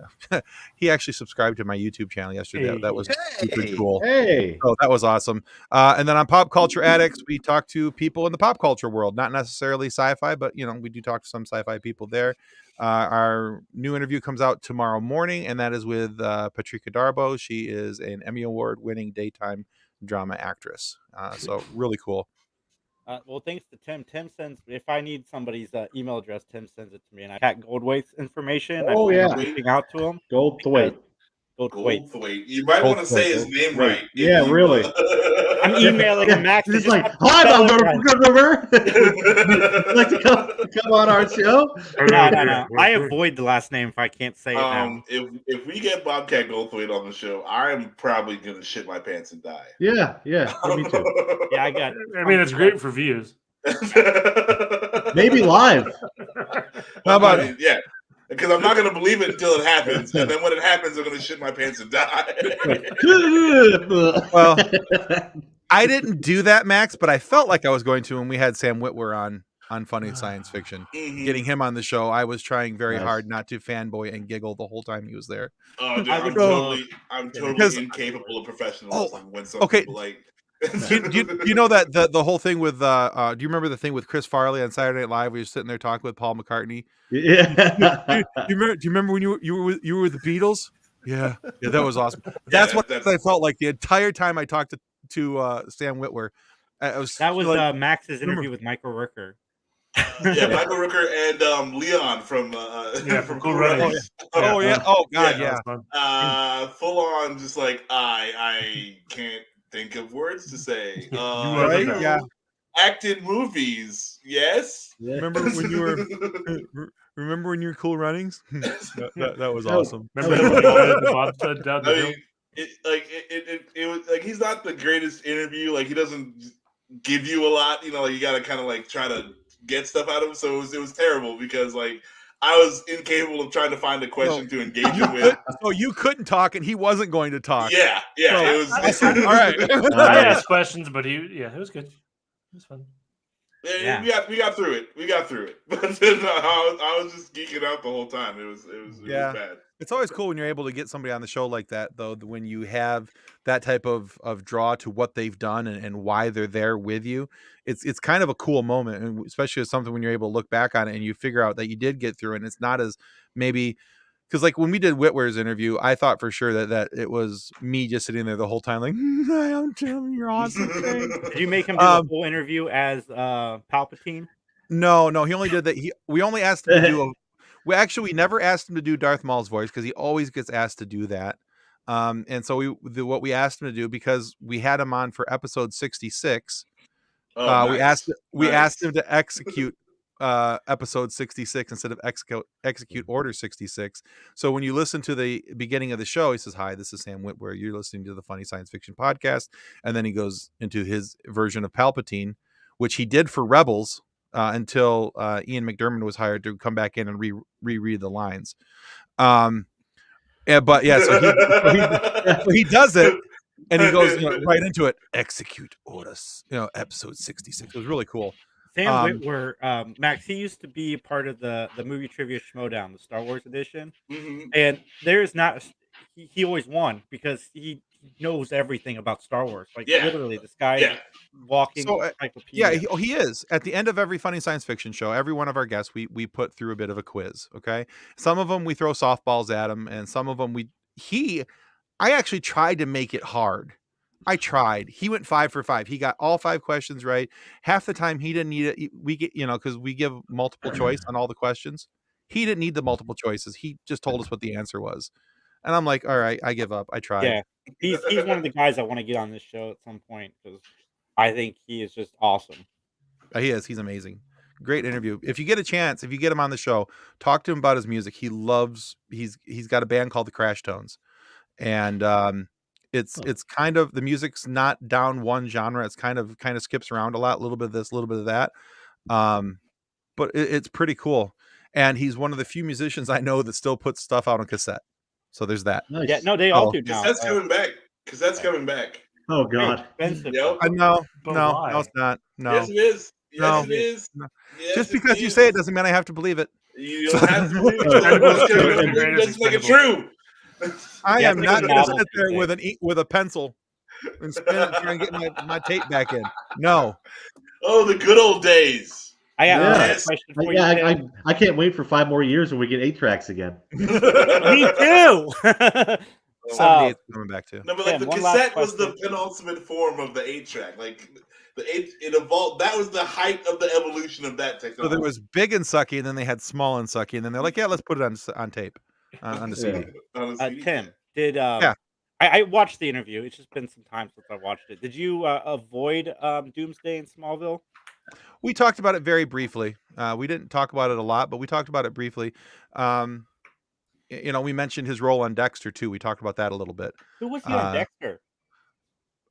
he actually subscribed to my YouTube channel yesterday. That was super cool. Hey. Oh, that was awesome. And then on Pop Culture Addicts, we talk to people in the pop culture world, not necessarily sci-fi, but we do talk to some sci-fi people there. Our new interview comes out tomorrow morning, and that is with Patrika Darbo. She is an Emmy Award-winning daytime drama actress. So really cool. Well, thanks to Tim. Tim sends, if I need somebody's email address, Tim sends it to me, and I got Goldthwaite's information. Oh, yeah. Reaching out to him. Goldthwaite. Goldthwaite. You might want to say his name right. Yeah, really. I'm emailing him, Max. He's like, hi, I'm going to like to come on our show. No. I avoid the last name if I can't say it now. If we get Bobcat Goldthwaite on the show, I'm probably gonna shit my pants and die. Yeah, me too. Yeah, I got it. I mean, it's great for views. Maybe live. How about it? Yeah. Because I'm not going to believe it until it happens. And then when it happens, I'm going to shit my pants and die. Well, I didn't do that, Max, but I felt like I was going to when we had Sam Witwer on Funny Science Fiction. Mhm. Getting him on the show, I was trying very hard not to fanboy and giggle the whole time he was there. Oh, dude, I'm totally incapable of professionalism when some people like... you know that the whole thing with do you remember the thing with Chris Farley on Saturday Night Live where you're sitting there talking with Paul McCartney? Yeah. Do you remember when you were with the Beatles? Yeah, that was awesome. That's what I felt like the entire time I talked to Sam Witwer. That was Max's interview with Michael Rooker. Yeah, Michael Rooker and Leon from Cool Runnings. Oh yeah. Oh god, yeah. Full on, just like I can't think of words to say. Right? Yeah. Act in movies, yes. Yeah. Remember when you were Cool Runnings? that was awesome. Remember the bobsled down the hill? It was like he's not the greatest interview. Like he doesn't give you a lot. Like you got to kind of like try to get stuff out of him. So it was terrible because like I was incapable of trying to find a question to engage him with. So you couldn't talk, and he wasn't going to talk. Yeah. So, it was all right. I asked questions, but it was good. It was fun. Yeah. We got through it. But then I was just geeking out the whole time. It was bad. It's always cool when you're able to get somebody on the show like that, though, when you have that type of draw to what they've done and why they're there with you. It's kind of a cool moment, and especially as something when you're able to look back on it and you figure out that you did get through it. And it's not as maybe because like when we did Witwer's interview, I thought for sure that it was me just sitting there the whole time like, I'm Tim, you're awesome. Did you make him do the whole interview as Palpatine? No, he only did that. We only asked him to do we never asked him to do Darth Maul's voice because he always gets asked to do that. And so what we asked him to do, because we had him on for episode 66, Nice. we asked him to execute episode 66 instead of execute order 66. So when you listen to the beginning of the show, he says, "Hi, this is Sam Witwer. You're listening to the Funny Science Fiction podcast." And then he goes into his version of Palpatine, which he did for Rebels. Until Ian McDiarmid was hired to come back in and reread the lines. So he does it. And he goes right into it. Execute orders. Episode 66. It was really cool. Sam Witwer, Max, he used to be part of the movie Trivia Schmodown, the Star Wars edition. Mhm. And there's not he always won because he knows everything about Star Wars. Like literally, this guy walking encyclopedia. He is. At the end of every funny science fiction show, every one of our guests, we put through a bit of a quiz. Okay, some of them we throw softballs at him, and some of them I actually tried to make it hard. I tried. He went 5 for 5. He got all 5 questions right. Half the time he didn't need it. We get, because we give multiple choice on all the questions. He didn't need the multiple choices. He just told us what the answer was. And I'm like, all right, I give up. I tried. Yeah. He's one of the guys I want to get on this show at some point because I think he is just awesome. He is. He's amazing. Great interview. If you get a chance, if you get him on the show, talk to him about his music. He's got a band called the Crash Tones. And it's kind of, the music's not down one genre. It's kind of skips around a lot, a little bit of this, a little bit of that. But it's pretty cool. And he's one of the few musicians I know that still puts stuff out on cassette. So there's that. Nice. Yeah, no, they all do now. Cassette's coming back. Cassette's coming back. Oh God. Expensive. Yep. No, But no, why? no, it's not. No. Yes, it is. Yes, No. it is. No. Yes, Just it because you is. say it doesn't mean I have to believe it. You don't have to believe it. Just make it true. I am it's not a going to novelty sit there thing. with a pencil and spin it and try and get my tape back in. No. Oh, the good old days. I got Yeah. another question for you. Sam. I can't wait for 5 more years when we get 8 tracks again. Me too. 78 coming back too. No, but like Sam, the one last cassette was the question. penultimate form of the 8-track. Like it evolved. That was the height of the evolution of that So technology. there was big and sucky, and then they had small and sucky, and then they're like, yeah, let's put it on tape, on the CD. Honestly. Tim, did Yeah. I watched the interview. It's just been some time since I watched it. Did you avoid Doomsday in Smallville? We talked about it very briefly. We didn't talk about it a lot, but we talked about it briefly. We mentioned his role on Dexter too. We talked about that a little bit. Who was he on Dexter?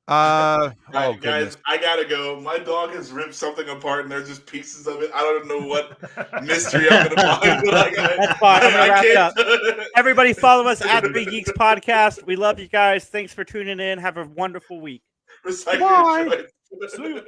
All right, Goodness. guys, I gotta go. My dog has ripped something apart, and there's just pieces of it. I don't know what mystery I'm gonna find. But That's fine. I'm gonna wrap it up. can't. Everybody follow us at the Geeks Podcast. We love you guys. Thanks for tuning in. Have a wonderful week. Recycle Bye. your choice. See you.